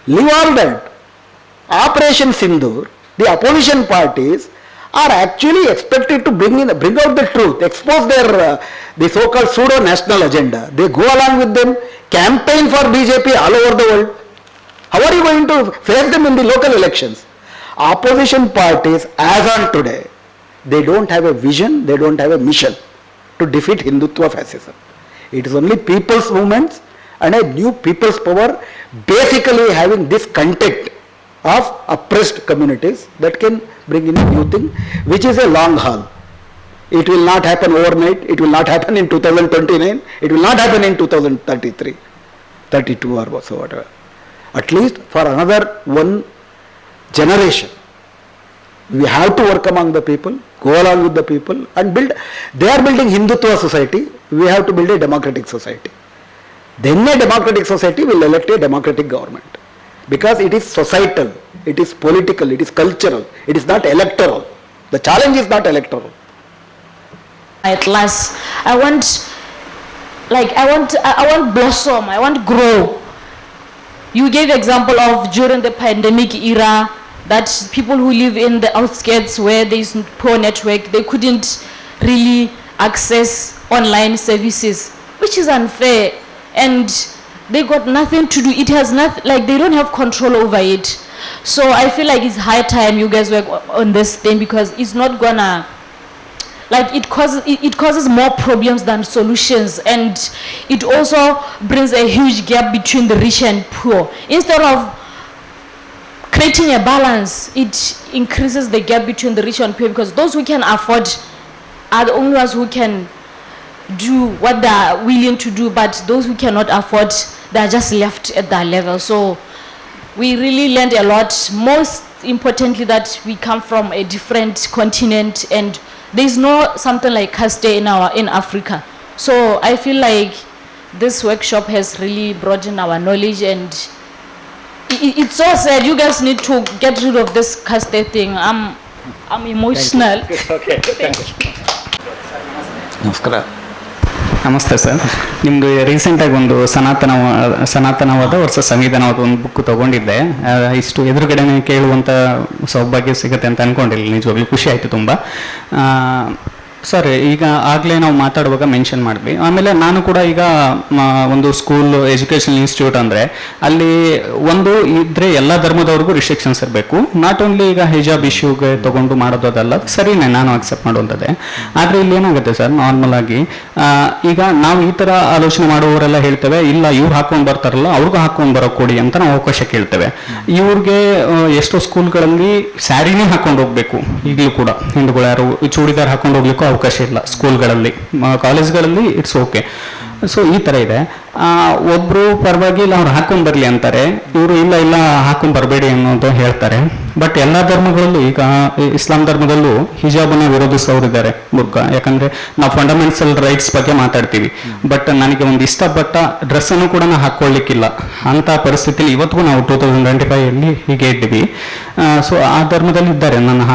Leave all that. Operation Sindoor, the opposition parties are actually expected to bring out the truth, expose their the so-called pseudo-national agenda. They go along with them, campaign for BJP all over the world. How are you going to face them in the local elections? Opposition parties, as on today, they don't have a vision, they don't have a mission to defeat Hindutva fascism. It is only people's movements and a new people's power basically having this content of oppressed communities that can bring in a new thing, which is a long haul. It will not happen overnight, it will not happen in 2029, it will not happen in 2033, 32 or whatsoever. At least for another one generation. We have to work among the people, go along with the people and build. They are building Hindutva society. We have to build a democratic society. Then a democratic society will elect a democratic government. Because it is societal, it is political, it is cultural, it is not electoral. The challenge is not electoral. At last, I want blossom, I want grow. You gave example of during the pandemic era that people who live in the outskirts where there is poor network, they couldn't really access online services, which is unfair, and they got nothing to do. It has nothing, like they don't have control over it. So I feel like it's high time you guys work on this thing, because it's not gonna, like it causes more problems than solutions, and it also brings a huge gap between the rich and poor. Instead of creating a balance, it increases the gap between the rich and poor, because those who can afford are the only ones who can do what they are willing to do, but those who cannot afford, they are just left at that level. So we really learned a lot. Most importantly, that we come from a different continent, and there is no something like caste in Africa. So I feel like this workshop has really broadened our knowledge, and it's so sad. You guys need to get rid of this caste thing. I'm emotional. Okay, thank you. ನಮಸ್ಕಾರ. ನಮಸ್ತೆ sir. ನಿಮ್ಮದು ರೀಸೆಂಟಾಗಿ ಒಂದು ಸನಾತನವಾದ versus ಸಂವಿಧಾನವಾದ ಒಂದು book ತೊಗೊಂಡಿದ್ದೆ. ಇಷ್ಟು ಎದುರುಗಡೆನೇ ಕೇಳುವಂಥ ಸೌಭಾಗ್ಯ ಸಿಗುತ್ತೆ ಅಂತ ಅಂದ್ಕೊಂಡಿಲ್ಲ. ನಿಜವಾಗ್ಲೂ ಖುಷಿ ಆಯಿತು ತುಂಬ. ಸರ್, ಈಗ ಆಗಲೇ ನಾವು ಮಾತಾಡುವಾಗ ಮೆನ್ಷನ್ ಮಾಡಿದ್ವಿ. ಆಮೇಲೆ ನಾನು ಕೂಡ ಈಗ ಒಂದು ಸ್ಕೂಲ್ ಎಜುಕೇಷನ್ ಇನ್ಸ್ಟಿಟ್ಯೂಟ್ ಅಂದರೆ ಅಲ್ಲಿ ಒಂದು ಇದ್ದರೆ ಎಲ್ಲ ಧರ್ಮದವ್ರಿಗೂ ರಿಸ್ಟ್ರಿಕ್ಷನ್ಸ್ ಇರಬೇಕು. ನಾಟ್ ಓನ್ಲಿ ಈಗ ಹಿಜಾಬ್ ಇಶ್ಯೂಗೆ ತೊಗೊಂಡು ಮಾಡೋದಲ್ಲ, ಸರಿನೇ, ನಾನು ಅಕ್ಸೆಪ್ಟ್ ಮಾಡುವಂಥದ್ದೇ. ಆದರೆ ಇಲ್ಲಿ ಏನಾಗುತ್ತೆ ಸರ್, ನಾರ್ಮಲ್ ಆಗಿ ಈಗ ನಾವು ಈ ಥರ ಆಲೋಚನೆ ಮಾಡುವವರೆಲ್ಲ ಹೇಳ್ತೇವೆ, ಇಲ್ಲ ಇವ್ರು ಹಾಕೊಂಡು ಬರ್ತಾರಲ್ಲ ಅವ್ರಿಗೂ ಹಾಕೊಂಡು ಬರೋ ಕೊಡಿ ಅಂತ ನಾವು ಅವಕಾಶ ಕೇಳ್ತೇವೆ. ಇವ್ರಿಗೆ ಎಷ್ಟೋ ಸ್ಕೂಲ್ಗಳಲ್ಲಿ ಸ್ಯಾರಿನೇ ಹಾಕೊಂಡು ಹೋಗ್ಬೇಕು. ಈಗಲೂ ಕೂಡ ಹಿಂದೂಗಳು ಯಾರು ಚೂಡಿದಾರ್ ಹಾಕೊಂಡು ಹೋಗ್ಲಿಕ್ಕೂ ಅವಕಾಶ ಇಲ್ಲ ಸ್ಕೂಲ್ಗಳಲ್ಲಿ. ಕಾಲೇಜ್ಗಳಲ್ಲಿ ಇಟ್ಸ್ ಓಕೆ. ಸೊ ಈ ಥರ ಇದೆ. ಒಬ್ಬರು ಪರವಾಗಿಲ್ಲ ಅವ್ರು ಹಾಕೊಂಡು ಬರಲಿ ಅಂತಾರೆ, ಇವರು ಇಲ್ಲ ಇಲ್ಲ ಹಾಕೊಂಡು ಬರಬೇಡಿ ಅನ್ನೋದು ಹೇಳ್ತಾರೆ. ಬಟ್ ಎಲ್ಲ ಧರ್ಮಗಳಲ್ಲೂ, ಈಗ ಇಸ್ಲಾಂ ಧರ್ಮದಲ್ಲೂ ಹಿಜಾಬನ್ನು ವಿರೋಧಿಸೋರಿದ್ದಾರೆ, ಬುರ್ಕ. ಯಾಕಂದರೆ ನಾವು ಫಂಡಮೆಂಟಲ್ ರೈಟ್ಸ್ ಬಗ್ಗೆ ಮಾತಾಡ್ತೀವಿ, ಬಟ್ ನನಗೆ ಒಂದು ಇಷ್ಟಪಟ್ಟ ಡ್ರೆಸ್ಸನ್ನು ಕೂಡ ನಾವು ಹಾಕ್ಕೊಳ್ಳಿಕ್ಕಿಲ್ಲ ಅಂಥ ಪರಿಸ್ಥಿತಿಲಿ ಇವತ್ತಿಗೂ ನಾವು 2025 ಹೀಗೆ ಇದ್ದೀವಿ. ಸೊ ಆ ಧರ್ಮದಲ್ಲಿ ಇದ್ದಾರೆ. ನಾನು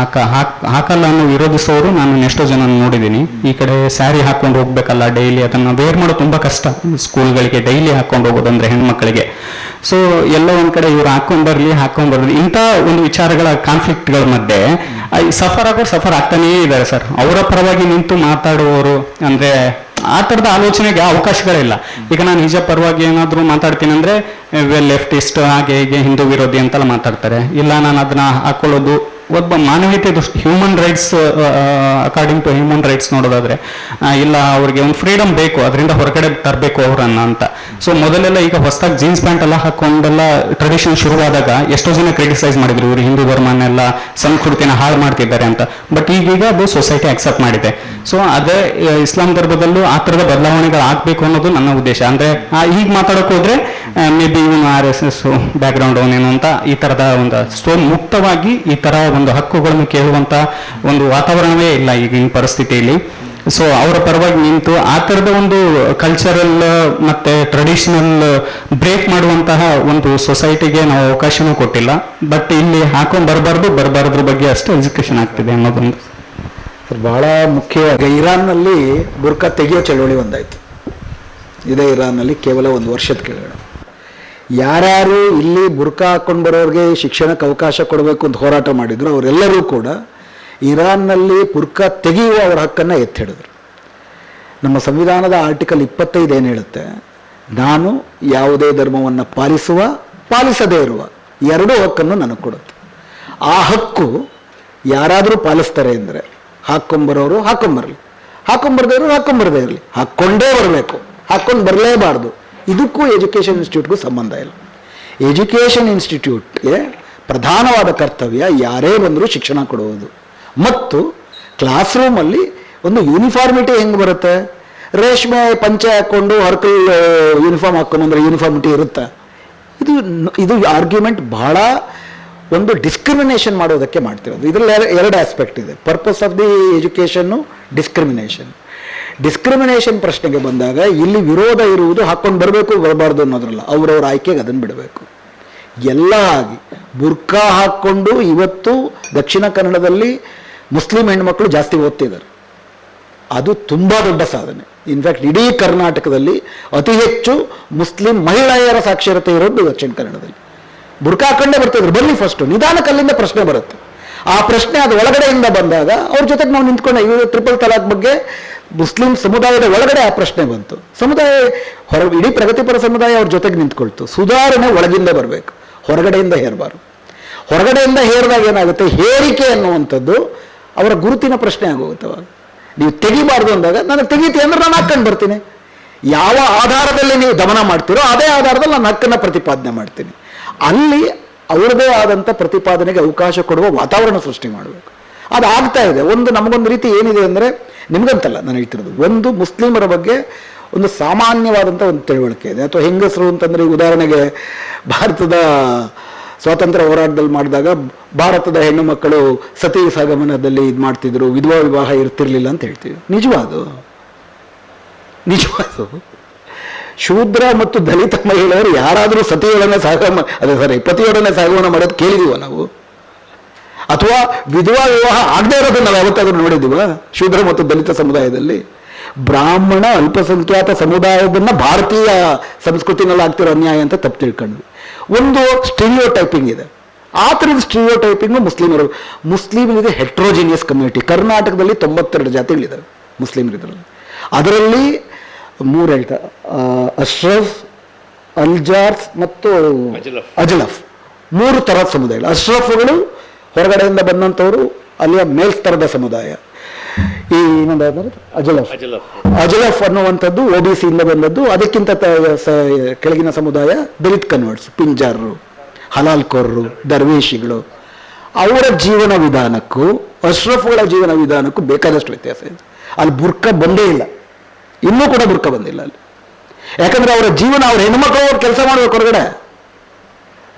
ಹಾಕಲ್ಲ ಅನ್ನೋ ವಿರೋಧಿಸೋರು ನಾನು ಎಷ್ಟೋ ಜನ ನೋಡಿದ್ದೀನಿ. ಈ ಕಡೆ ಸ್ಯಾರಿ ಹಾಕೊಂಡು ಹೋಗ್ಬೇಕಲ್ಲ ಡೈಲಿ, ಅದನ್ನು ವೇರ್ ಮಾಡೋದು ತುಂಬ ಕಷ್ಟ ಸ್ಕೂಲ್ಗಳಿಗೆ ಡೈಲಿ ಹಾಕೊಂಡು ಹೋಗೋದಂದ್ರೆ ಹೆಣ್ಮಕ್ಳಿಗೆ. ಸೊ ಎಲ್ಲೋ ಒಂದು ಕಡೆ ಇವ್ರು ಹಾಕೊಂಡು ಬರಲಿ ಇಂಥ ಒಂದು ವಿಚಾರಗಳ ಕಾನ್ಫ್ಲಿಕ್ಟ್ಗಳ ಮಧ್ಯೆ ಸಫರ್ ಆಗ್ತಾನೇ ಇದ್ದಾರೆ ಸರ್. ಅವರ ಪರವಾಗಿ ನಿಂತು ಮಾತಾಡುವವರು ಅಂದರೆ ಆ ಥರದ ಆಲೋಚನೆಗೆ ಅವಕಾಶಗಳಿಲ್ಲ. ಈಗ ನಾನು ನಿಜ ಪರವಾಗಿ ಏನಾದರೂ ಮಾತಾಡ್ತೀನಿ ಅಂದರೆ ಲೆಫ್ಟಿಸ್ಟ್ ಹಾಗೆ ಹೀಗೆ ಹಿಂದೂ ವಿರೋಧಿ ಅಂತೆಲ್ಲ ಮಾತಾಡ್ತಾರೆ. ಇಲ್ಲ ನಾನು ಅದನ್ನ ಹಾಕೊಳ್ಳೋದು ಒಬ್ಬ ಮಾನವೀಯತೆ human rights, according to human rights ನೋಡೋದಾದ್ರೆ ಇಲ್ಲ, ಅವ್ರಿಗೆ ಒಂದು ಫ್ರೀಡಮ್ ಬೇಕು, ಅದರಿಂದ ಹೊರಗಡೆ ತರಬೇಕು ಅವರನ್ನ ಅಂತ. ಸೊ ಮೊದಲೆಲ್ಲ ಈಗ ಹೊಸದಾಗಿ ಜೀನ್ಸ್ ಪ್ಯಾಂಟ್ ಎಲ್ಲ ಹಾಕೊಂಡೆಲ್ಲ ಟ್ರೆಡಿಷನ್ ಶುರುವಾದಾಗ ಎಷ್ಟೋ ಜನ ಕ್ರಿಟಿಸೈಸ್ ಮಾಡಿದ್ರು, ಇವರು ಹಿಂದೂ ಧರ್ಮನೆಲ್ಲ ಸಂಸ್ಕೃತಿನ ಹಾಳು ಮಾಡ್ತಿದ್ದಾರೆ ಅಂತ. ಬಟ್ ಈಗೀಗ ಅದು ಸೊಸೈಟಿ ಅಕ್ಸೆಪ್ಟ್ ಮಾಡಿದೆ. ಸೊ ಅದೇ ಇಸ್ಲಾಂ ಧರ್ಮದಲ್ಲೂ ಆ ಥರದ ಬದಲಾವಣೆಗಳು ಆಗಬೇಕು ಅನ್ನೋದು ನನ್ನ ಉದ್ದೇಶ. ಅಂದರೆ ಈಗ ಮಾತಾಡೋಕೆ ಹೋದ್ರೆ ಮೇ ಬಿ ಇವನು RSS ಬ್ಯಾಕ್ಗ್ರೌಂಡ್ ಅವನೇನು ಅಂತ ಈ ಥರದ ಒಂದು ಮುಕ್ತವಾಗಿ ಈ ಥರ ಒಂದು ಹಕ್ಕುಗಳನ್ನು ಕೇಳುವಂಥ ಒಂದು ವಾತಾವರಣವೇ ಇಲ್ಲ ಈಗಿನ ಪರಿಸ್ಥಿತಿಯಲ್ಲಿ. ಸೊ ಅವರ ಪರವಾಗಿ ನಿಂತು ಆ ಥರದ ಒಂದು ಕಲ್ಚರಲ್ ಮತ್ತು ಟ್ರೆಡಿಷನಲ್ ಬ್ರೇಕ್ ಮಾಡುವಂತಹ ಒಂದು ಸೊಸೈಟಿಗೆ ನಾವು ಅವಕಾಶನೂ ಕೊಟ್ಟಿಲ್ಲ. ಬಟ್ ಇಲ್ಲಿ ಹಾಕೊಂಡು ಬರಬಾರ್ದ್ರ ಬಗ್ಗೆ ಅಷ್ಟೇ ಎಜುಕೇಷನ್ ಆಗ್ತಿದೆ ಅನ್ನೋದೊಂದು ಬಹಳ ಮುಖ್ಯವಾಗಿ. ಇರಾನ್ನಲ್ಲಿ ಬುರ್ಕಾ ತೆಗೆಯೋ ಚಳವಳಿ ಒಂದಾಯಿತು. ಇದೇ ಇರಾನ್ನಲ್ಲಿ ಕೇವಲ 1 ವರ್ಷದ ಕೆಳಗಡೆ ಯಾರ್ಯಾರು ಇಲ್ಲಿ ಬುರ್ಕಾ ಹಾಕೊಂಡು ಬರೋರಿಗೆ ಶಿಕ್ಷಣಕ್ಕೆ ಅವಕಾಶ ಕೊಡಬೇಕು ಅಂತ ಹೋರಾಟ ಮಾಡಿದ್ರು, ಅವರೆಲ್ಲರೂ ಕೂಡ ಇರಾನ್ನಲ್ಲಿ ಬುರ್ಕಾ ತೆಗೆಯುವ ಅವರ ಹಕ್ಕನ್ನು ಎತ್ತಿ ಹಿಡಿದ್ರು. ನಮ್ಮ ಸಂವಿಧಾನದ ಆರ್ಟಿಕಲ್ 25 ಏನು ಹೇಳುತ್ತೆ, ನಾನು ಯಾವುದೇ ಧರ್ಮವನ್ನು ಪಾಲಿಸದೇ ಇರುವ ಎರಡೂ ಹಕ್ಕನ್ನು ನನಗೆ ಕೊಡುತ್ತೆ. ಆ ಹಕ್ಕು ಯಾರಾದರೂ ಪಾಲಿಸ್ತಾರೆ ಅಂದರೆ ಹಾಕ್ಕೊಂಬರೋರು ಹಾಕ್ಕೊಂಬರಲಿ, ಹಾಕ್ಕೊಂಬರ್ದೇವರು ಹಾಕ್ಕೊಂಬರದೇ ಇರಲಿ, ಹಾಕ್ಕೊಂಡೇ ಬರಬೇಕು, ಹಾಕ್ಕೊಂಡು ಬರಲೇಬಾರ್ದು. ಇದಕ್ಕೂ ಎಜುಕೇಷನ್ ಇನ್ಸ್ಟಿಟ್ಯೂಟ್ಗೂ ಸಂಬಂಧ ಇಲ್ಲ. ಎಜುಕೇಷನ್ ಇನ್ಸ್ಟಿಟ್ಯೂಟ್ಗೆ ಪ್ರಧಾನವಾದ ಕರ್ತವ್ಯ ಯಾರೇ ಬಂದರೂ ಶಿಕ್ಷಣ ಕೊಡುವುದು ಮತ್ತು ಕ್ಲಾಸ್ ರೂಮಲ್ಲಿ ಒಂದು ಯೂನಿಫಾರ್ಮಿಟಿ ಹೆಂಗೆ ಬರುತ್ತೆ. ರೇಷ್ಮೆ ಪಂಚೆ ಹಾಕ್ಕೊಂಡು ಹರ್ಕಲ್ ಯೂನಿಫಾರ್ಮ್ ಹಾಕ್ಕೊಂಡ್ರೆ ಯೂನಿಫಾರ್ಮಿಟಿ ಇರುತ್ತೆ. ಇದು ಆರ್ಗ್ಯುಮೆಂಟ್ ಬಹಳ ಒಂದು ಡಿಸ್ಕ್ರಿಮಿನೇಷನ್ ಮಾಡೋದಕ್ಕೆ ಮಾಡ್ತಿರೋದು. ಇದರಲ್ಲಿ 2 ಆಸ್ಪೆಕ್ಟ್ ಇದೆ. Purpose of the education discrimination. Discrimination ಪ್ರಶ್ನೆಗೆ ಬಂದಾಗ ಇಲ್ಲಿ ವಿರೋಧ ಇರುವುದು ಹಾಕ್ಕೊಂಡು ಬರಬೇಕು ಬರಬಾರ್ದು ಅನ್ನೋದ್ರಲ್ಲ, ಅವರವರ ಆಯ್ಕೆಗೆ ಅದನ್ನು ಬಿಡಬೇಕು. ಎಲ್ಲ ಆಗಿ ಬುರ್ಕಾ ಹಾಕ್ಕೊಂಡು ಇವತ್ತು ದಕ್ಷಿಣ ಕನ್ನಡದಲ್ಲಿ ಮುಸ್ಲಿಂ ಹೆಣ್ಮಕ್ಳು ಜಾಸ್ತಿ ಓದ್ತಿದ್ದಾರೆ. ಅದು ತುಂಬ ದೊಡ್ಡ ಸಾಧನೆ. ಇನ್ಫ್ಯಾಕ್ಟ್ ಇಡೀ ಕರ್ನಾಟಕದಲ್ಲಿ ಅತಿ ಹೆಚ್ಚು ಮುಸ್ಲಿಂ ಮಹಿಳೆಯರ ಸಾಕ್ಷರತೆ ಇರೋದು ದಕ್ಷಿಣ ಕನ್ನಡದಲ್ಲಿ. ಬುರ್ಕಾ ಹಾಕೊಂಡೇ ಬರ್ತಿದ್ರು. ಬನ್ನಿ ಫಸ್ಟು ನಿಧಾನಕ್ಕೆ ಅಲ್ಲಿಂದ ಪ್ರಶ್ನೆ ಬರುತ್ತೆ. ಆ ಪ್ರಶ್ನೆ ಅದು ಒಳಗಡೆಯಿಂದ ಬಂದಾಗ ಅವ್ರ ಜೊತೆಗೆ ನಾವು ನಿಂತ್ಕೊಂಡೆ. ಇವರು ಟ್ರಿಪಲ್ ತಲಾಕ್ ಬಗ್ಗೆ ಮುಸ್ಲಿಂ ಸಮುದಾಯದ ಒಳಗಡೆ ಆ ಪ್ರಶ್ನೆ ಬಂತು. ಸಮುದಾಯ ಇಡೀ ಪ್ರಗತಿಪರ ಸಮುದಾಯ ಅವ್ರ ಜೊತೆಗೆ ನಿಂತ್ಕೊಳ್ತು. ಸುಧಾರಣೆ ಒಳಗಿಂದ ಬರಬೇಕು, ಹೊರಗಡೆಯಿಂದ ಹೇರಬಾರ್ದು. ಹೊರಗಡೆಯಿಂದ ಹೇರಿದಾಗ ಏನಾಗುತ್ತೆ, ಹೇರಿಕೆ ಅನ್ನುವಂಥದ್ದು ಅವರ ಗುರುತಿನ ಪ್ರಶ್ನೆ ಆಗೋಗುತ್ತೆ. ಅವಾಗ ನೀವು ತೆಗಿಬಾರ್ದು ಅಂದಾಗ ನನಗೆ ತೆಗಿತೀವಿ ಅಂದ್ರೆ ನಾನು ಹಾಕೊಂಡು ಬರ್ತೀನಿ. ಯಾವ ಆಧಾರದಲ್ಲಿ ನೀವು ದಮನ ಮಾಡ್ತೀರೋ ಅದೇ ಆಧಾರದಲ್ಲಿ ನಾನು ಹಕ್ಕನ್ನು ಪ್ರತಿಪಾದನೆ ಮಾಡ್ತೀನಿ. ಅಲ್ಲಿ ಅವ್ರದೇ ಆದಂಥ ಪ್ರತಿಪಾದನೆಗೆ ಅವಕಾಶ ಕೊಡುವ ವಾತಾವರಣ ಸೃಷ್ಟಿ ಮಾಡಬೇಕು. ಅದು ಆಗ್ತಾ ಇದೆ. ನಮಗೊಂದು ರೀತಿ ಏನಿದೆ ಅಂದರೆ, ನಿಮಗಂತಲ್ಲ ನಾನು ಹೇಳ್ತಿರೋದು, ಒಂದು ಮುಸ್ಲಿಮರ ಬಗ್ಗೆ ಒಂದು ಸಾಮಾನ್ಯವಾದಂಥ ಒಂದು ತಿಳುವಳಿಕೆ ಇದೆ. ಅಥವಾ ಹೆಂಗಸರು ಅಂತಂದರೆ, ಉದಾಹರಣೆಗೆ ಭಾರತದ ಸ್ವಾತಂತ್ರ್ಯ ಹೋರಾಟದಲ್ಲಿ ಮಾಡಿದಾಗ ಭಾರತದ ಹೆಣ್ಣು ಮಕ್ಕಳು ಸತಿ ಸಹಗಮನದಲ್ಲಿ ಇದು ಮಾಡ್ತಿದ್ರು, ವಿಧವಾ ವಿವಾಹ ಇರ್ತಿರ್ಲಿಲ್ಲ ಅಂತ ಹೇಳ್ತೀವಿ. ನಿಜವಾದು ಶೂದ್ರ ಮತ್ತು ದಲಿತ ಮಹಿಳೆಯರು ಯಾರಾದರೂ ಸತಿಯೊಡನೆ ಪತಿಯೊಡನೆ ಸಹಗಮನ ಮಾಡೋದು ಕೇಳಿದೀವ ನಾವು? ಅಥವಾ ವಿಧವಾ ವಿವಾಹ ಆಗದೆ ಇರೋದನ್ನು ನಾವು ಯಾವತ್ತಾದ್ರೂ ನೋಡಿದೀವ ಶೂದ್ರ ಮತ್ತು ದಲಿತ ಸಮುದಾಯದಲ್ಲಿ? ಬ್ರಾಹ್ಮಣ ಅಲ್ಪಸಂಖ್ಯಾತ ಸಮುದಾಯದನ್ನ ಭಾರತೀಯ ಸಂಸ್ಕೃತಿನಲ್ಲಿ ಆಗ್ತಿರೋ ಅನ್ಯಾಯ ಅಂತ ತಪ್ಪು ತಿಳ್ಕೊಂಡ್ವಿ. ಒಂದು ಸ್ಟೀರಿಯೋ ಟೈಪಿಂಗ್ ಇದೆ. ಆ ಥರದ ಸ್ಟೀರಿಯೋ ಟೈಪಿಂಗು ಮುಸ್ಲಿಮರಿದೆ ಹೆಟ್ರೋಜಿನಿಯಸ್ ಕಮ್ಯುನಿಟಿ. ಕರ್ನಾಟಕದಲ್ಲಿ 92 ಜಾತಿಗಳಿದ್ದಾವೆ ಮುಸ್ಲಿಮರಿದ್ರಲ್ಲಿ. ಅದರಲ್ಲಿ 3 ಹೇಳ್ತಾ, ಅಶ್ರಫ್, ಅಲ್ಜಾರ್ಸ್ ಮತ್ತು ಅಜಲಫ್, 3 ಥರದ ಸಮುದಾಯಗಳು. ಅಶ್ರಫ್ಗಳು ಹೊರಗಡೆಯಿಂದ ಬಂದಂಥವರು, ಅಲ್ಲಿಯ ಮೇಲ್ಸ್ತರದ ಸಮುದಾಯ. ಈ ಇನ್ನೊಂದು ಅಜಲಫ್ ಅನ್ನುವಂಥದ್ದು OBC ಇಂದ ಬಂದದ್ದು. ಅದಕ್ಕಿಂತ ಕೆಳಗಿನ ಸಮುದಾಯ ದಲಿತ್ ಕನ್ವರ್ಟ್ಸ್, ಪಿಂಜಾರರು, ಹಲಾಲ್ಕೋರರು, ದರ್ವೇಶಿಗಳು. ಅವರ ಜೀವನ ವಿಧಾನಕ್ಕೂ ಅಶ್ರಫ್ಗಳ ಜೀವನ ವಿಧಾನಕ್ಕೂ ಬೇಕಾದಷ್ಟು ವ್ಯತ್ಯಾಸ ಇದೆ. ಅಲ್ಲಿ ಬುರ್ಕ ಬಂದೇ ಇಲ್ಲ, ಇನ್ನೂ ಕೂಡ ಬುರ್ಕ ಬಂದಿಲ್ಲ ಅಲ್ಲಿ. ಯಾಕಂದ್ರೆ ಅವರ ಜೀವನ, ಅವ್ರ ಹೆಣ್ಮಕ್ಳು ಅವ್ರು ಕೆಲಸ ಮಾಡ್ಬೇಕು ಹೊರಗಡೆ.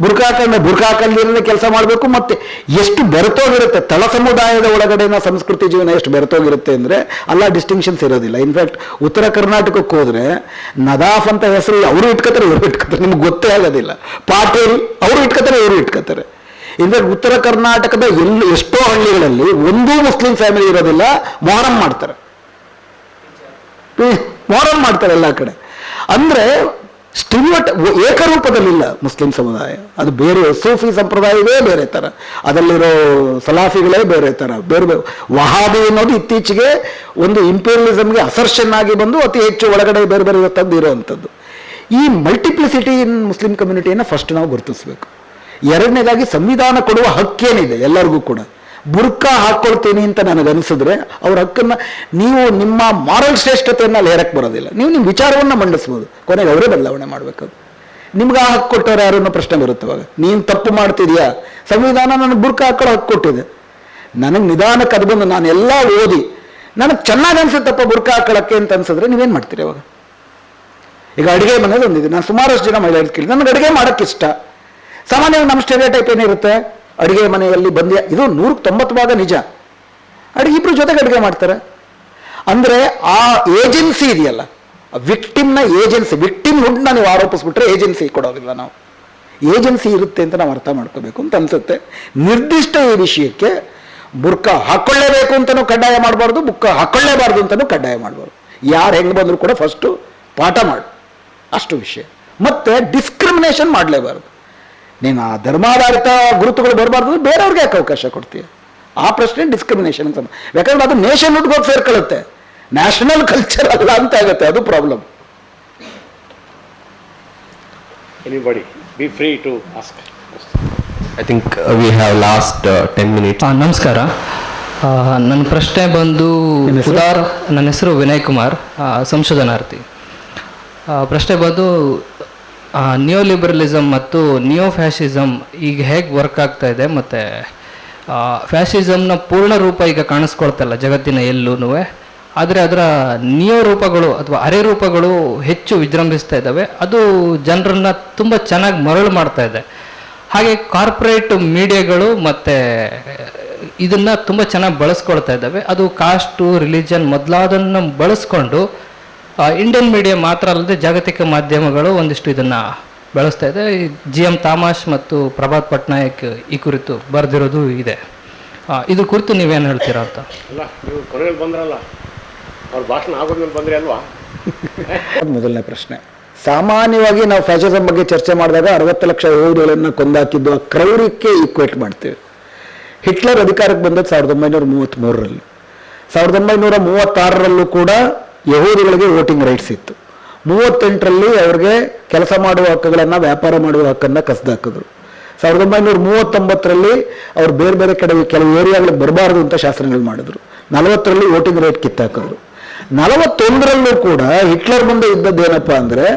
ಬುರ್ಕ ಹಾಕೊಂಡಿರೇ ಕೆಲಸ ಮಾಡಬೇಕು. ಮತ್ತೆ ಎಷ್ಟು ಬೆರೆತೋಗಿರುತ್ತೆ ತಳ ಸಮುದಾಯದ ಒಳಗಡೆನ ಸಂಸ್ಕೃತಿ ಜೀವನ, ಎಷ್ಟು ಬೆರೆತೋಗಿರುತ್ತೆ ಅಂದರೆ ಅಲ್ಲ ಡಿಸ್ಟಿಂಕ್ಷನ್ಸ್ ಇರೋದಿಲ್ಲ. ಇನ್ಫ್ಯಾಕ್ಟ್ ಉತ್ತರ ಕರ್ನಾಟಕಕ್ಕೆ ಹೋದ್ರೆ ನದಾಫ್ ಅಂತ ಹೆಸರು ಅವರು ಇಟ್ಕೋತಾರೆ, ಇವರು ಇಟ್ಕೋತಾರೆ, ನಿಮ್ಗೆ ಗೊತ್ತೇ ಆಗೋದಿಲ್ಲ. ಪಾಟೀಲ್ ಅವರು ಇಟ್ಕೋತಾರೆ, ಇವರು ಇಟ್ಕೋತಾರೆ. ಇನ್ಫ್ಯಾಕ್ಟ್ ಉತ್ತರ ಕರ್ನಾಟಕದ ಎಷ್ಟೋ ಹಳ್ಳಿಗಳಲ್ಲಿ ಒಂದೂ ಮುಸ್ಲಿಂ ಫ್ಯಾಮಿಲಿ ಇರೋದಿಲ್ಲ, ಮೊಹರಂ ಮಾಡ್ತಾರೆ ಎಲ್ಲ ಕಡೆ. ಅಂದರೆ ಏಕರೂಪದಲ್ಲಿಲ್ಲ ಮುಸ್ಲಿಂ ಸಮುದಾಯ. ಅದು ಬೇರೆ, ಸೂಫಿ ಸಂಪ್ರದಾಯವೇ ಬೇರೆ ಥರ, ಅದರಲ್ಲಿರೋ ಸಲಾಫಿಗಳೇ ಬೇರೆ ಥರ, ಬೇರೆ ವಹಾಬಿ ಅನ್ನೋದು ಇತ್ತೀಚೆಗೆ ಒಂದು ಇಂಪೀರಿಯಲಿಸಮ್ಗೆ ಅಸರ್ಷನ್ ಆಗಿ ಬಂದು ಅತಿ ಹೆಚ್ಚು ಒಳಗಡೆ ಬೇರೆ ಬೇರೆ ತಂದು ಇರೋವಂಥದ್ದು. ಈ ಮಲ್ಟಿಪ್ಲಿಸಿಟಿ ಇನ್ ಮುಸ್ಲಿಂ ಕಮ್ಯುನಿಟಿಯನ್ನು ಫಸ್ಟ್ ನಾವು ಗುರುತಿಸಬೇಕು. ಎರಡನೇದಾಗಿ ಸಂವಿಧಾನ ಕೊಡುವ ಹಕ್ಕೇನಿದೆ ಎಲ್ಲರಿಗೂ ಕೂಡ. ಬುರ್ಕಾ ಹಾಕ್ಕೊಳ್ತೀನಿ ಅಂತ ನನಗನ್ಸಿದ್ರೆ ಅವ್ರ ಹಕ್ಕನ್ನು ನೀವು ನಿಮ್ಮ ಮಾರಲ್ ಶ್ರೇಷ್ಠತೆಯನ್ನು ಅಲ್ಲಿ ಹೇರಕ್ಕೆ ಬರೋದಿಲ್ಲ. ನೀವು ನಿಮ್ಮ ವಿಚಾರವನ್ನು ಮಂಡಿಸ್ಬೋದು, ಕೊನೆಗೆ ಅವರೇ ಬದಲಾವಣೆ ಮಾಡಬೇಕದು. ನಿಮ್ಗೆ ಆ ಹಕ್ಕು ಕೊಟ್ಟವ್ರು ಯಾರು ಅನ್ನೋ ಪ್ರಶ್ನೆ ಬರುತ್ತೆ. ಅವಾಗ ನೀನು ತಪ್ಪು ಮಾಡ್ತಿದ್ಯಾ, ಸಂವಿಧಾನ ನನಗೆ ಬುರ್ಕಾ ಹಾಕೊಳ್ಳೋ ಹಕ್ಕು ಕೊಟ್ಟಿದೆ, ನನಗೆ ನಿಧಾನಕ್ಕೆ ಅದು ಬಂದು ನಾನು ಎಲ್ಲ ಓದಿ ನನಗೆ ಚೆನ್ನಾಗಿ ಅನ್ಸುತ್ತಪ್ಪ ಬುರ್ಕಾ ಹಾಕೊಳ್ಳೋಕ್ಕೆ ಅಂತ ಅನ್ಸಿದ್ರೆ ನೀವೇನು ಮಾಡ್ತೀರಿ ಅವಾಗ? ಈಗ ಅಡುಗೆ ಮನೇಲಿ ಒಂದಿದೆ, ನಾನು ಸುಮಾರಷ್ಟು ಜನ ಮಹಿಳೆಯರು ಕೇಳಿ, ನನಗೆ ಅಡುಗೆ ಮಾಡೋಕ್ಕೆ ಇಷ್ಟ. ಸಾಮಾನ್ಯವಾಗಿ ನಮ್ಮ ಸ್ಟೆರಿಯೋಟೈಪ್ ಏನಿರುತ್ತೆ, ಅಡುಗೆ ಮನೆಯಲ್ಲಿ ಬಂದ್ಯ, ಇದು 190% ನಿಜ. ಇಬ್ರು ಜೊತೆಗೆ ಅಡುಗೆ ಮಾಡ್ತಾರೆ. ಅಂದರೆ ಆ ಏಜೆನ್ಸಿ ಇದೆಯಲ್ಲ, ವಿಕ್ಟಿಮ್ನ ಏಜೆನ್ಸಿ, ವಿಕ್ಟಿಮ್ಹುಡ್ನ ನೀವು ಆರೋಪಿಸ್ಬಿಟ್ರೆ ಏಜೆನ್ಸಿ ಕೊಡೋದಿಲ್ಲ. ನಾವು ಏಜೆನ್ಸಿ ಇರುತ್ತೆ ಅಂತ ನಾವು ಅರ್ಥ ಮಾಡ್ಕೋಬೇಕು ಅಂತ ಅನ್ಸುತ್ತೆ. ನಿರ್ದಿಷ್ಟ ಈ ವಿಷಯಕ್ಕೆ ಬುರ್ಕಾ ಹಾಕ್ಕೊಳ್ಳೇಬೇಕು ಅಂತಲೂ ಕಡ್ಡಾಯ ಮಾಡಬಾರ್ದು, ಬುರ್ಕಾ ಹಾಕ್ಕೊಳ್ಳೇಬಾರ್ದು ಅಂತಲೂ ಕಡ್ಡಾಯ ಮಾಡಬಾರ್ದು. ಯಾರು ಹೆಂಗೆ ಬಂದರೂ ಕೂಡ ಫಸ್ಟು ಪಾಠ ಮಾಡು, ಅಷ್ಟು ವಿಷಯ. ಮತ್ತು ಡಿಸ್ಕ್ರಿಮಿನೇಷನ್ ಮಾಡಲೇಬಾರ್ದು. ನೀನು ಆ ಧರ್ಮಾಧಾರಿತ ಗುರುತುಗಳು ಬರಬಾರ್ದು, ಬೇರೆಯವ್ರಿಗೆ ಯಾಕೆ ಅವಕಾಶ ಕೊಡ್ತೀಯ? ಆ ಪ್ರಶ್ನೆ ಡಿಸ್ಕ್ರಿಮಿನೇಷನ್ ಅಂತ. ಯಾಕಂದ್ರೆ ಅದು ನೇಷನ್ ಹುಡ್ಗೋಗಿ ಸೇರ್ಕೊಳ್ಳುತ್ತೆ, ನ್ಯಾಷನಲ್ ಕಲ್ಚರ್ ಅಲ್ಲ ಅಂತ ಆಗುತ್ತೆ, ಅದು problem. Anybody, be free to ask. I think we have last 10 minutes. ನಮಸ್ಕಾರ. ನನ್ನ ಪ್ರಶ್ನೆ ಬಂದು ನನ್ನ ಹೆಸರು ವಿನಯ್ ಕುಮಾರ್, ಸಂಶೋಧನಾರ್ಥಿ. ಪ್ರಶ್ನೆ ಬಂದು ನ್ಯೂ ಲಿಬರಲಿಸಮ್ ಮತ್ತು ನ್ಯೂ ಫ್ಯಾಷಿಸಮ್ ಈಗ ಹೇಗೆ ವರ್ಕ್ ಆಗ್ತಾ ಇದೆ, ಮತ್ತು ಫ್ಯಾಷಿಸಮ್ನ ಪೂರ್ಣ ರೂಪ ಈಗ ಕಾಣಿಸ್ಕೊಳ್ತಲ್ಲ ಜಗತ್ತಿನ ಎಲ್ಲೂ, ಆದರೆ ಅದರ ನ್ಯೂ ರೂಪಗಳು ಅಥವಾ ಅರೆ ರೂಪಗಳು ಹೆಚ್ಚು ವಿಜೃಂಭಿಸ್ತಾ ಇದ್ದಾವೆ. ಅದು ಜನರನ್ನು ತುಂಬ ಚೆನ್ನಾಗಿ ಮರಳು ಮಾಡ್ತಾ ಇದೆ. ಹಾಗೆ ಕಾರ್ಪೊರೇಟ್ ಮೀಡಿಯಾಗಳು ಮತ್ತು ಇದನ್ನು ತುಂಬ ಚೆನ್ನಾಗಿ ಬಳಸ್ಕೊಳ್ತಾ ಇದ್ದಾವೆ. ಅದು ಕಾಸ್ಟು, ರಿಲಿಜನ್ ಮೊದಲಾದನ್ನು ಬಳಸ್ಕೊಂಡು ಇಂಡಿಯನ್ ಮೀಡಿಯಾ ಮಾತ್ರ ಅಲ್ಲದೆ ಜಾಗತಿಕ ಮಾಧ್ಯಮಗಳು ಒಂದಿಷ್ಟು ಇದನ್ನು ಬಳಸ್ತಾ ಇದೆ. GM ತಾಮಾಶ್ ಮತ್ತು ಪ್ರಭಾತ್ ಪಟ್ನಾಯಕ್ ಈ ಕುರಿತು ಬರೆದಿರೋದು ಇದೆ. ಇದ್ರ ಕುರಿತು ನೀವೇನು ಹೇಳ್ತೀರಾ ಅಂತ? ಅಲ್ಲ, ನೀವು ಕೊನೆಯಲ್ಲಿ ಬಂದ್ರಲ್ಲ, ಅವ್ರ ಭಾಷಣ ಆಗೋದ್ಮೇಲೆ ಬಂದ್ರಿ ಅಲ್ವಾ? ಮೊದಲನೇ ಪ್ರಶ್ನೆ, ಸಾಮಾನ್ಯವಾಗಿ ನಾವು ಫ್ಯಾಷಿಸಂ ಬಗ್ಗೆ ಚರ್ಚೆ ಮಾಡಿದಾಗ 60 ಲಕ್ಷ ಯಹೂದಿಗಳನ್ನು ಕೊಂದಾಕಿದ್ದು ಕ್ರೌರ್ಯಕ್ಕೆ ಈಕ್ವೇಟ್ ಮಾಡ್ತೇವೆ. ಹಿಟ್ಲರ್ ಅಧಿಕಾರಕ್ಕೆ ಬಂದದ್ದು 1933ರಲ್ಲಿ. 1936ರಲ್ಲೂ ಕೂಡ ಯಹೂದಿಗಳಿಗೆ ವೋಟಿಂಗ್ ರೈಟ್ಸ್ ಇತ್ತು. 38ರಲ್ಲಿ ಅವ್ರಿಗೆ ಕೆಲಸ ಮಾಡುವ ಹಕ್ಕುಗಳನ್ನು, ವ್ಯಾಪಾರ ಮಾಡುವ ಹಕ್ಕನ್ನು ಕಸಿದಾಕಿದ್ರು. 1939ರಲ್ಲಿ ಅವ್ರು ಬೇರೆ ಬೇರೆ ಕಡೆ ಕೆಲವು ಏರಿಯಾಗಳಿಗೆ ಬರಬಾರ್ದು ಅಂತ ಶಾಸನಗಳು ಮಾಡಿದ್ರು. 40ರಲ್ಲಿ ವೋಟಿಂಗ್ ರೈಟ್ ಕಿತ್ತಾಕಿದ್ರು. 41ರಲ್ಲೂ ಕೂಡ ಹಿಟ್ಲರ್ ಮುಂದೆ ಇದ್ದದ್ದೇನಪ್ಪ ಅಂದರೆ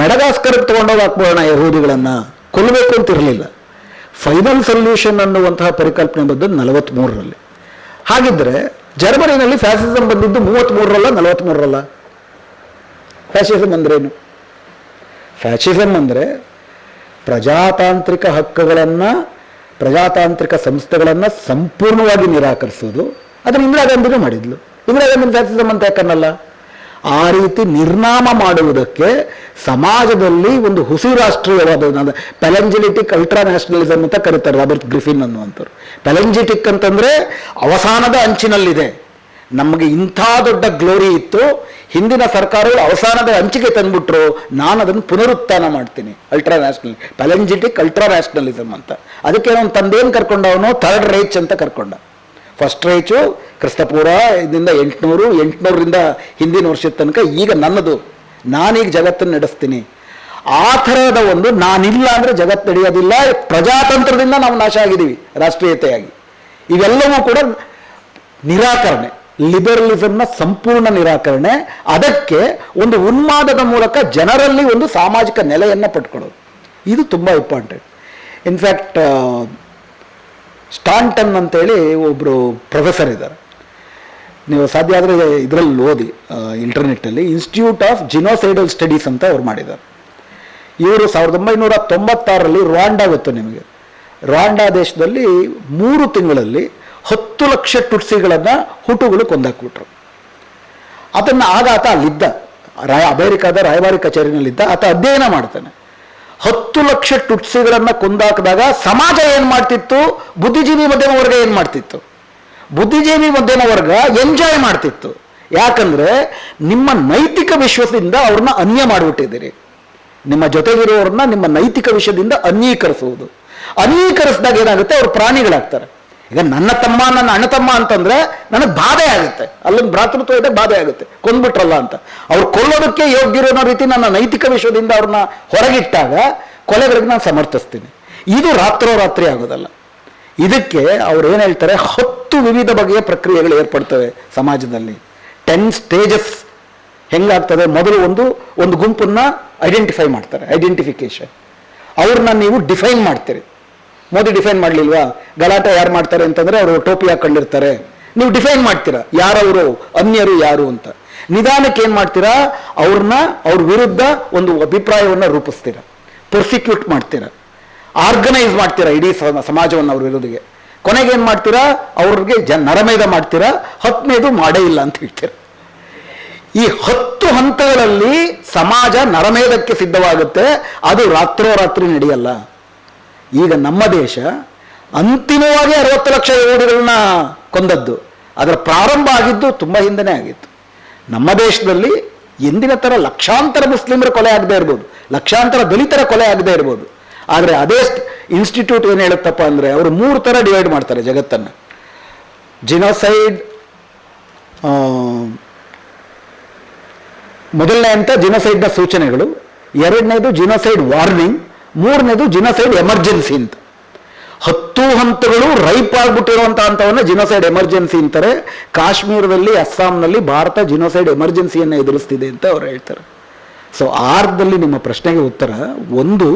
ಮೆಡಗಾಸ್ಕರ್ಗೆ ತೊಗೊಂಡೋಗಿ ಹಾಕ್ಬೋಣ ಯಹೂದಿಗಳನ್ನು, ಕೊಲ್ಲಬೇಕು ಅಂತ ಇರಲಿಲ್ಲ. ಫೈನಲ್ ಸೊಲ್ಯೂಷನ್ ಅನ್ನುವಂತಹ ಪರಿಕಲ್ಪನೆ ಬಂದದ್ದು 43ರಲ್ಲಿ. ಹಾಗಿದ್ರೆ ಜರ್ಮನಿನಲ್ಲಿ ಫ್ಯಾಸಿಸಂ ಬಂದಿದ್ದು 33ರಲ್ಲ 43ರಲ್ಲ? ಫ್ಯಾಸಿಸಂ ಅಂದ್ರೇನು? ಫ್ಯಾಸಿಸಂ ಅಂದರೆ ಪ್ರಜಾತಾಂತ್ರಿಕ ಹಕ್ಕುಗಳನ್ನು, ಪ್ರಜಾತಾಂತ್ರಿಕ ಸಂಸ್ಥೆಗಳನ್ನು ಸಂಪೂರ್ಣವಾಗಿ ನಿರಾಕರಿಸೋದು. ಅದನ್ನು ಇಂದಿರಾ ಗಾಂಧಿನೂ ಮಾಡಿದ್ಲು. ಇಂದಿರಾ ಗಾಂಧಿ ಫ್ಯಾಸಿಸಂ ಅಂತ ಯಾಕನ್ನಲ್ಲ? ಆ ರೀತಿ ನಿರ್ನಾಮ ಮಾಡುವುದಕ್ಕೆ ಸಮಾಜದಲ್ಲಿ ಒಂದು ಹುಸಿ ರಾಷ್ಟ್ರೀಯವಾದ ಪೆಲೆಂಜಿಟಿಕ್ ಅಲ್ಟ್ರಾ ನ್ಯಾಷನಲಿಸಮ್ ಅಂತ ಕರೀತಾರೆ ರಾಬರ್ಟ್ ಗ್ರಿಫಿನ್ ಅನ್ನುವಂಥವ್ರು. ಪೆಲೆಂಜಿಟಿಕ್ ಅಂತಂದರೆ ಅವಸಾನದ ಅಂಚಿನಲ್ಲಿದೆ. ನಮಗೆ ಇಂಥ ದೊಡ್ಡ ಗ್ಲೋರಿ ಇತ್ತು, ಹಿಂದಿನ ಸರ್ಕಾರಗಳು ಅವಸಾನದ ಅಂಚಿಗೆ ತಂದ್ಬಿಟ್ರು, ನಾನು ಅದನ್ನು ಪುನರುತ್ಥಾನ ಮಾಡ್ತೀನಿ. ಅಲ್ಟ್ರಾ ನ್ಯಾಷನಲ್, ಪೆಲೆಂಜಿಟಿಕ್ ಅಲ್ಟ್ರಾ ನ್ಯಾಷನಲಿಸಮ್ ಅಂತ. ಅದಕ್ಕೆ ಅವನು ತಂದೇನು ಕರ್ಕೊಂಡವನು? ಥರ್ಡ್ ರೈಚ್ ಅಂತ ಕರ್ಕೊಂಡ. ಫಸ್ಟ್ ರೈಚು ಕ್ರಿಸ್ತಪೂರ್ವ ಇದರಿಂದ 800ರಿಂದ ಹಿಂದಿನ ವರ್ಷದ ತನಕ, ಈಗ ನನ್ನದು, ನಾನೀಗ ಜಗತ್ತನ್ನು ನಡೆಸ್ತೀನಿ. ಆ ಥರದ ಒಂದು ನಾನಿಲ್ಲ ಅಂದರೆ ಜಗತ್ತು ನಡೆಯೋದಿಲ್ಲ. ಪ್ರಜಾತಂತ್ರದಿಂದ ನಾವು ನಾಶ ಆಗಿದ್ದೀವಿ ರಾಷ್ಟ್ರೀಯತೆಯಾಗಿ. ಇವೆಲ್ಲವೂ ಕೂಡ ನಿರಾಕರಣೆ, ಲಿಬರಲಿಸಮ್ನ ಸಂಪೂರ್ಣ ನಿರಾಕರಣೆ. ಅದಕ್ಕೆ ಒಂದು ಉನ್ಮಾದದ ಮೂಲಕ ಜನರಲ್ಲಿ ಒಂದು ಸಾಮಾಜಿಕ ನೆಲೆಯನ್ನು ಪಡ್ಕೊಳ್ಳೋದು, ಇದು ತುಂಬ ಇಂಪಾರ್ಟೆಂಟ್. ಇನ್ಫ್ಯಾಕ್ಟ್ ಸ್ಟಾಂಟನ್ ಅಂತೇಳಿ ಒಬ್ಬರು ಪ್ರೊಫೆಸರ್ ಇದ್ದಾರೆ, ನೀವು ಸಾಧ್ಯ ಆದರೆ ಇದರಲ್ಲಿ ಓದಿ ಇಂಟರ್ನೆಟ್ಟಲ್ಲಿ. ಇನ್ಸ್ಟಿಟ್ಯೂಟ್ ಆಫ್ ಜಿನೋಸೈಡಲ್ ಸ್ಟಡೀಸ್ ಅಂತ ಅವ್ರು ಮಾಡಿದ್ದಾರೆ. ಇವರು 1996ರಲ್ಲಿ ರುವಾಂಡಾ ಗೊತ್ತು ನಿಮಗೆ? ರುವಾಂಡಾ ದೇಶದಲ್ಲಿ 3 ತಿಂಗಳಲ್ಲಿ 10 ಲಕ್ಷ ಟುಟ್ಸಿಗಳನ್ನು ಹುಟುಗಳು ಕೊಂದಾಕ್ಬಿಟ್ರು. ಅದನ್ನು ಆತ ಅಲ್ಲಿದ್ದ ಅಮೆರಿಕಾದ ರಾಯಭಾರಿ ಕಚೇರಿನಲ್ಲಿದ್ದ, ಆತ ಅಧ್ಯಯನ ಮಾಡ್ತಾನೆ. 10 ಲಕ್ಷ ಟುಟ್ಸಿಗಳನ್ನು ಕೊಂದಾಕಿದಾಗ ಸಮಾಜ ಏನು ಮಾಡ್ತಿತ್ತು? ಬುದ್ಧಿಜೀವಿ ಮಧ್ಯಮ ವರ್ಗ ಏನು ಮಾಡ್ತಿತ್ತು? ಬುದ್ಧಿಜೀವಿ ಮಧ್ಯಮ ವರ್ಗ ಎಂಜಾಯ್ ಮಾಡ್ತಿತ್ತು. ಯಾಕಂದರೆ ನಿಮ್ಮ ನೈತಿಕ ವಿಶ್ವಾಸದಿಂದ ಅವ್ರನ್ನ ಅನ್ಯ ಮಾಡಿಬಿಟ್ಟಿದ್ದೀರಿ. ನಿಮ್ಮ ಜೊತೆಗಿರೋರನ್ನ ನಿಮ್ಮ ನೈತಿಕ ವಿಷಯದಿಂದ ಅನ್ಯೀಕರಿಸುವುದು. ಅನ್ಯೀಕರಿಸಿದಾಗ ಏನಾಗುತ್ತೆ? ಅವ್ರು ಪ್ರಾಣಿಗಳಾಗ್ತಾರೆ. ಈಗ ನನ್ನ ತಮ್ಮ, ನನ್ನ ಅಣ್ಣ ತಮ್ಮ ಅಂತಂದ್ರೆ ನನಗೆ ಬಾಧೆ ಆಗುತ್ತೆ, ಅಲ್ಲೊಂದು ಭ್ರಾತೃತ್ವ ಇದೆ, ಬಾಧೆ ಆಗುತ್ತೆ, ಕೊಂದ್ಬಿಟ್ರಲ್ಲ ಅಂತ. ಅವ್ರು ಕೊಲ್ಲೋದಕ್ಕೆ ಯೋಗ್ಯರೋ ರೀತಿ ನನ್ನ ನೈತಿಕ ವಿಷಯದಿಂದ ಅವ್ರನ್ನ ಹೊರಗಿಟ್ಟಾಗ ಕೊಲೆಗಳಿಗೆ ನಾನು ಸಮರ್ಥಿಸ್ತೀನಿ. ಇದು ರಾತ್ರೋರಾತ್ರಿ ಆಗೋದಲ್ಲ. ಇದಕ್ಕೆ ಅವ್ರು ಏನು ಹೇಳ್ತಾರೆ, 10 ವಿವಿಧ ಬಗೆಯ ಪ್ರಕ್ರಿಯೆಗಳು ಏರ್ಪಡ್ತವೆ ಸಮಾಜದಲ್ಲಿ. 10 ಸ್ಟೇಜಸ್ ಹೆಂಗಾಗ್ತದೆ? ಮೊದಲು ಒಂದು ಗುಂಪನ್ನು ಐಡೆಂಟಿಫೈ ಮಾಡ್ತಾರೆ, ಐಡೆಂಟಿಫಿಕೇಶನ್. ಅವ್ರನ್ನ ನೀವು ಡಿಫೈನ್ ಮಾಡ್ತೀರಿ. ಮೋದಿ ಡಿಫೈನ್ ಮಾಡಲಿಲ್ವಾ? ಗಲಾಟೆ ಯಾರು ಮಾಡ್ತಾರೆ ಅಂತಂದರೆ ಅವರು ಟೋಪಿ ಹಾಕೊಂಡಿರ್ತಾರೆ. ನೀವು ಡಿಫೈನ್ ಮಾಡ್ತೀರಾ ಯಾರವರು, ಅನ್ಯರು ಯಾರು ಅಂತ. ನಿಧಾನಕ್ಕೆ ಏನು ಮಾಡ್ತೀರಾ? ಅವ್ರ ವಿರುದ್ಧ ಒಂದು ಅಭಿಪ್ರಾಯವನ್ನು ರೂಪಿಸ್ತೀರ, ಪ್ರೊಸಿಕ್ಯೂಟ್ ಮಾಡ್ತೀರಾ, ಆರ್ಗನೈಸ್ ಮಾಡ್ತೀರಾ ಇಡೀ ಸಮಾಜವನ್ನು ಅವ್ರ ವಿರುದ್ಧಿಗೆ. ಕೊನೆಗೆ ಏನು ಮಾಡ್ತೀರಾ? ಅವ್ರಿಗೆ ನರಮೇಧ ಮಾಡ್ತೀರಾ. 10ನೇದು ಮಾಡೇ ಇಲ್ಲ ಅಂತ ಹೇಳ್ತೀರಾ. ಈ 10 ಹಂತಗಳಲ್ಲಿ ಸಮಾಜ ನರಮೇಧಕ್ಕೆ ಸಿದ್ಧವಾಗುತ್ತೆ. ಅದು ರಾತ್ರೋರಾತ್ರಿ ನಡೆಯಲ್ಲ. ಈಗ ನಮ್ಮ ದೇಶ ಅಂತಿಮವಾಗಿ 60 ಲಕ್ಷ ಯಹೂದಿಗಳನ್ನ ಕೊಂದದ್ದು. ಅದರ ಪ್ರಾರಂಭ ಆಗಿದ್ದು ತುಂಬ ಹಿಂದೆನೇ ಆಗಿತ್ತು. ನಮ್ಮ ದೇಶದಲ್ಲಿ ಎಂದಿನ ಥರ ಲಕ್ಷಾಂತರ ಮುಸ್ಲಿಮರ ಕೊಲೆ ಆಗದೆ ಇರ್ಬೋದು, ಲಕ್ಷಾಂತರ ದಲಿತರ ಕೊಲೆ ಆಗದೆ ಇರ್ಬೋದು. ಆದರೆ ಅದೇ ಇನ್ಸ್ಟಿಟ್ಯೂಟ್ ಏನು ಹೇಳುತ್ತಪ್ಪ ಅಂದರೆ, ಅವರು 3 ಥರ ಡಿವೈಡ್ ಮಾಡ್ತಾರೆ ಜಗತ್ತನ್ನು. ಜಿನೋಸೈಡ್, ಮೊದಲನೇ ಅಂತ ಜಿನೋಸೈಡ್ನ ಸೂಚನೆಗಳು, 2ನೇದು ಜಿನೋಸೈಡ್ ವಾರ್ನಿಂಗ್, 3ನೇದು ಜಿನೋಸೈಡ್ ಎಮರ್ಜೆನ್ಸಿ ಅಂತ. 10 ಹಂತಗಳು ರೈಪ್ ಆಗ್ಬಿಟ್ಟಿರುವಂಥ ಹಂತವನ್ನು ಜಿನೋಸೈಡ್ ಎಮರ್ಜೆನ್ಸಿ ಅಂತಾರೆ. ಕಾಶ್ಮೀರದಲ್ಲಿ, ಅಸ್ಸಾಂನಲ್ಲಿ ಭಾರತ ಜಿನೋಸೈಡ್ ಎಮರ್ಜೆನ್ಸಿಯನ್ನು ಎದುರಿಸ್ತಿದೆ ಅಂತ ಅವ್ರು ಹೇಳ್ತಾರೆ. ಸೊ ಆರ್ಧದಲ್ಲಿ ನಿಮ್ಮ ಪ್ರಶ್ನೆಗೆ ಉತ್ತರ, ಒಂದು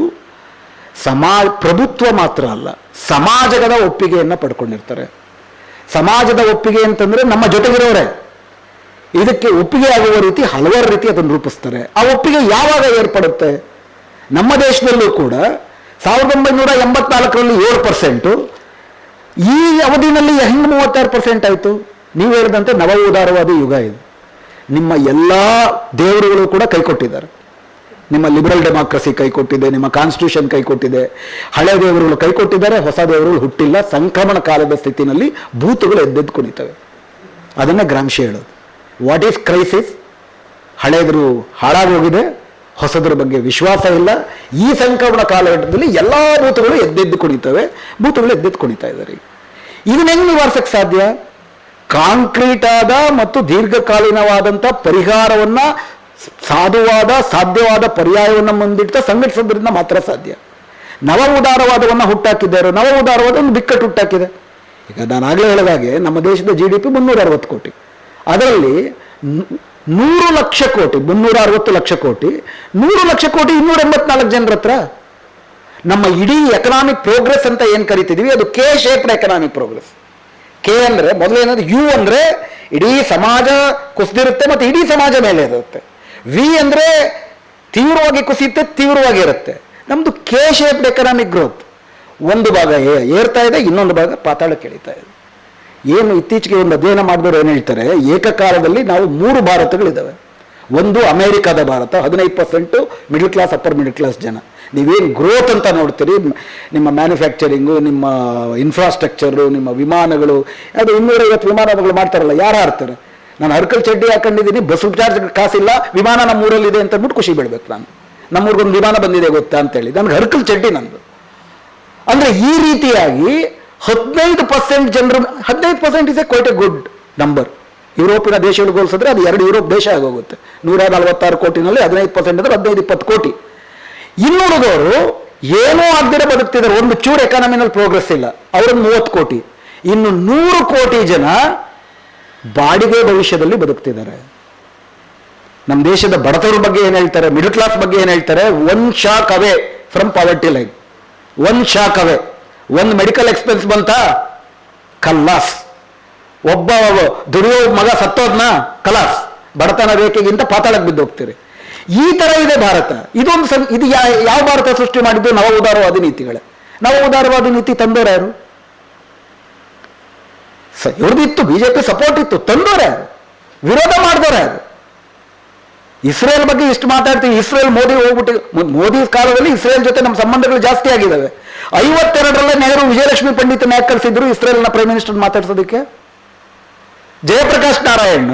ಪ್ರಭುತ್ವ ಮಾತ್ರ ಅಲ್ಲ, ಸಮಾಜದ ಒಪ್ಪಿಗೆಯನ್ನು ಪಡ್ಕೊಂಡಿರ್ತಾರೆ. ಸಮಾಜದ ಒಪ್ಪಿಗೆ ಅಂತಂದರೆ ನಮ್ಮ ಜೊತೆಗಿರೋರೆ. ಇದಕ್ಕೆ ಒಪ್ಪಿಗೆ ಆಗುವ ರೀತಿ ಹಲವಾರು ರೀತಿ ಅದನ್ನು ರೂಪಿಸ್ತಾರೆ. ಆ ಒಪ್ಪಿಗೆ ಯಾವಾಗ ಏರ್ಪಡುತ್ತೆ? ನಮ್ಮ ದೇಶದಲ್ಲೂ ಕೂಡ 1984ರಲ್ಲಿ 7%, ಈ ಅವಧಿನಲ್ಲಿ ಹೆಂಗೆ 36% ಆಯಿತು? ನೀವು ಹೇಳಿದಂತೆ ನವ ಉದಾರವಾದಿ ಯುಗ ಇದು. ನಿಮ್ಮ ಎಲ್ಲ ದೇವರುಗಳು ಕೂಡ ಕೈಕೊಟ್ಟಿದ್ದಾರೆ. ನಿಮ್ಮ ಲಿಬರಲ್ ಡೆಮಾಕ್ರಸಿ ಕೈಕೊಟ್ಟಿದೆ, ನಿಮ್ಮ ಕಾನ್ಸ್ಟಿಟ್ಯೂಷನ್ ಕೈಕೊಟ್ಟಿದೆ, ಹಳೆ ದೇವರುಗಳು ಕೈಕೊಟ್ಟಿದ್ದಾರೆ, ಹೊಸ ದೇವರುಗಳು ಹುಟ್ಟಿಲ್ಲ. ಸಂಕ್ರಮಣ ಕಾಲದ ಸ್ಥಿತಿನಲ್ಲಿ ಭೂತಗಳು ಎದ್ದೆದ್ದು ಕುಣಿತವೆ. ಅದನ್ನೇ ಗ್ರಾಮ್ಶಿ ಹೇಳೋದು. What is crisis? ಹಳೆಯದರು ಹಾಳಾಗೋಗಿದೆ, ಹೊಸದ್ರ ಬಗ್ಗೆ ವಿಶ್ವಾಸ ಇಲ್ಲ. ಈ ಸಂಕ್ರಮಣ ಕಾಲಘಟ್ಟದಲ್ಲಿ ಎಲ್ಲ ಭೂತಗಳು ಎದ್ದೆದ್ದು ಕುಣಿತವೆ, ಭೂತಗಳು ಎದ್ದೆದ್ದು ಕುಣಿತಾ ಇದ್ದಾರೆ. ಇದನ್ನ ಹೆಂಗೆ ನಿವಾರಿಸಕ್ಕೆ ಸಾಧ್ಯ? ಕಾಂಕ್ರೀಟ್ ಆದ ಮತ್ತು ದೀರ್ಘಕಾಲೀನವಾದಂಥ ಪರಿಹಾರವನ್ನ, ಸಾಧುವಾದ ಸಾಧ್ಯವಾದ ಪರ್ಯಾಯವನ್ನು ಮುಂದಿಡ್ತಾ ಸಂಘಟಿಸೋದ್ರಿಂದ ಮಾತ್ರ ಸಾಧ್ಯ. ನವ ಉದಾರವಾದವನ್ನು ಹುಟ್ಟಾಕಿದ್ದಾರೆ. ನವ ಉದಾರವಾದ ಒಂದು ಬಿಕ್ಕಟ್ಟು ಹುಟ್ಟಾಕಿದೆ. ಈಗ ನಾನು ಆಗಲೇ ಹೇಳಿದಾಗೆ ನಮ್ಮ ದೇಶದ GDP 360 ಕೋಟಿ, ಅದರಲ್ಲಿ 100 ಲಕ್ಷ ಕೋಟಿ, 360 ಲಕ್ಷ ಕೋಟಿ, 100 ಲಕ್ಷ ಕೋಟಿ 284 ಜನರ ಹತ್ರ. ನಮ್ಮ ಇಡೀ ಎಕನಾಮಿಕ್ ಪ್ರೋಗ್ರೆಸ್ ಅಂತ ಏನು ಕರಿತಿದ್ದೀವಿ ಅದು K shaped economic progress. K ಅಂದರೆ ಮೊದಲೇನಾದ್ರು, ಯು ಅಂದರೆ ಇಡೀ ಸಮಾಜ ಕುಸಿದಿರುತ್ತೆ ಮತ್ತು ಇಡೀ ಸಮಾಜ ಮೇಲೆ ಇರುತ್ತೆ. ವಿ ಅಂದರೆ ತೀವ್ರವಾಗಿ ಕುಸಿಯುತ್ತೆ, ತೀವ್ರವಾಗಿ ಇರುತ್ತೆ. ನಮ್ಮದು ಕೆ ಶೇಪ್ಡ್ ಎಕನಾಮಿಕ್ ಗ್ರೋತ್. ಒಂದು ಭಾಗ ಏರ್ತಾ ಇದೆ, ಇನ್ನೊಂದು ಭಾಗ ಪಾತಾಳಕ್ಕೆ ಇಳಿತಾ ಇದೆ. ಏನು ಇತ್ತೀಚೆಗೆ ಒಂದು ಅಧ್ಯಯನ ಮಾಡಿದವರು ಏನು ಹೇಳ್ತಾರೆ, ಏಕಕಾಲದಲ್ಲಿ ನಾವು 3 ಭಾರತಗಳಿದ್ದಾವೆ. ಒಂದು ಅಮೇರಿಕಾದ Bharat, 15% middle class, upper middle class ಜನ. ನೀವೇನು ಗ್ರೋತ್ ಅಂತ ನೋಡ್ತೀರಿ, ನಿಮ್ಮ ಮ್ಯಾನುಫ್ಯಾಕ್ಚರಿಂಗು, ನಿಮ್ಮ ಇನ್ಫ್ರಾಸ್ಟ್ರಕ್ಚರು, ನಿಮ್ಮ ವಿಮಾನಗಳು, ಅದು 250 ವಿಮಾನಗಳು ಮಾಡ್ತಾರಲ್ಲ, ಯಾರು ಹಾರ್ತಾರೆ? ನಾನು ಹರ್ಕಲ್ ಚಡ್ಡಿ ಹಾಕೊಂಡಿದ್ದೀನಿ, ಬಸ್ ಚಾರ್ಜ್ ಕಾಸಿಲ್ಲ, ವಿಮಾನ ನಮ್ಮೂರಲ್ಲಿದೆ ಅಂತ ಅಂದ್ಬಿಟ್ಟು ಖುಷಿ ಬಿಡ್ಬೇಕು. ನಾನು ನಮ್ಮೂರಿಗೊಂದು ವಿಮಾನ ಬಂದಿದೆ ಗೊತ್ತಾ ಅಂತೇಳಿ, ನನಗೆ ಹರ್ಕಲ್ ಚಡ್ಡಿ ನಂದು. ಅಂದರೆ ಈ ರೀತಿಯಾಗಿ 15% ಜನರು, 15% is a quite a good number. ಯುರೋಪಿನ ದೇಶಗಳಿಗೆ ಹೋಲಿಸಿದ್ರೆ ಅದು 2 ಯುರೋಪ್ ದೇಶ ಆಗೋಗುತ್ತೆ. 146 ಕೋಟಿನಲ್ಲಿ 15% ಅಂದರೆ 15-20 ಕೋಟಿ. ಇನ್ನುಳಿದವರು ಏನೂ ಆಗದಿರ ಬದುಕ್ತಿದ್ದಾರೆ, ಒಂದು ಚೂರು ಎಕಾನಮಿನಲ್ಲಿ ಪ್ರೋಗ್ರೆಸ್ ಇಲ್ಲ, ಅವರೊಂದು 30 ಕೋಟಿ. ಇನ್ನು 100 ಕೋಟಿ ಜನ ಬಾಡಿಗೆ ಭವಿಷ್ಯದಲ್ಲಿ ಬದುಕ್ತಿದ್ದಾರೆ. ನಮ್ಮ ದೇಶದ ಬಡತವರ ಬಗ್ಗೆ ಏನು ಹೇಳ್ತಾರೆ, ಮಿಡಲ್ ಕ್ಲಾಸ್ ಬಗ್ಗೆ ಏನು ಹೇಳ್ತಾರೆ? 1 shock away from poverty line. 1 shock away. ಒಂದು ಮೆಡಿಕಲ್ ಎಕ್ಸ್ಪೆನ್ಸ್ ಬಂತ, ಕಲ್ಲಾಸ್. ಒಬ್ಬ ದುಡಿಯೋ ಮಗ ಸತ್ತೋದ್ನ, ಕಲಾಸ್. ಬಡತನ ರೇಖೆಗಿಂತ ಪಾತಾಳಕ್ಕೆ ಬಿದ್ದು ಹೋಗ್ತೀರಿ. ಈ ತರ ಇದೆ ಭಾರತ. ಇದು ಯಾವ ಭಾರತ ಸೃಷ್ಟಿ ಮಾಡಿದ್ದು? ನವ ಉದಾರವಾದಿ ನೀತಿಗಳೇ. ನವ ಉದಾರವಾದಿ ನೀತಿ ತಂದೋರು ಯಾರು? ಇವ್ರದಿತ್ತು, ಬಿಜೆಪಿ ಸಪೋರ್ಟ್ ಇತ್ತು, ತಂದೋರು ಯಾರು? ವಿರೋಧ ಮಾಡಿದೋರು ಯಾರು? ಇಸ್ರೇಲ್ ಬಗ್ಗೆ ಇಷ್ಟು ಮಾತಾಡ್ತೀವಿ. ಇಸ್ರೇಲ್ ಮೋದಿ ಹೋಗ್ಬಿಟ್ಟು, ಮೋದಿ ಕಾಲದಲ್ಲಿ ಇಸ್ರೇಲ್ ಜೊತೆ ನಮ್ಮ ಸಂಬಂಧಗಳು ಜಾಸ್ತಿ ಆಗಿದ್ದಾವೆ. 52ರಲ್ಲೇ ನೆಹರು ವಿಜಯಲಕ್ಷ್ಮಿ ಪಂಡಿತನ ಯಾಕೆ ಕಳಿಸಿದ್ರು ಇಸ್ರೇಲ್ನ ಪ್ರೈಮ್ ಮಿನಿಸ್ಟರ್ ಮಾತಾಡ್ಸೋದಕ್ಕೆ? ಜಯಪ್ರಕಾಶ್ ನಾರಾಯಣ್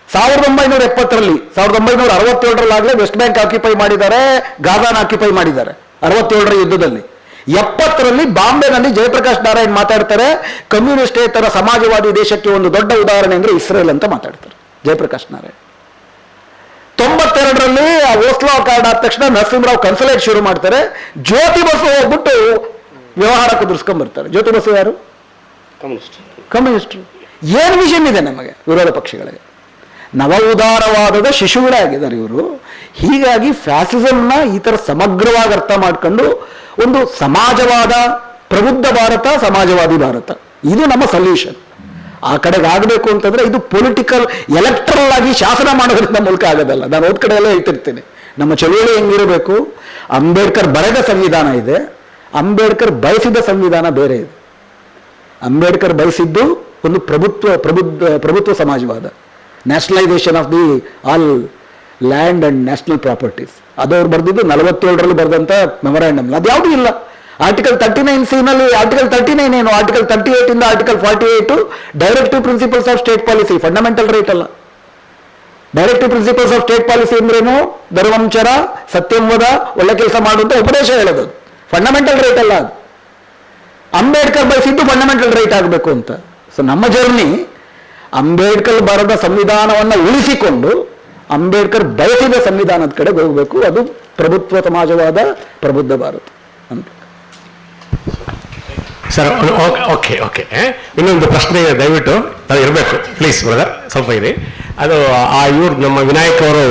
1970ರಲ್ಲಿ, 1967ರಲ್ಲಾಗಲೇ ವೆಸ್ಟ್ ಬ್ಯಾಂಕ್ ಆಕ್ಯುಪೈ ಮಾಡಿದ್ದಾರೆ, ಗಾಜಾನ ಆಕ್ಯುಪೈ ಮಾಡಿದ್ದಾರೆ 67ರ ಯುದ್ಧದಲ್ಲಿ. 70ರಲ್ಲಿ ಬಾಂಬೆನಲ್ಲಿ ಜಯಪ್ರಕಾಶ್ ನಾರಾಯಣ್ ಮಾತಾಡ್ತಾರೆ, ಕಮ್ಯುನಿಸ್ಟೇತರ ಸಮಾಜವಾದಿ ದೇಶಕ್ಕೆ ಒಂದು ದೊಡ್ಡ ಉದಾಹರಣೆ ಅಂದರೆ ಇಸ್ರೇಲ್ ಅಂತ ಮಾತಾಡ್ತಾರೆ ಜಯಪ್ರಕಾಶ್ ನಾರಾಯಣ್. 92ರಲ್ಲಿ ಆ ಓಸ್ಲೋ ಕಾರ್ಡ್ ಆದ ತಕ್ಷಣ ನರಸಿಂಹರಾವ್ ಕನ್ಸುಲೇಟ್ ಶುರು ಮಾಡ್ತಾರೆ. ಜ್ಯೋತಿ ಬಸು ಹೋಗ್ಬಿಟ್ಟು ವ್ಯವಹಾರ ಕುದುರಿಸ್ಕೊಂಡ್ಬರ್ತಾರೆ. ಜ್ಯೋತಿ ಬಸು ಯಾರು? ಕಮ್ಯುನಿಸ್ಟರು. ಏನು ವಿಷನ್ ಇದೆ ನಮಗೆ ವಿರೋಧ ಪಕ್ಷಗಳಿಗೆ? ನವ ಉದಾರವಾದದ ಶಿಶುಗಳೇ ಆಗಿದ್ದಾರೆ ಇವರು. ಹೀಗಾಗಿ ಫ್ಯಾಸಿಸಮ್ನ ಈ ಥರ ಸಮಗ್ರವಾಗಿ ಅರ್ಥ ಮಾಡ್ಕೊಂಡು ಒಂದು ಸಮಾಜವಾದ, ಪ್ರಬುದ್ಧ ಭಾರತ, ಸಮಾಜವಾದಿ ಭಾರತ, ಇದು ನಮ್ಮ ಸೊಲ್ಯೂಷನ್. ಆ ಕಡೆಗೆ ಆಗಬೇಕು ಅಂತಂದ್ರೆ ಇದು ಪೊಲಿಟಿಕಲ್, ಎಲೆಕ್ಟ್ರಲ್ ಆಗಿ ಶಾಸನ ಮಾಡೋದ್ರಿಂದ ಮೂಲಕ ಆಗೋದಲ್ಲ. ನಾನು ಓದ್ ಕಡೆ ಎಲ್ಲ ಹೇಳ್ತಿರ್ತೀನಿ, ನಮ್ಮ ಚಳುವಳಿ ಹೆಂಗಿರಬೇಕು? ಅಂಬೇಡ್ಕರ್ ಬರೆದ ಸಂವಿಧಾನ ಇದೆ, ಅಂಬೇಡ್ಕರ್ ಬಯಸಿದ ಸಂವಿಧಾನ ಬೇರೆ ಇದೆ. ಅಂಬೇಡ್ಕರ್ ಬಯಸಿದ್ದು ಒಂದು ಪ್ರಭುತ್ವ ಸಮಾಜವಾದ, nationalisation of the all land and national properties. ಅದವ್ರು ಬರೆದಿದ್ದು 47ರಲ್ಲಿ ಬರೆದಂಥ ಮೆಮೊರಾಂಡಮ್. ಅದ್ಯಾವುದೂ ಇಲ್ಲ. ಆರ್ಟಿಕಲ್ 39C ಆರ್ಟಿಕಲ್ 39 ಏನು, ಆರ್ಟಿಕಲ್ 38 ಇಂದ article 48 directive principles of state policy, fundamental right ಅಲ್ಲ. Directive principles of state policy ಅಂದ್ರೇನು? ಧರ್ಮಂಚರ, ಸತ್ಯಂವದ, ಒಳ್ಳೆ ಕೆಲಸ ಮಾಡುವಂತ ಉಪದೇಶ ಹೇಳೋದು, ಫಂಡಮೆಂಟಲ್ ರೈಟ್ ಅಲ್ಲ ಅದು. ಅಂಬೇಡ್ಕರ್ ಬಯಸಿದ್ದು ಫಂಡಮೆಂಟಲ್ ರೈಟ್ ಆಗಬೇಕು ಅಂತ. ಸೊ ನಮ್ಮ ಜರ್ನಿ ಅಂಬೇಡ್ಕರ್ ಬರೆದ ಸಂವಿಧಾನವನ್ನು ಉಳಿಸಿಕೊಂಡು ಅಂಬೇಡ್ಕರ್ ಬಯಸಿದ ಸಂವಿಧಾನದ ಕಡೆ ಹೋಗಬೇಕು. ಅದು ಪ್ರಭುತ್ವ ಸಮಾಜವಾದ, ಪ್ರಬುದ್ಧ ಭಾರತ ಅಂತ. ಸರ್ ಓಕೆ ಓಕೆ ಇನ್ನೊಂದು ಪ್ರಶ್ನೆ ದಯವಿಟ್ಟು ಅದು ಇರಬೇಕು ಪ್ಲೀಸ್ ಬ್ರದರ್, ಸ್ವಲ್ಪ ಇದೆ. ಅದು ಇವ್ರು ನಮ್ಮ ವಿನಾಯಕ್ ಅವರು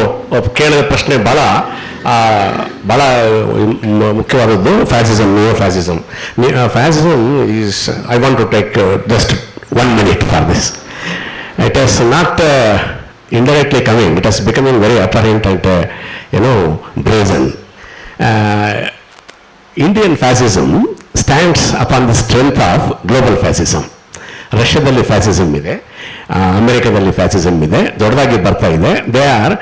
ಕೇಳಿದ ಪ್ರಶ್ನೆ ಭಾಳ ಮುಖ್ಯವಾದದ್ದು. Fascism, neo fascism. Fascism is, I want to take just 1 minute for this. It is not indirectly coming, it is becoming very apparent and brazen. Indian fascism stands upon the strength of global fascism. ರಷ್ಯಾದಲ್ಲಿ fascism ಇದೆ, ಅಮೆರಿಕದಲ್ಲಿ fascism ಇದೆ, ದೊಡ್ಡದಾಗಿ ಬರ್ತಾ ಇದೆ. They are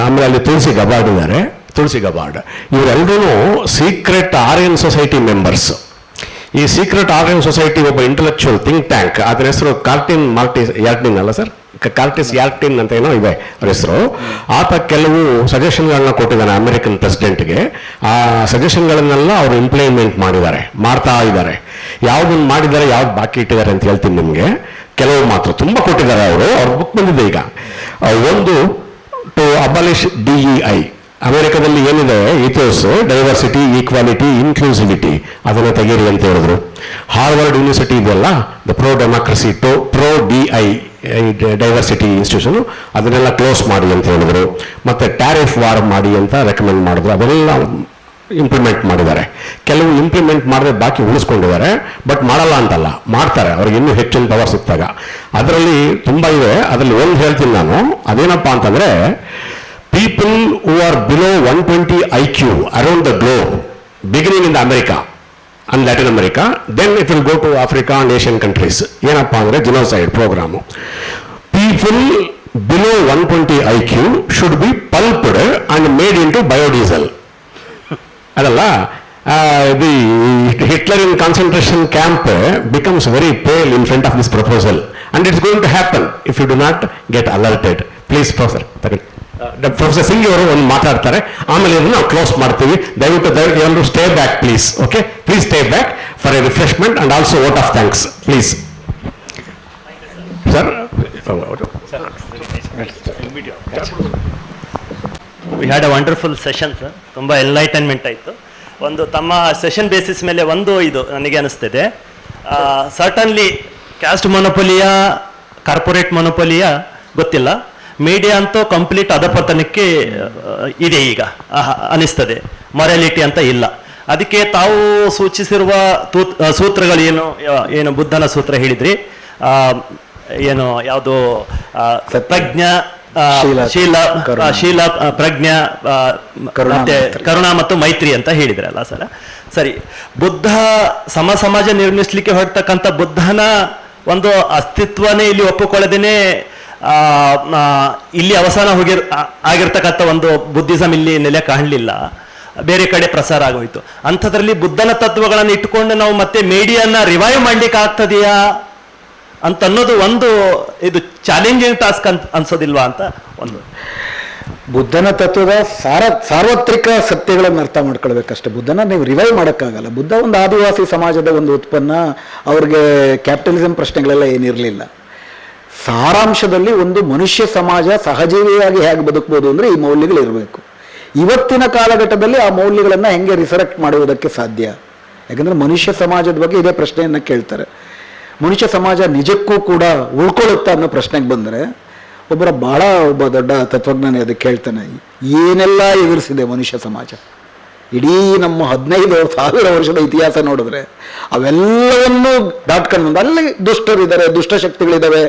ಆಮೇಲೆ ಅಲ್ಲಿ ತುಳಸಿ ಗಬಾರ್ಡ್ ಇದ್ದಾರೆ, ತುಳಸಿ ಗಬಾರ್ಡ್ ಇವರೆಲ್ಲರೂ ಸೀಕ್ರೆಟ್ ಆರ್ಯನ್ ಸೊಸೈಟಿ ಮೆಂಬರ್ಸ್. ಈ ಸೀಕ್ರೆಟ್ ಆರ್ಯನ್ ಸೊಸೈಟಿ ಒಬ್ಬ ಇಂಟೆಲೆಕ್ಚುಯಲ್ ಥಿಂಕ್ ಟ್ಯಾಂಕ್, ಅದರ ಹೆಸರು ಯಾರ್ಟಿನ್ ಅಲ್ಲ ಸರ್, ಕಾರ್ಟಿಸ್ ಯಾರ್ಟಿನ್ ಅಂತ ಏನೋ ಇದೆ ಅವ್ರ ಹೆಸರು. ಆತ ಕೆಲವು ಸಜೆಷನ್ಗಳನ್ನ ಕೊಟ್ಟಿದ್ದಾನೆ ಅಮೆರಿಕನ್ ಪ್ರೆಸಿಡೆಂಟ್ಗೆ. ಆ ಸಜೆಷನ್ಗಳನ್ನೆಲ್ಲ ಅವರು ಇಂಪ್ಲಿಮೆಂಟ್ ಮಾಡ್ತಾ ಇದ್ದಾರೆ. ಯಾವುದನ್ನು ಮಾಡಿದ್ದಾರೆ, ಯಾವ್ದು ಬಾಕಿ ಇಟ್ಟಿದ್ದಾರೆ ಅಂತ ಹೇಳ್ತೀನಿ ನಿಮಗೆ. ಕೆಲವು ಮಾತ್ರ ತುಂಬ ಕೊಟ್ಟಿದ್ದಾರೆ ಅವರು. ಅವ್ರ ಬುಕ್ ಬಂದಿದೆ ಈಗ. ಒಂದು ಟು ಅಬಾಲಿಷ್ DEI, ಅಮೆರಿಕದಲ್ಲಿ ಏನಿದೆ ಈಥೋಸ್, ಡೈವರ್ಸಿಟಿ, ಈಕ್ವಾಲಿಟಿ, ಇನ್ಕ್ಲೂಸಿವಿಟಿ, ಅದನ್ನು ತೆಗೀರಿ ಅಂತ ಹೇಳಿದ್ರು. ಹಾರ್ವರ್ಡ್ ಯೂನಿವರ್ಸಿಟಿ ಇದೆಯಲ್ಲ, the pro democracy pro DI diversity institution, ಅದನ್ನೆಲ್ಲ ಕ್ಲೋಸ್ ಮಾಡಿ ಅಂತ ಹೇಳಿದ್ರು. ಮತ್ತೆ ಟ್ಯಾರಿಫ್ ವಾರ್ ಮಾಡಿ ಅಂತ ರೆಕಮೆಂಡ್ ಮಾಡಿದ್ರು. ಅದೆಲ್ಲ ಇಂಪ್ಲಿಮೆಂಟ್ ಮಾಡಿದ್ದಾರೆ. ಕೆಲವು ಇಂಪ್ಲಿಮೆಂಟ್ ಮಾಡದೆ ಬಾಕಿ ಉಳಿಸ್ಕೊಂಡಿದ್ದಾರೆ. ಬಟ್ ಮಾಡಲ್ಲ ಅಂತಲ್ಲ, ಮಾಡ್ತಾರೆ, ಅವ್ರಿಗೆ ಇನ್ನೂ ಹೆಚ್ಚಿನ ಪವರ್ ಸಿಕ್ತಾಗ. ಅದರಲ್ಲಿ ತುಂಬ ಇದೆ. ಅದರಲ್ಲಿ ಒಂದು ಹೇಳ್ತೀನಿ ನಾನು. ಅದೇನಪ್ಪ ಅಂತಂದ್ರೆ, people who are below 120 IQ around the globe, beginning in the America and Latin America, then it will go to Africa and Asian countries. ಏನಪ್ಪ ಅಂದರೆ genocide program. People below 120 IQ should be pulped and made into biodiesel. ಅದಲ್ಲ, the Hitler in concentration camp becomes very pale in front of this proposal, and it's going to happen if you do not get alerted. Please, Professor. Professor Singh ಅವರು ಒಂದು ಮಾತಾಡ್ತಾರೆ, ಆಮೇಲೆ ಇದನ್ನು ನಾವು close ಮಾಡ್ತೀವಿ. ದಯವಿಟ್ಟು ಎಲ್ಲರೂ stay back please. Okay, please stay back for A refreshment and also vote of thanks please. Sir, we had a wonderful session sir. ತುಂಬ ಎನ್ಲೈಟನ್ಮೆಂಟ್ ಆಯಿತು. ಒಂದು ತಮ್ಮ ಸೆಷನ್ ಬೇಸಿಸ್ ಮೇಲೆ ಒಂದು ಇದು ನನಗೆ ಅನಿಸ್ತಿದೆ, ಸರ್ಟನ್ಲಿ ಕ್ಯಾಸ್ಟ್ ಮೊನೊಪೊಲಿಯ, ಕಾರ್ಪೊರೇಟ್ ಮೊನೊಪೊಲಿಯ ಗೊತ್ತಿಲ್ಲ, ಮೀಡಿಯಾ ಅಂತೂ ಕಂಪ್ಲೀಟ್ ಅಧಪತನಕ್ಕೆ ಇದೆ ಈಗ ಅನಿಸ್ತದೆ. ಮೊರಾಲಿಟಿ ಅಂತ ಇಲ್ಲ. ಅದಕ್ಕೆ ತಾವು ಸೂಚಿಸಿರುವ ಸೂತ್ರಗಳು ಏನು ಬುದ್ಧನ ಸೂತ್ರ ಹೇಳಿದ್ರಿ, ಏನು ಯಾವುದು ಪ್ರಜ್ಞಾ, ಶೀಲ, ಪ್ರಜ್ಞಾ, ಮತ್ತೆ ಕರುಣಾ ಮತ್ತು ಮೈತ್ರಿ ಅಂತ ಹೇಳಿದ್ರಲ್ಲ ಸರ್. ಸರಿ, ಬುದ್ಧ ಸಮಾಜ ನಿರ್ಮಿಸ್ಲಿಕ್ಕೆ ಹೊರಡ್ತಕ್ಕಂಥ ಬುದ್ಧನ ಒಂದು ಅಸ್ತಿತ್ವನೇ ಇಲ್ಲಿ ಒಪ್ಪಿಕೊಳ್ಳದೇನೆ ಇಲ್ಲಿ ಅವಸಾನ ಆಗಿರ್ತಕ್ಕಂಥ ಒಂದು ಬುದ್ಧಿಸಮ್ ಇಲ್ಲಿ ನೆಲೆ ಕಾಣಲಿಲ್ಲ, ಬೇರೆ ಕಡೆ ಪ್ರಸಾರ ಆಗೋಯ್ತು. ಅಂಥದ್ರಲ್ಲಿ ಬುದ್ಧನ ತತ್ವಗಳನ್ನು ಇಟ್ಟುಕೊಂಡು ನಾವು ಮತ್ತೆ ಮೀಡಿಯಾನ ರಿವೈವ್ ಮಾಡ್ಲಿಕ್ಕೆ ಆಗ್ತದೆಯಾ ಅಂತ ಅನ್ನೋದು ಒಂದು ಇದು ಚಾಲೆಂಜಿಂಗ್ ಟಾಸ್ಕ್ ಅನ್ಸೋದಿಲ್ವಾ ಅಂತ ಒಂದು. ಬುದ್ಧನ ತತ್ವದ ಸಾರ್ವತ್ರಿಕ ಸತ್ಯಗಳನ್ನು ಅರ್ಥ ಮಾಡ್ಕೊಳ್ಬೇಕಷ್ಟೇ. ಬುದ್ಧನ ನೀವು ರಿವೈವ್ ಮಾಡೋಕ್ಕಾಗಲ್ಲ. ಬುದ್ಧ ಒಂದು ಆದಿವಾಸಿ ಸಮಾಜದ ಒಂದು ಉತ್ಪನ್ನ. ಅವ್ರಿಗೆ ಕ್ಯಾಪಿಟಲಿಸಂ ಪ್ರಶ್ನೆಗಳೆಲ್ಲ ಏನಿರಲಿಲ್ಲ. ಸಾರಾಂಶದಲ್ಲಿ ಒಂದು ಮನುಷ್ಯ ಸಮಾಜ ಸಹಜೀವಿಯಾಗಿ ಹೇಗೆ ಬದುಕಬಹುದು ಅಂದರೆ ಈ ಮೌಲ್ಯಗಳು ಇರಬೇಕು. ಇವತ್ತಿನ ಕಾಲಘಟ್ಟದಲ್ಲಿ ಆ ಮೌಲ್ಯಗಳನ್ನು ಹೆಂಗೆ ರಿಸರೆಕ್ಟ್ ಮಾಡುವುದಕ್ಕೆ ಸಾಧ್ಯ? ಯಾಕಂದರೆ ಮನುಷ್ಯ ಸಮಾಜದ ಬಗ್ಗೆ ಇದೇ ಪ್ರಶ್ನೆಯನ್ನು ಕೇಳ್ತಾರೆ. ಮನುಷ್ಯ ಸಮಾಜ ನಿಜಕ್ಕೂ ಕೂಡ ಉಳ್ಕೊಳ್ಳುತ್ತಾ ಅನ್ನೋ ಪ್ರಶ್ನೆಗೆ ಬಂದರೆ ಒಬ್ಬ ದೊಡ್ಡ ತತ್ವಜ್ಞಾನಿ ಅದಕ್ಕೆ ಕೇಳ್ತಾನೆ, ಏನೆಲ್ಲ ಎದುರಿಸಿದೆ ಮನುಷ್ಯ ಸಮಾಜ. ಇಡೀ ನಮ್ಮ 15,000 ವರ್ಷದ ಇತಿಹಾಸ ನೋಡಿದ್ರೆ ಅವೆಲ್ಲವನ್ನೂ ದಾಟ್ಕೊಂಡು ಬಂದು ಅಲ್ಲಿ ದುಷ್ಟರಿದ್ದಾರೆ, ದುಷ್ಟಶಕ್ತಿಗಳಿದ್ದಾವೆ,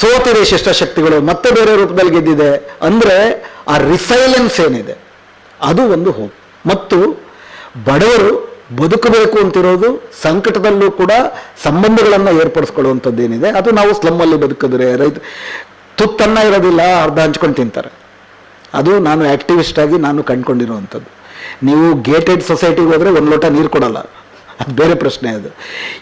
ಸೋತಿದೆ ಶಿಷ್ಟಶಕ್ತಿಗಳು, ಮತ್ತೆ ಬೇರೆ ರೂಪದಲ್ಲಿ ಗೆದ್ದಿದೆ. ಅಂದರೆ ಆ ರಿಸೈಲೆನ್ಸ್ ಏನಿದೆ ಅದು ಒಂದು ಹೋಪ್. ಮತ್ತು ಬಡವರು ಬದುಕಬೇಕು ಅಂತಿರೋದು ಸಂಕಟದಲ್ಲೂ ಕೂಡ ಸಂಬಂಧಗಳನ್ನು ಏರ್ಪಡಿಸ್ಕೊಳ್ಳುವಂಥದ್ದೇನಿದೆ ಅದು ನಾವು ಸ್ಲಮ್ಮಲ್ಲಿ ಬದುಕಿದ್ರೆ ರೈತ ತುತ್ತನ್ನ ಇರೋದಿಲ್ಲ, ಅರ್ಧ ಹಂಚ್ಕೊಂಡು ತಿಂತಾರೆ. ಅದು ನಾನು ಆ್ಯಕ್ಟಿವಿಸ್ಟ್ ಆಗಿ ನಾನು ಕಂಡುಕೊಂಡಿರುವಂಥದ್ದು. ನೀವು ಗೇಟೆಡ್ ಸೊಸೈಟಿಗೆ ಹೋದರೆ ಒಂದು ಲೋಟ ನೀರು ಕೊಡಲ್ಲ, ಅದು ಬೇರೆ ಪ್ರಶ್ನೆ. ಅದು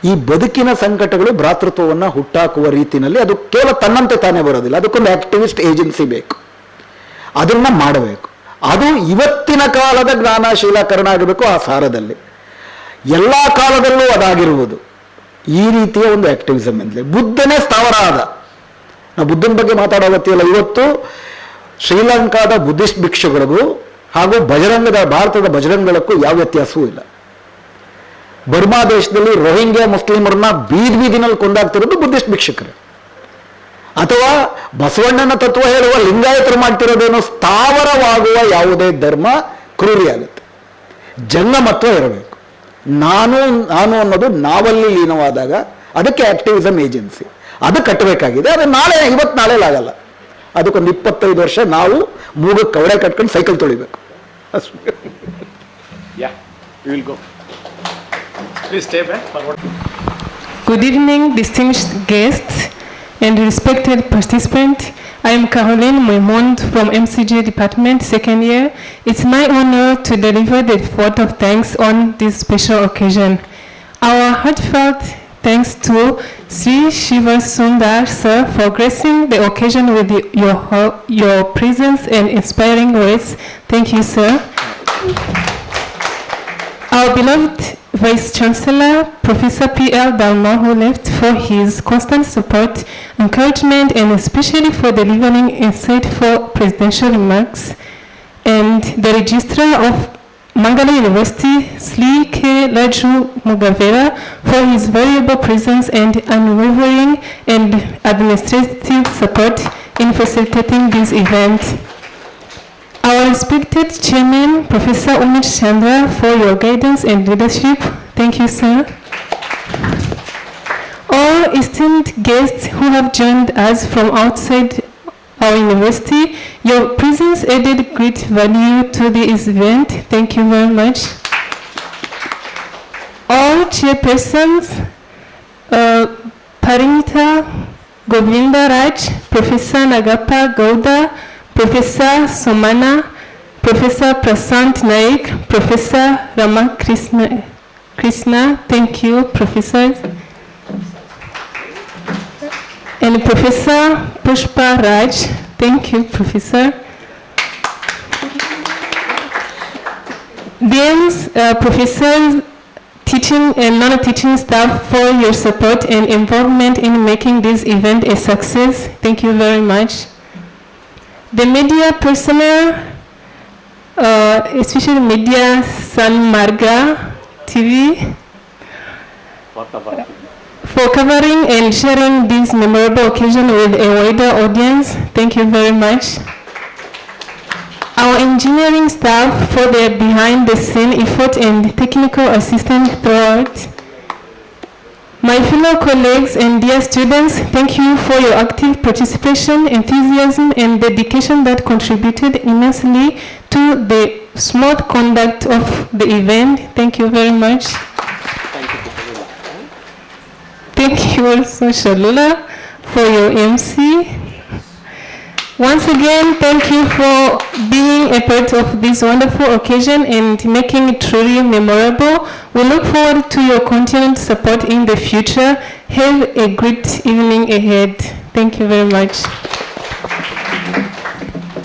ಈ ಬದುಕಿನ ಸಂಕಟಗಳು ಭ್ರಾತೃತ್ವವನ್ನು ಹುಟ್ಟಾಕುವ ರೀತಿಯಲ್ಲಿ ಅದು ಕೇವಲ ತನ್ನಂತೆ ತಾನೇ ಬರೋದಿಲ್ಲ. ಅದಕ್ಕೊಂದು ಆ್ಯಕ್ಟಿವಿಸ್ಟ್ ಏಜೆನ್ಸಿ ಬೇಕು, ಅದನ್ನು ಮಾಡಬೇಕು. ಅದು ಇವತ್ತಿನ ಕಾಲದ ಜ್ಞಾನಶೀಲಕರಣ ಆಗಬೇಕು. ಆ ಸಾರದಲ್ಲಿ ಎಲ್ಲ ಕಾಲದಲ್ಲೂ ಅದಾಗಿರುವುದು ಈ ರೀತಿಯ ಒಂದು ಆ್ಯಕ್ಟಿವಿಸಮ್ ಎಂದರೆ ಬುದ್ಧನೇ ಸ್ಥಾವರ ಆದ. ನಾವು ಬುದ್ಧನ ಬಗ್ಗೆ ಮಾತಾಡೋ ಅಗತ್ಯವಿಲ್ಲ. ಇವತ್ತು ಶ್ರೀಲಂಕಾದ ಬುದ್ಧಿಸ್ಟ್ ಭಿಕ್ಷುಗಳಿಗೂ ಹಾಗೂ ಭಾರತದ ಬಜರಂಗಗಳಕ್ಕೂ ಯಾವ ವ್ಯತ್ಯಾಸವೂ ಇಲ್ಲ. ಬರ್ಮಾ ದೇಶದಲ್ಲಿ ರೋಹಿಂಗ್ಯಾ ಮುಸ್ಲಿಮರನ್ನ ಬೀದಿನಲ್ಲಿ ಕೊಂದಾಗ್ತಿರೋದು ಬುದ್ಧಿಸ್ಟ್ ಭಿಕ್ಷುಕರು. ಅಥವಾ ಬಸವಣ್ಣನ ತತ್ವ ಹೇಳುವ ಲಿಂಗಾಯತರು ಮಾಡ್ತಿರೋದೇನು, ಸ್ಥಾವರವಾಗುವ ಯಾವುದೇ ಧರ್ಮ ಕ್ರೂರಿಯಾಗುತ್ತೆ. ಜಂಗಮತ್ವ ಇರಬೇಕು. ನಾನು ಅನ್ನೋದು ನಾವಲ್ಲಿ ಲೀನವಾದಾಗ ಅದಕ್ಕೆ ಆಕ್ಟಿವಿಸಮ್ ಏಜೆನ್ಸಿ ಅದು ಕಟ್ಟಬೇಕಾಗಿದೆ. ಅದು ಇವತ್ತು ನಾಳೆಲಾಗಲ್ಲ. ಅದಕ್ಕೊಂದು 25 ವರ್ಷ ನಾವು ಮೂಗಕ್ಕೆ ಕವಡೆ ಕಟ್ಕೊಂಡು ಸೈಕಲ್ ತೊಳಿಬೇಕು. We will go. Please stay back for what? Good evening, distinguished guests and respected participants. I am Caroline Moimond from MCJ Department, second year. It's my honor to deliver the vote of thanks on this special occasion. Our heartfelt thanks to Sri Shivasundar, sir, for gracing the occasion with your presence and inspiring words. Thank you, sir. Our beloved Vice Chancellor, Professor P.L. Dalma, who left, for his constant support, encouragement, and especially for delivering insightful presidential remarks. And the Registrar of Mangalore University, Sri K. Laju Mugavera, for his valuable presence and unwavering and administrative support in facilitating this event. Our respected Chairman, Professor Umesh Chandra, for your guidance and leadership. Thank you, sir. All esteemed guests who have joined us from outside our university, your presence added great value to this event. Thank you very much. All chairpersons, Parinita Govinda Raj, Professor Nagappa Gowda, Professor Somana, Professor Prasant Naik, Professor Rama Krishna, thank you, professors. And Professor Pushpa Raj, thank you, Professor. Deans, professors, teaching and non-teaching staff, for your support and involvement in making this event a success. Thank you very much. The media personnel, especially media San Marga TV, for covering and sharing this memorable occasion with a wider audience. Thank you very much. Our engineering staff for their behind-the-scene effort and technical assistance throughout. My fellow colleagues and dear students, thank you for your active participation, enthusiasm, and dedication that contributed immensely to the smooth conduct of the event. Thank you very much. Thank you also, Shalula, for your MC. Once again, thank you for being a part of this wonderful occasion and making it truly memorable. We look forward to your continued support in the future. Have a great evening ahead. Thank you very much.